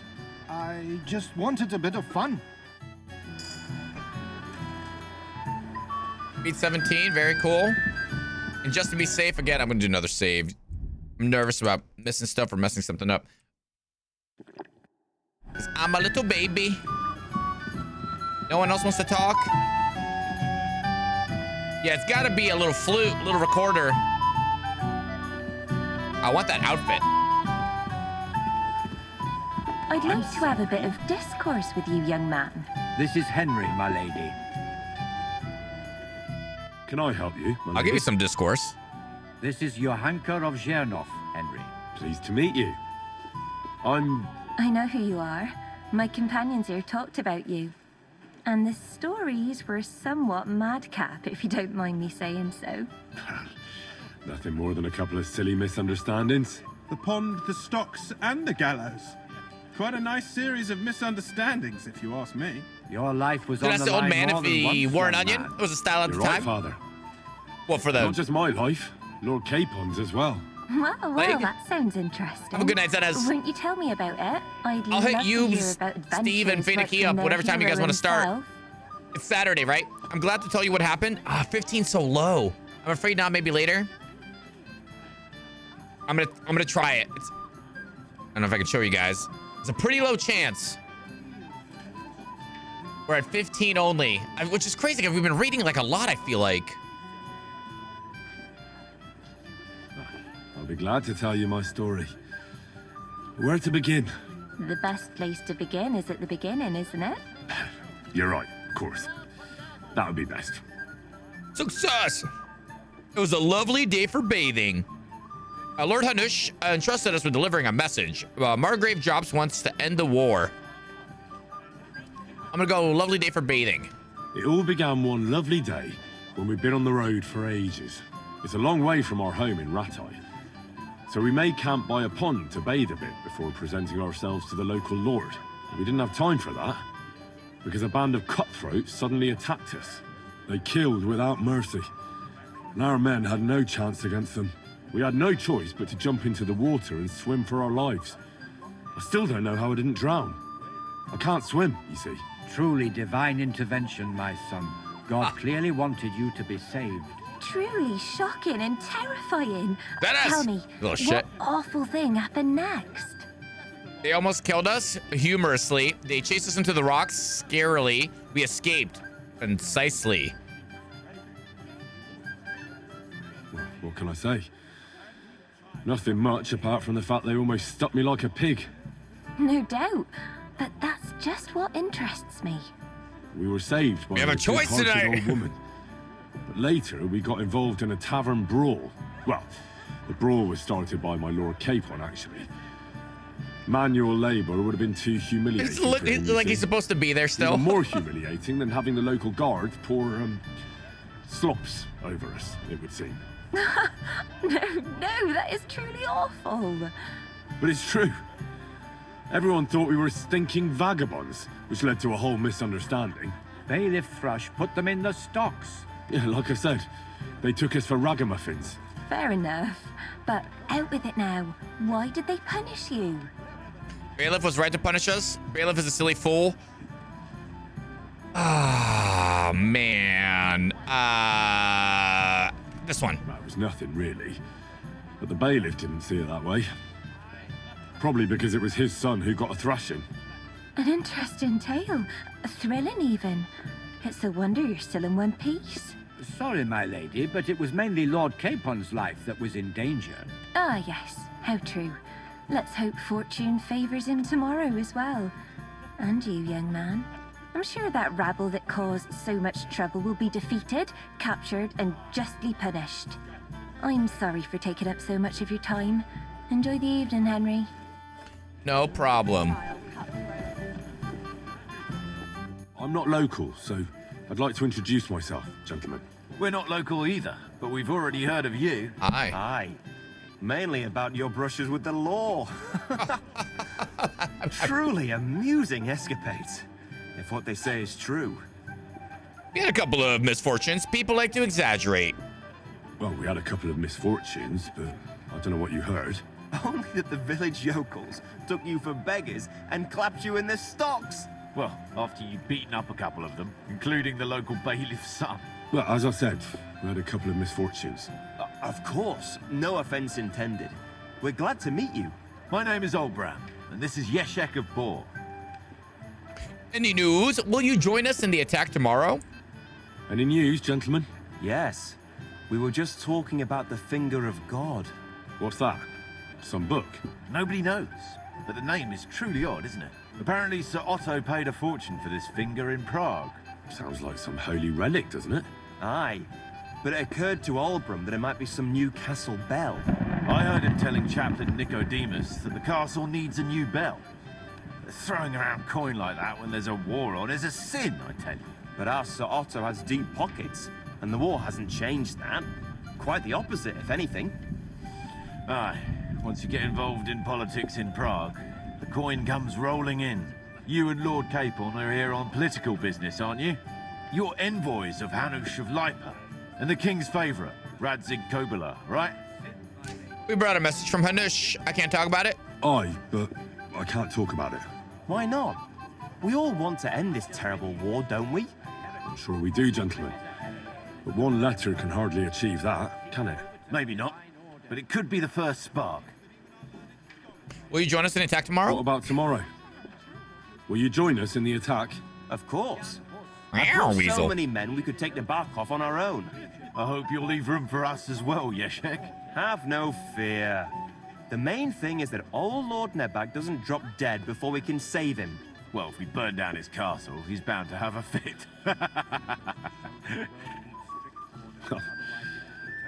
I just wanted a bit of fun. Beat 17, very cool. And just to be safe, again, I'm gonna do another save. I'm nervous about missing stuff or messing something up. 'Cause I'm a little baby. No one else wants to talk? Yeah, it's gotta be a little flute, a little recorder. I want that outfit. I'd like to have a bit of discourse with you, young man. This is Henry, my lady. Can I help you? I'll give you some discourse. This is Johanka of Zhernov, Henry. Pleased to meet you. I know who you are. My companions here talked about you. And the stories were somewhat madcap, if you don't mind me saying so. Nothing more than a couple of silly misunderstandings. The pond, the stocks, and the gallows. Quite a nice series of misunderstandings, if you ask me. Your life was So that's the old man if he wore an onion? It was a style at You're the right, time. Father. Well, for the... Not just my life, Lord Capon's as well. Well, that sounds interesting. Have a good night, Dennis. Won't you tell me about it? I'll I'll hit love you, to hear about Steve, and adventures like Finicky from up the whatever time you guys hero want to start. himself. It's Saturday, right? I'm glad to tell you what happened. 15's so low. I'm afraid not. Maybe later. I'm gonna try it. I don't know if I can show you guys. It's a pretty low chance. We're at 15 only, which is crazy because we've been reading like a lot, I feel like. I'll be glad to tell you my story. Where to begin? The best place to begin is at the beginning, isn't it? You're right, of course. That would be best. Success! It was a lovely day for bathing. Lord Hanush entrusted us with delivering a message. Margrave Drops wants to end the war. I'm gonna go lovely day for bathing. It all began one lovely day when we'd been on the road for ages. It's a long way from our home in Ratai. So we made camp by a pond to bathe a bit before presenting ourselves to the local lord. We didn't have time for that because a band of cutthroats suddenly attacked us. They killed without mercy, and our men had no chance against them. We had no choice but to jump into the water and swim for our lives. I still don't know how I didn't drown. I can't swim, you see. Truly divine intervention, my son. God clearly wanted you to be saved. Truly shocking and terrifying. Dennis! Tell me, Little what shit. awful thing happened next? They almost killed us, humorously. They chased us into the rocks, scarily. We escaped, concisely. What can I say? Nothing much apart from the fact they almost stuck me like a pig. No doubt, but that's just what interests me. We were saved by We have a choice big-hearted today. old woman. But later, we got involved in a tavern brawl. Well, the brawl was started by my Lord Capon, actually. Manual labor would have been too humiliating. It's for him, you like see. he's supposed to be there still. Even more humiliating than having the local guards pour slops over us, it would seem. No, that is truly awful. But it's true. Everyone thought we were stinking vagabonds, which led to a whole misunderstanding. Bailiff Thrush put them in the stocks. Yeah, like I said, they took us for ragamuffins. Fair enough, but out with it now. Why did they punish you? Bailiff was right to punish us. Bailiff is a silly fool. Ah, man. This one. That was nothing, really. But the bailiff didn't see it that way. Probably because it was his son who got a thrashing. An interesting tale. Thrilling, even. It's a wonder you're still in one piece. Sorry, my lady, but it was mainly Lord Capon's life that was in danger. Ah, yes. How true. Let's hope fortune favours him tomorrow as well. And you, young man. I'm sure that rabble that caused so much trouble will be defeated, captured, and justly punished. I'm sorry for taking up so much of your time. Enjoy the evening, Henry. No problem. I'm not local, so I'd like to introduce myself, gentlemen. We're not local either, but we've already heard of you. Aye. Aye. Mainly about your brushes with the law. Truly amusing escapades, if what they say is true. We had a couple of misfortunes. People like to exaggerate. Well, we had a couple of misfortunes, but I don't know what you heard. Only that the village yokels took you for beggars and clapped you in the stocks. Well, after you'd beaten up a couple of them, including the local bailiff's son. Well, as I said, we had a couple of misfortunes. Of course, no offense intended. We're glad to meet you. My name is Olbram, and this is Yeshek of Bor. Any news? Will you join us in the attack tomorrow? Any news, gentlemen? Yes. We were just talking about the Finger of God. What's that? Some book? Nobody knows, but the name is truly odd, isn't it? Apparently Sir Otto paid a fortune for this finger in Prague. Sounds like some holy relic, doesn't it? Aye. But it occurred to Olbram that it might be some new castle bell. I heard him telling Chaplain Nicodemus that the castle needs a new bell. Throwing around coin like that when there's a war on is a sin, I tell you. But our Sir Otto has deep pockets, and the war hasn't changed that. Quite the opposite, if anything. Aye. Once you get involved in politics in Prague, the coin comes rolling in. You and Lord Capon are here on political business, aren't you? You're envoys of Hanush of Lipa, and the king's favourite, Radzig Kobyla, right? We brought a message from Hanush. I can't talk about it. Aye, but I can't talk about it. Why not? We all want to end this terrible war, don't we? I'm sure we do, gentlemen. But one letter can hardly achieve that, can it? Maybe not, but it could be the first spark. Will you join us in the attack tomorrow? What about tomorrow? Will you join us in the attack? Of course. Meow, so weasel. many men we could take Nebakov on our own. I hope you'll leave room for us as well, Yeshek. Have no fear. The main thing is that old Lord Nebak doesn't drop dead before we can save him. Well, if we burn down his castle, he's bound to have a fit.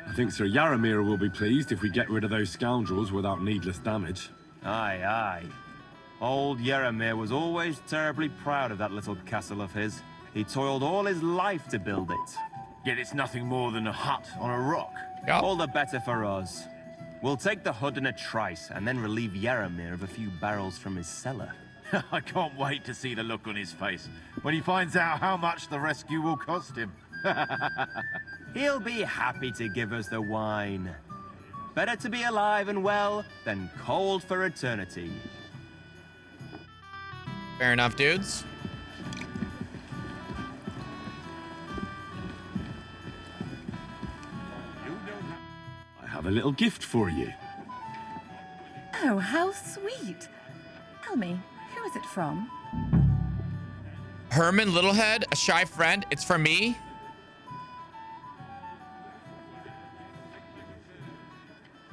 I think Sir Yaramir will be pleased if we get rid of those scoundrels without needless damage. Aye, aye. Old Yaramir was always terribly proud of that little castle of his. He toiled all his life to build it. Yet it's nothing more than a hut on a rock. Yep. All the better for us. We'll take the hood in a trice and then relieve Yaramir of a few barrels from his cellar. I can't wait to see the look on his face when he finds out how much the rescue will cost him. He'll be happy to give us the wine. Better to be alive and well than cold for eternity. Fair enough, dudes. I have a little gift for you. Oh, how sweet. Tell me, who is it from? Herman Littlehead, a shy friend. It's from me.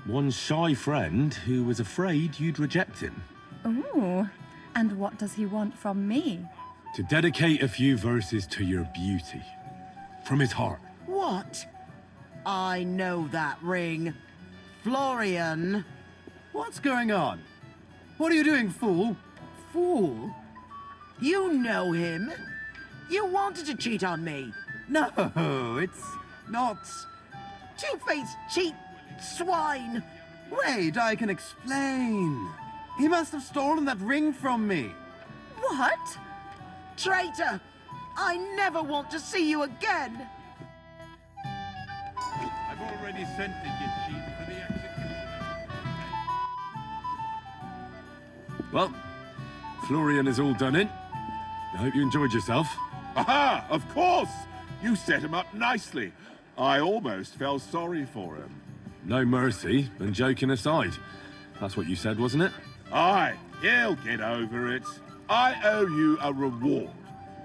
One shy friend who was afraid you'd reject him. Ooh, and what does he want from me? To dedicate a few verses to your beauty. From his heart. What? I know that ring. Florian. What's going on? What are you doing, fool? Fool? You know him. You wanted to cheat on me. No, it's not. Two-faced cheat swine. Wait, I can explain. He must have stolen that ring from me. What? Traitor! I never want to see you again. I've already sent the Yachid for the execution. Well, Florian is all done in. I hope you enjoyed yourself. Aha! Of course! You set him up nicely. I almost felt sorry for him. No mercy, and joking aside. That's what you said, wasn't it? Aye, he'll get over it. I owe you a reward.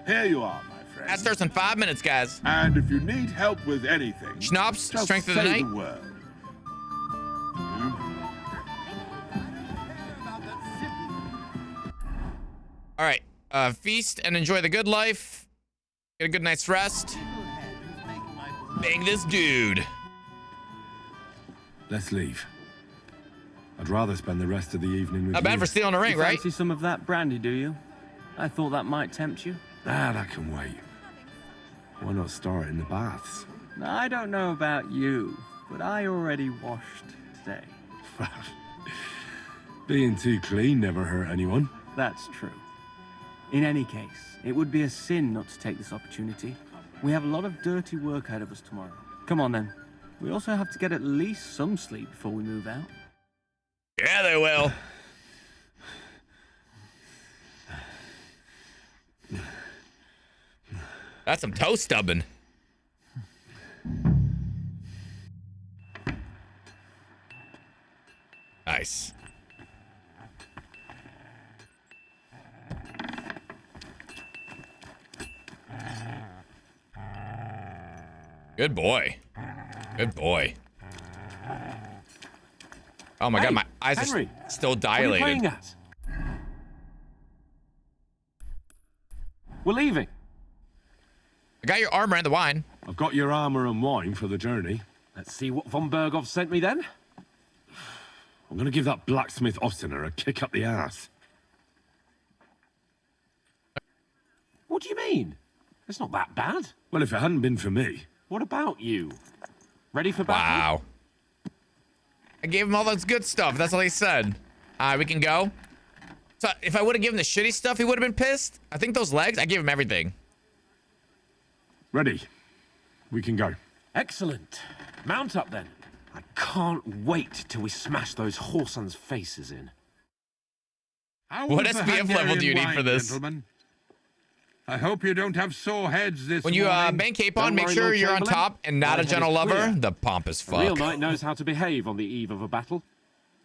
Here you are, my friend. That starts in 5 minutes, guys. And if you need help with anything, Schnapps, just strength of the say night. the word. All right, feast and enjoy the good life. Get a good night's rest. Bang this dude. Let's leave. I'd rather spend the rest of the evening with Not you. bad for stealing a ring, right? Fancy some of that brandy, do you? I thought that might tempt you. Ah, that can wait. Why not start in the baths? I don't know about you, but I already washed today. Being too clean never hurt anyone. That's true. In any case, it would be a sin not to take this opportunity. We have a lot of dirty work ahead of us tomorrow. Come on then. We also have to get at least some sleep before we move out. Yeah, they will. That's some toe stubbing. Nice. Good boy. Good boy. Oh my God, my eyes Henry, are still what are you dilated. playing at? We're leaving. I got your armor and the wine. I've got your armor and wine for the journey. Let's see what von Bergov sent me then. I'm gonna give that blacksmith Ostener a kick up the ass. What do you mean? It's not that bad. Well, if it hadn't been for me. What about you? Ready for battle? Wow. I gave him all those good stuff. That's all he said. All right, we can go. So if I would have given the shitty stuff, he would have been pissed. I think those legs, I gave him everything. Ready. We can go. Excellent. Mount up then. I can't wait till we smash those whoresons' faces in. What SPF level do you need for this? Gentlemen? I hope you don't have sore heads this When you morning. bang cape on, make sure you're on top and not a gentle lover. The pomp is A real fuck. knight knows how to behave on the eve of a battle.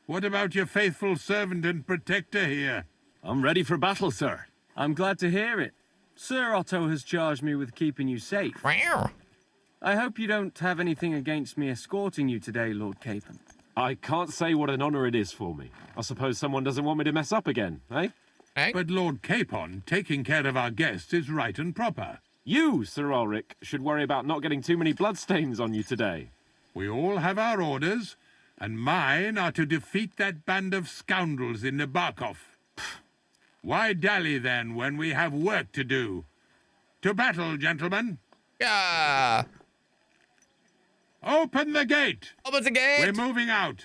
What about your faithful servant and protector here? I'm ready for battle, sir. I'm glad to hear it. Sir Otto has charged me with keeping you safe. I hope you don't have anything against me escorting you today, Lord Capon. I can't say what an honor it is for me. I suppose someone doesn't want me to mess up again, eh? But Lord Capon, taking care of our guests is right and proper. You, Sir Ulrich, should worry about not getting too many bloodstains on you today. We all have our orders, and mine are to defeat that band of scoundrels in Nebakov. Why dally then when we have work to do? To battle, gentlemen. Yeah. Open the gate. Open the gate. We're moving out.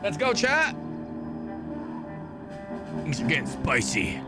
Let's go, chat. Things are getting spicy.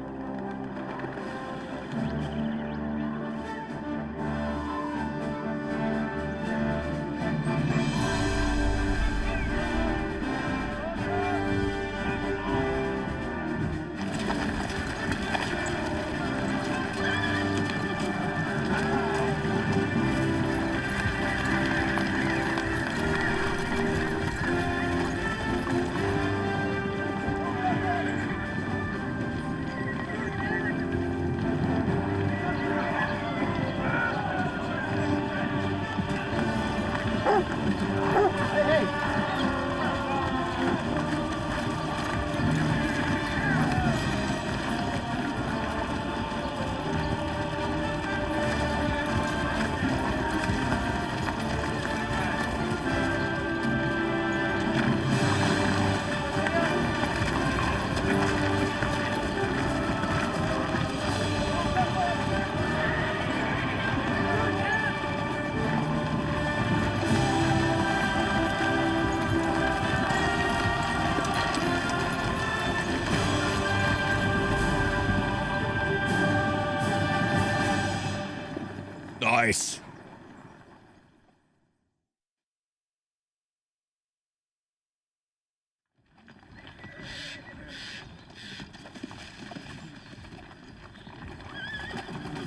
Nice.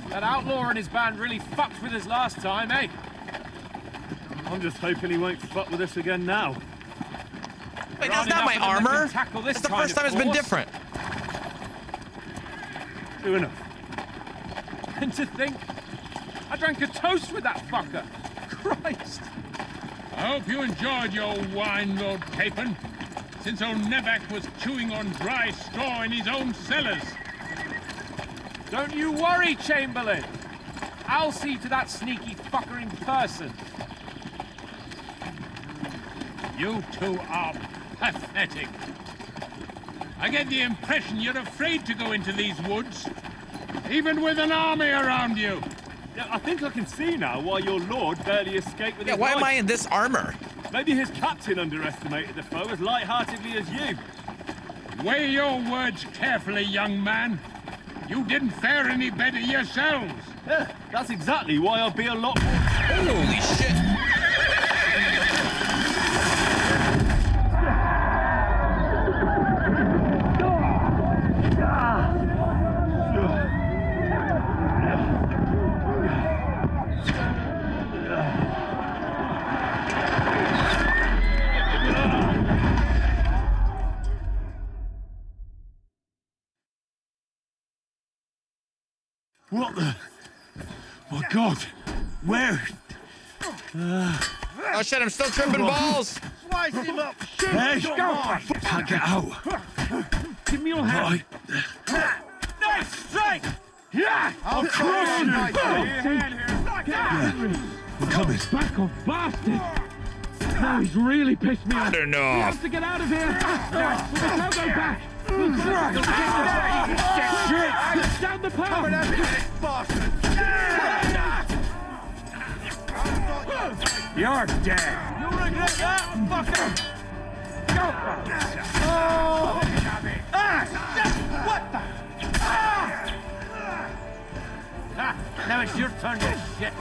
That outlaw and his band really fucked with us last time, eh? I'm just hoping he won't fuck with us again now. Wait, that's not my armor. That's the first time it's been different. True enough. And to think, I drank a toast with that fucker. Christ. I hope you enjoyed your wine, Lord Capon, since old Nebak was chewing on dry straw in his own cellars. Don't you worry, Chamberlain. I'll see to that sneaky fucker in person. You two are pathetic. I get the impression you're afraid to go into these woods, even with an army around you. Yeah, I think I can see now why your lord barely escaped with his why life. am I in this armor? Maybe his captain underestimated the foe as light-heartedly as you. Weigh your words carefully, young man. You didn't fare any better yourselves. Yeah, that's exactly why I'll be a lot more... Holy shit. What the? Oh, God. Where? Oh, shit, I'm still tripping balls. Slice him up. Hey, Go. can't get out. Give me your hand. Nice strike. Yeah! I'll crush you. I'm coming. Back off, bastard. Now he's really pissed me off. I don't know. We have to get out of here. We'll go back. Down the path! You're dead. You'll regret that, fucker! Go! Oh! What the? Now it's your turn, you shit.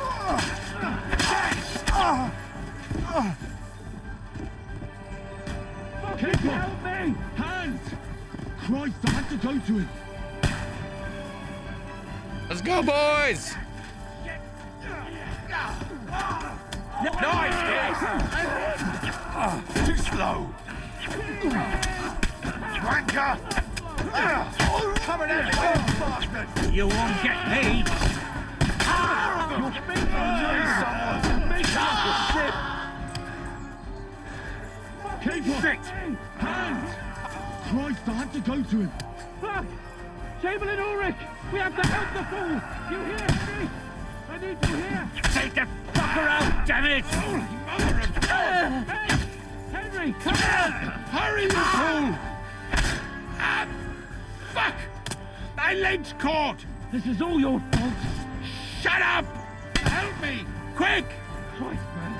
Help me! Hands! Christ, I had to go to him. Let's go, boys! Nice, too slow. Wanker! Coming at me, bastard! You won't get me. Shit! Hands! Christ, I had to go to him. Fuck! Chamberlain Ulrich! We have to help the fool! You hear me? I need you here! Take the fucker out, damn it! Hey! Henry, come on! Hurry, you fool! Fuck! My leg's caught! This is all your fault! Shut up! Help me! Quick! Christ, man.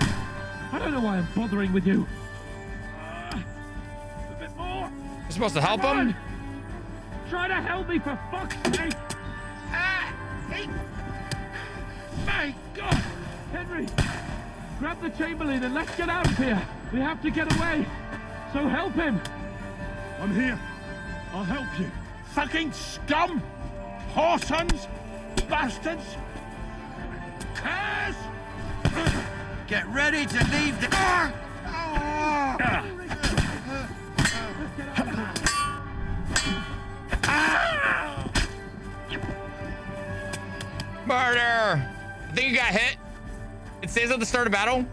I don't know why I'm bothering with you. A bit more. You're supposed to help him? Try to help me, for fuck's sake! My God! Henry, grab the Chamberlain and let's get out of here. We have to get away. So help him. I'm here. I'll help you. Fucking scum! Whoresons! Bastards! Curse! Get ready to leave the... Murder! I think you got hit. It says at the start of battle.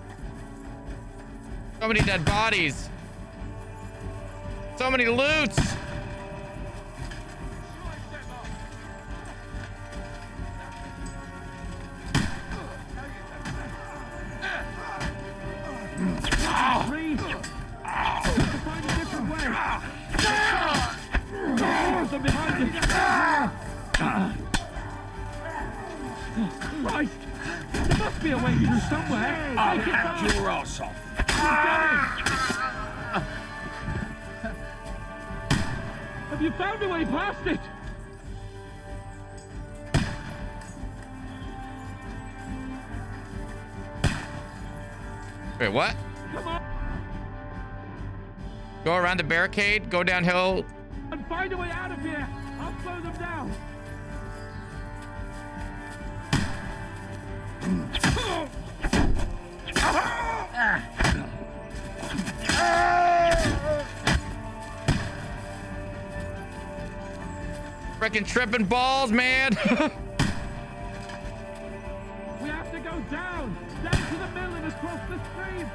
So many dead bodies. So many loots. Christ! There must be a way through somewhere. I'll hack your ass off. Have you found a way past it? Wait, what? Come on! Go around the barricade, go downhill. And find a way out of here. I'll slow them down. Freaking tripping balls, man. We have to go down to the mill and across the stream.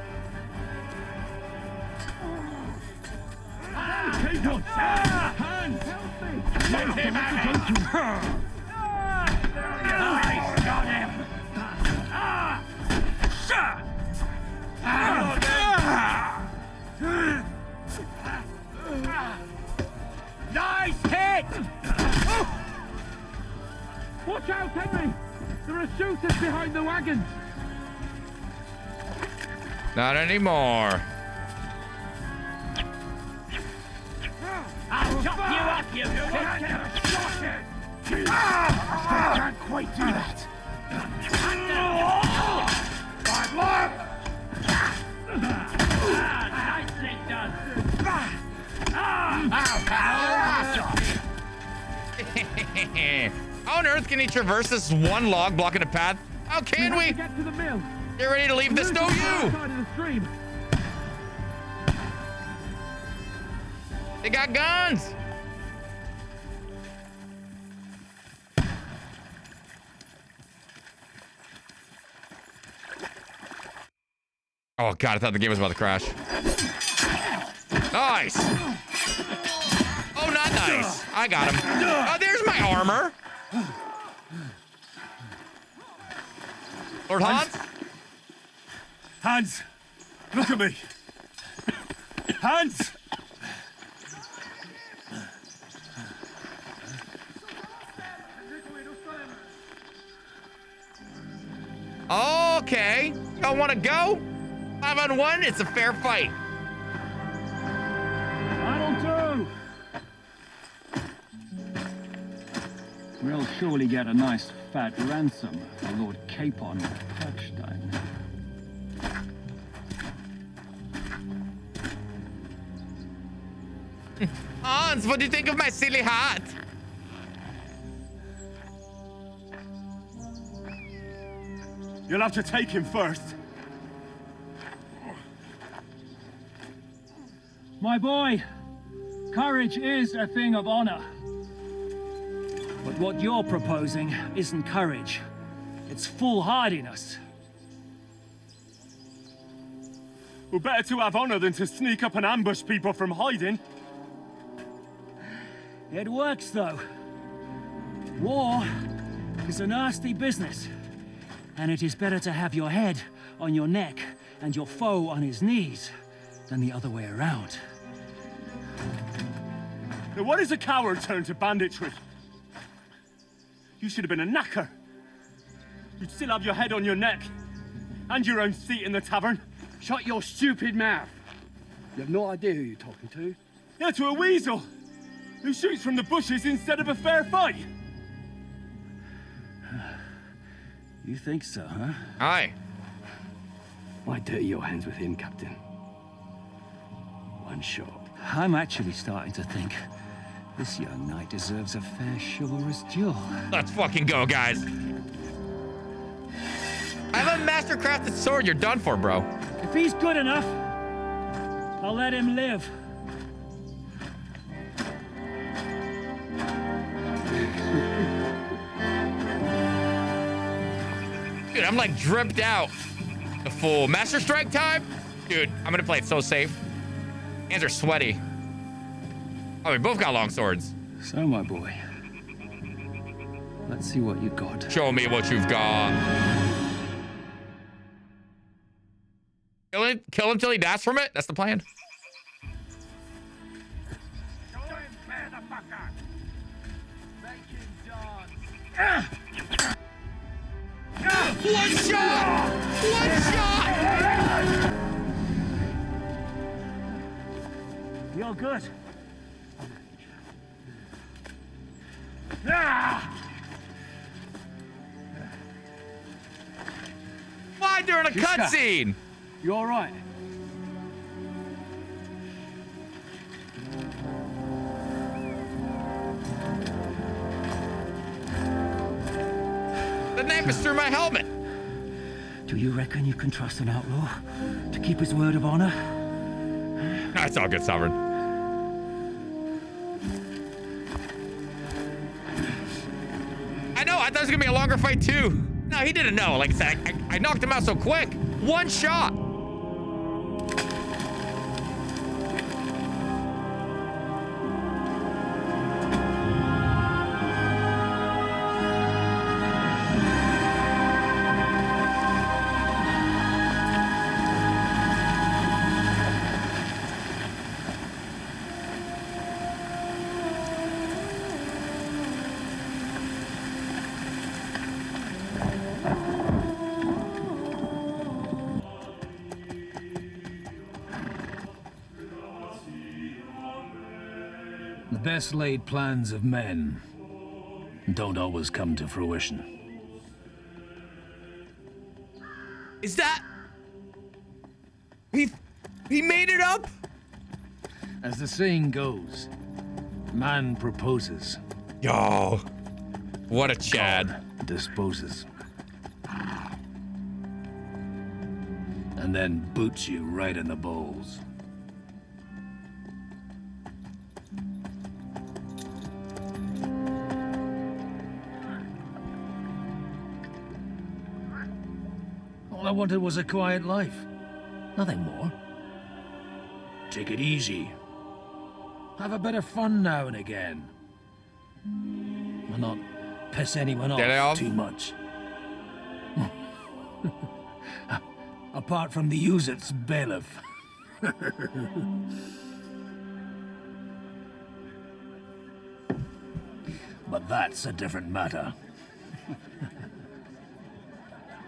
Hans, help me! Let him have it! Nice, got him! Nice hit! Watch out, Henry! There are shooters behind the wagons. Not anymore. I'll chop you up, you I can't quite do that. Nicely done. How on earth can he traverse this one log blocking the path? How can we? Get to the mill. Get ready to leave this, don't you? They got guns. Oh God, I thought the game was about to crash. Nice. Oh, not nice. I got him. Oh, there's my armor. Lord Hans? Hans, look at me. Hans! Okay. Y'all want to go? 5-on-1, it's a fair fight. Battle 2! We'll surely get a nice fat ransom for Lord Capon of Touchstone. Hans, what do you think of my silly hat? You'll have to take him first. My boy, courage is a thing of honor. But what you're proposing isn't courage. It's foolhardiness. Well, better to have honor than to sneak up and ambush people from hiding. It works, though. War is a nasty business. And it is better to have your head on your neck and your foe on his knees than the other way around. Now, what is a coward turned to banditry? You should have been a knacker. You'd still have your head on your neck and your own seat in the tavern. Shut your stupid mouth. You have no idea who you're talking to. Yeah, to a weasel who shoots from the bushes instead of a fair fight. You think so, huh? Aye. Why dirty your hands with him, Captain? One shot. I'm actually starting to think this young knight deserves a fair chivalrous duel. Let's fucking go, guys. I have a master-crafted sword. You're done for, bro. If he's good enough, I'll let him live. Dude, I'm like dripped out. The full master strike time? Dude, I'm gonna play it so safe. Hands are sweaty. Oh, we both got long swords. So, my boy, let's see what you got. Show me what you've got. Kill him till he dies from it? That's the plan. One shot! One shot! You're good. Why during a cutscene? You all right? The knife is through my helmet. Do you reckon you can trust an outlaw to keep his word of honor? That's all good, Sovereign. thought it was gonna be a longer fight too. No, he didn't know. Like I said, I knocked him out so quick. One shot. The best laid plans of men don't always come to fruition. Is that... He made it up? As the saying goes, man proposes. Yo, what a Chad. God disposes. And then boots you right in the balls. All I wanted was a quiet life. Nothing more. Take it easy. Have a bit of fun now and again. And not piss anyone off too much. Apart from the Uzit's bailiff. But that's a different matter.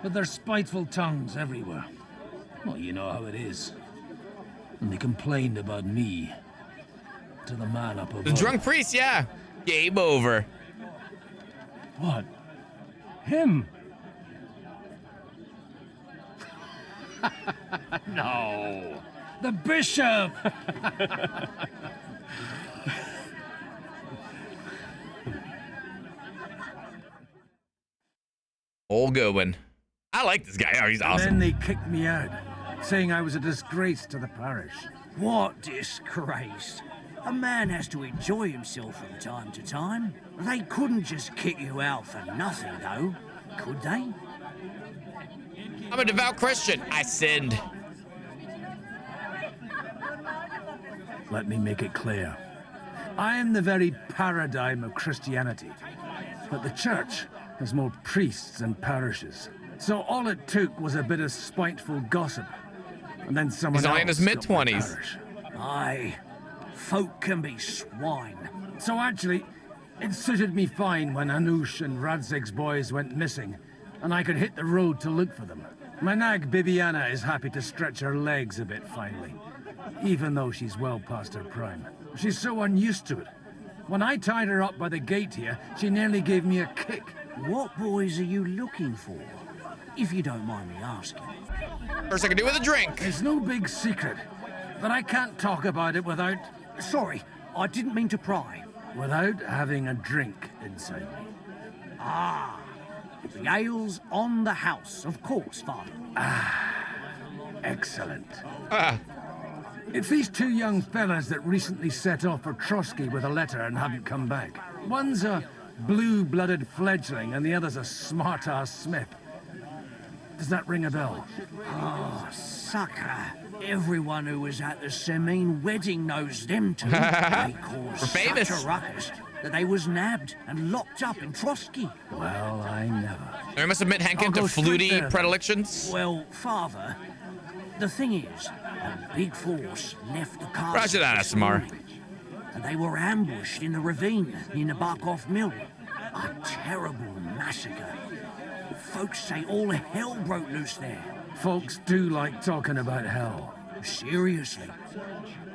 But there's spiteful tongues everywhere. Well, you know how it is. And they complained about me to the man up above. The drunk priest, yeah. Game over. What? Him? No. The bishop! All going. I like this guy. Oh, he's awesome. And then they kicked me out, saying I was a disgrace to the parish. What disgrace? A man has to enjoy himself from time to time. They couldn't just kick you out for nothing, though, could they? I'm a devout Christian. I sinned. Let me make it clear. I am the very paradigm of Christianity. But the church has more priests and parishes. So all it took was a bit of spiteful gossip. And then someone He's only in his mid-20s. Aye. Folk can be swine. So actually, it suited me fine when Anush and Radzig's boys went missing, and I could hit the road to look for them. My nag Bibiana is happy to stretch her legs a bit finally, even though she's well past her prime. She's so unused to it. When I tied her up by the gate here, she nearly gave me a kick. What boys are you looking for, if you don't mind me asking? First I can do with a drink. It's no big secret, but I can't talk about it without... Sorry, I didn't mean to pry. Without having a drink inside me. Ah, the ale's on the house, of course, Father. Ah, excellent. It's these two young fellas that recently set off for Trosky with a letter and haven't come back. One's a blue-blooded fledgling and the other's a smart-ass smith. Does that ring a bell? Oh, sucker. Everyone who was at the Semine wedding knows them two. They caused such a ruckus that they was nabbed and locked up in Trosky. Well, I never. I must admit, Henken, to fluty predilections. Well, Father, the thing is, a big force left the castle. Roger that, Asimar. And they were ambushed in the ravine near Nebakov mill. A terrible massacre. Folks say all hell broke loose there. Folks do like talking about hell. Seriously.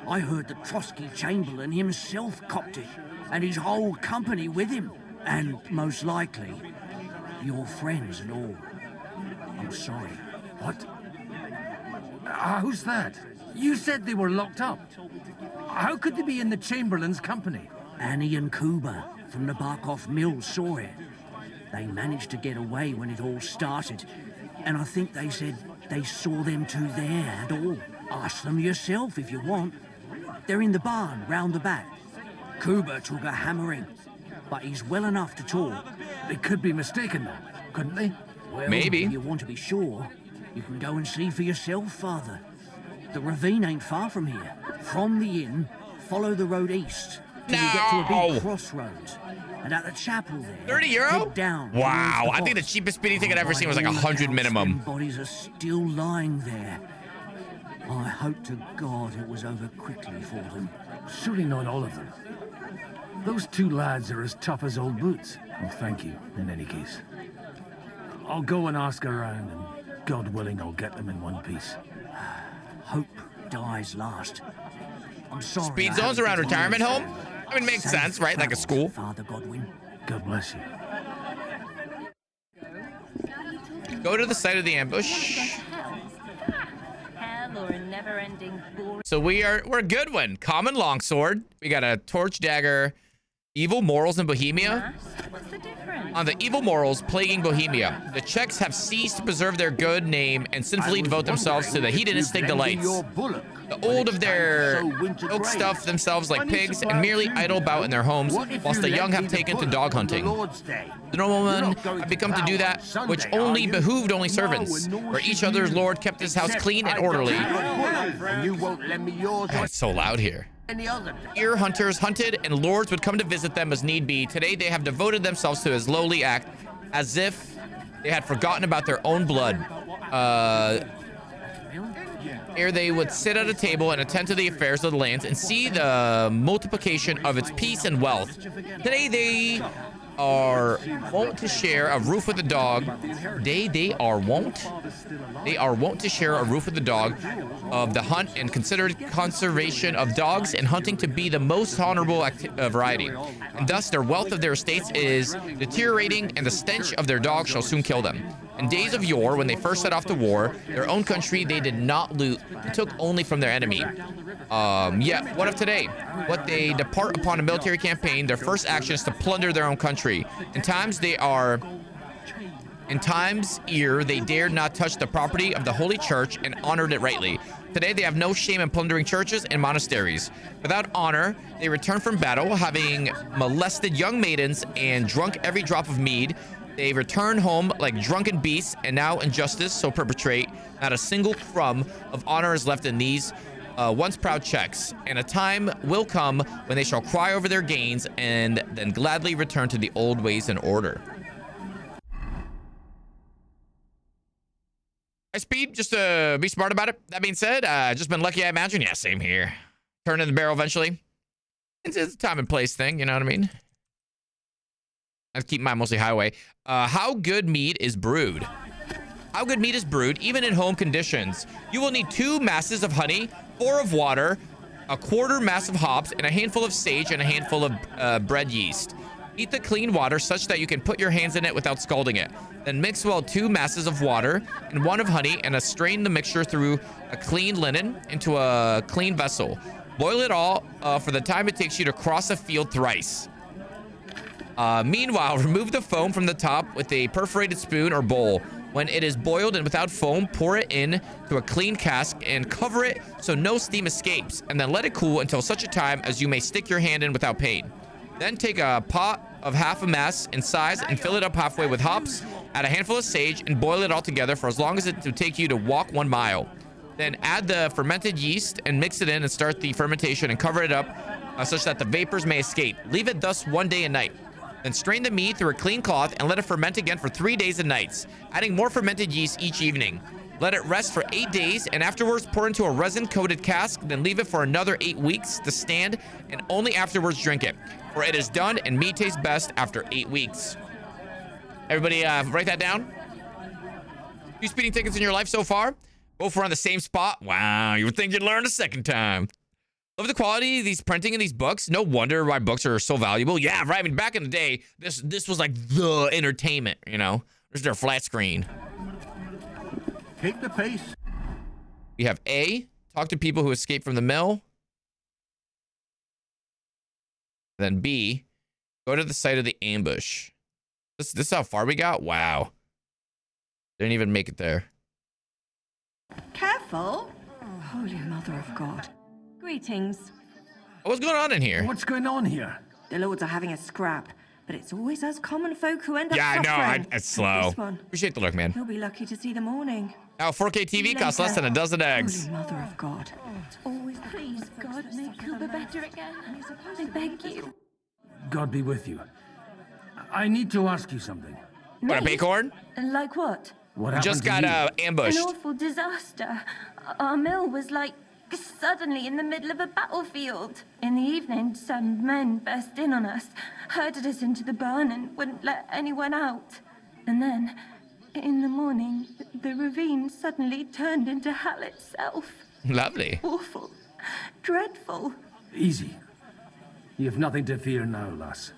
I heard that Trosky Chamberlain himself copped it, and his whole company with him. And most likely, your friends and all. I'm sorry. What? Who's that? You said they were locked up. How could they be in the Chamberlain's company? Annie and Kuba from the Nebakov mill saw it. They managed to get away when it all started, and I think they said they saw them two there and all. Ask them yourself if you want. They're in the barn round the back. Kuba took a hammering, but he's well enough to talk. They could be mistaken, though, couldn't they? Well, maybe. If you want to be sure, you can go and see for yourself, Father. The ravine ain't far from here. From the inn, follow the road east till you get to a big crossroads. And at the chapel there, 30 euro? head down. Wow, I think the cheapest speeding ticket I've ever seen was like 100 minimum. Bodies are still lying there. I hope to God it was over quickly for them. Surely not all of them. Those two lads are as tough as old boots. Well, thank you, in any case. I'll go and ask around, and God willing, I'll get them in one piece. Hope dies last. I'm sorry. Speed zones around retirement home? I mean, it makes sense, right? Like a school. Father Godwin. God bless you. Go to the site of the ambush. Hell or a never-ending boring. So we're a good one. Common longsword. We got a torch dagger. Evil morals in Bohemia. What's the difference? On the evil morals plaguing Bohemia, the Czechs have ceased to preserve their good name and sinfully devote themselves to the hedonistic delights. The old of their oak stuff themselves like pigs and merely idle about in their homes, whilst the young have taken to dog hunting. The noblemen have become to do that which only behooved only servants, where each other's lord kept his house clean and orderly. Oh, it's so loud here. Here hunters hunted and lords would come to visit them as need be. Today they have devoted themselves to his lowly act as if they had forgotten about their own blood. Ere they would sit at a table and attend to the affairs of the lands and see the multiplication of its peace and wealth. Today they are wont to share a roof with the dog. They are wont to share a roof with the dog of the hunt and considered conservation of dogs and hunting to be the most honorable variety. And thus their wealth of their estates is deteriorating and the stench of their dogs shall soon kill them. In days of yore, when they first set off to war, their own country they did not loot, and took only from their enemy. Yet, what of today? What they depart upon a military campaign, their first action is to plunder their own country. In times ere they dared not touch the property of the Holy Church and honored it rightly. Today they have no shame in plundering churches and monasteries. Without honor, they return from battle, having molested young maidens and drunk every drop of mead. They return home like drunken beasts, and now injustice so perpetrate, not a single crumb of honor is left in these once proud Czechs. And a time will come when they shall cry over their gains and then gladly return to the old ways and order. High speed, just to be smart about it. That being said, just been lucky, I imagine. Yeah, same here. Turn in the barrel eventually. It's a time and place thing, you know what I mean? I keep mine mostly highway. How good mead is brewed. How good mead is brewed, even in home conditions. You will need 2 masses of honey, 4 of water, a quarter mass of hops, and a handful of sage and a handful of bread yeast. Heat the clean water such that you can put your hands in it without scalding it. Then mix well 2 masses of water and 1 of honey and strain the mixture through a clean linen into a clean vessel. Boil it all for the time it takes you to cross a field thrice. Meanwhile, remove the foam from the top with a perforated spoon or bowl. When it is boiled and without foam, pour it in to a clean cask and cover it so no steam escapes, and then let it cool until such a time as you may stick your hand in without pain. Then take a pot of half a mass in size and fill it up halfway with hops, add a handful of sage, and boil it all together for as long as it will take you to walk 1 mile. Then add the fermented yeast and mix it in and start the fermentation and cover it up such that the vapors may escape. Leave it thus 1 day and night. Then strain the mead through a clean cloth and let it ferment again for 3 days and nights, adding more fermented yeast each evening. Let it rest for 8 days and afterwards pour into a resin-coated cask, then leave it for another 8 weeks to stand and only afterwards drink it. For it is done and mead tastes best after 8 weeks. Everybody write that down. 2 speeding tickets in your life so far? Both were on the same spot? Wow, you would think you'd learn a second time. Love the quality of these printing in these books. No wonder why books are so valuable. Yeah, right. I mean, back in the day, this was like the entertainment, you know? There's their flat screen. Keep the pace. We have A, talk to people who escaped from the mill. Then B, go to the site of the ambush. This is how far we got? Wow. Didn't even make it there. Careful. Holy Mother of God. Greetings. What's going on in here? What's going on here? The lords are having a scrap, but it's always us common folk who end up Yeah, I suffering. know. It's slow. This one, Appreciate the look, man. he'll be lucky to see the morning. Now, 4K TV costs less than a dozen eggs. Holy Mother of God. Always please, God, make Cooper better again. I beg you. God be with you. I need to ask you something. What, a bacorn? Like what? What happened just to got you? ambushed. An awful disaster. Our mill was like suddenly in the middle of a battlefield. In the evening, some men burst in on us, herded us into the barn and wouldn't let anyone out. And then, in the morning, the ravine suddenly turned into hell itself. Lovely. Awful. Dreadful. Easy. You have nothing to fear now, lass.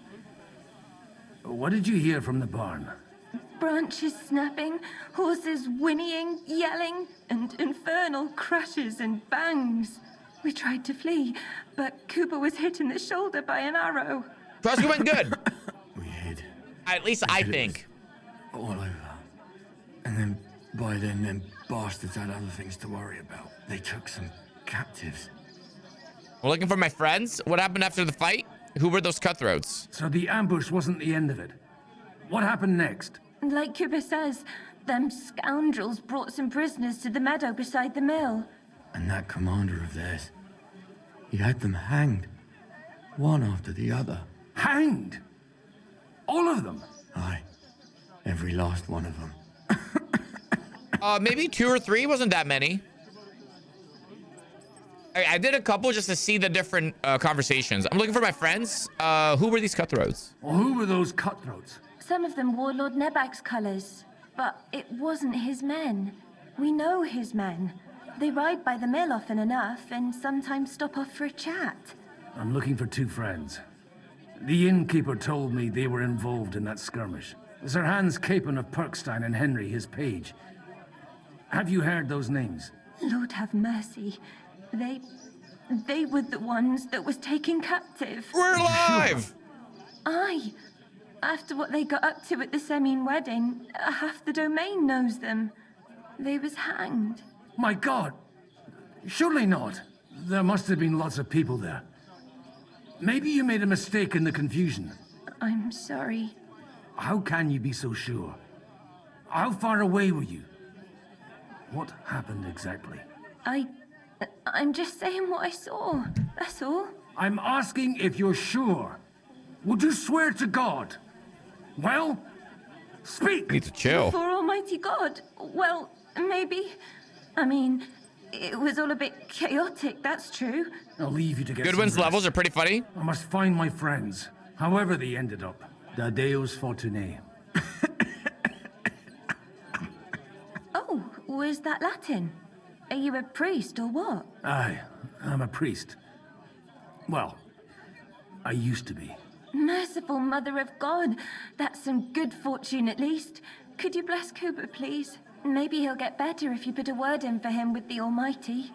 What did you hear from the barn? Branches snapping, horses whinnying, yelling, and infernal crashes and bangs. We tried to flee, but Cooper was hit in the shoulder by an arrow. Trosky went good. We hid. At least I think. All over. And then, by then, them bastards had other things to worry about. They took some captives. We're looking for my friends. What happened after the fight? Who were those cutthroats? So the ambush wasn't the end of it. What happened next? Like Cooper says, them scoundrels brought some prisoners to the meadow beside the mill. And that commander of theirs, he had them hanged. One after the other. Hanged? All of them? Aye. Every last one of them. Maybe 2 or 3. Wasn't that many. I did a couple just to see the different conversations. I'm looking for my friends. Who were these cutthroats? Well, who were those cutthroats? Some of them wore Lord Nebak's colours, but it wasn't his men. We know his men. They ride by the mill often enough and sometimes stop off for a chat. I'm looking for 2 friends. The innkeeper told me they were involved in that skirmish. Sir Hans Capon of Perkstein and Henry, his page. Have you heard those names? Lord have mercy. They were the ones that was taken captive. We're alive! Aye. After what they got up to at the Semine wedding, half the domain knows them. They was hanged. My God! Surely not. There must have been lots of people there. Maybe you made a mistake in the confusion. I'm sorry. How can you be so sure? How far away were you? What happened exactly? I'm just saying what I saw. That's all. I'm asking if you're sure. Would you swear to God? Well, speak! Need to chill. For Almighty God. Well, maybe. I mean, it was all a bit chaotic, that's true. I'll leave you to get Goodwin's some rest. levels are pretty funny. I must find my friends, however they ended up. Da Deus Fortunae. Oh, was that Latin? Are you a priest or what? Aye, I'm a priest. Well, I used to be. Merciful Mother of God. That's some good fortune at least. Could you bless Cooper, please? Maybe he'll get better if you put a word in for him with the Almighty.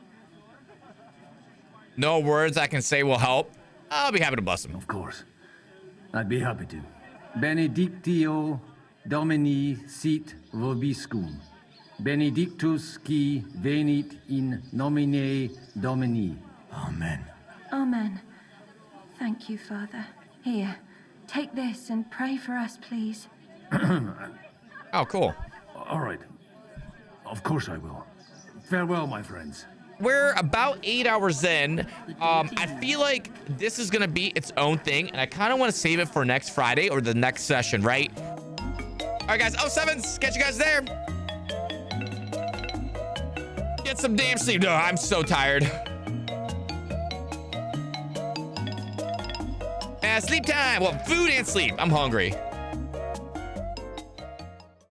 No words I can say will help. I'll be happy to bless him. Of course. I'd be happy to. Benedictio Domini sit vobiscum. Benedictus qui venit in nomine Domini. Amen. Amen. Thank you, Father. Here, take this and pray for us, please. Oh, cool. All right. Of course I will. Farewell, my friends. We're about 8 hours in. I feel like this is gonna be its own thing, and I kind of want to save it for next Friday or the next session, right? All right, guys. 07s, catch you guys there. Get some damn sleep. No, I'm so tired. Sleep time. Well, food and sleep. I'm hungry.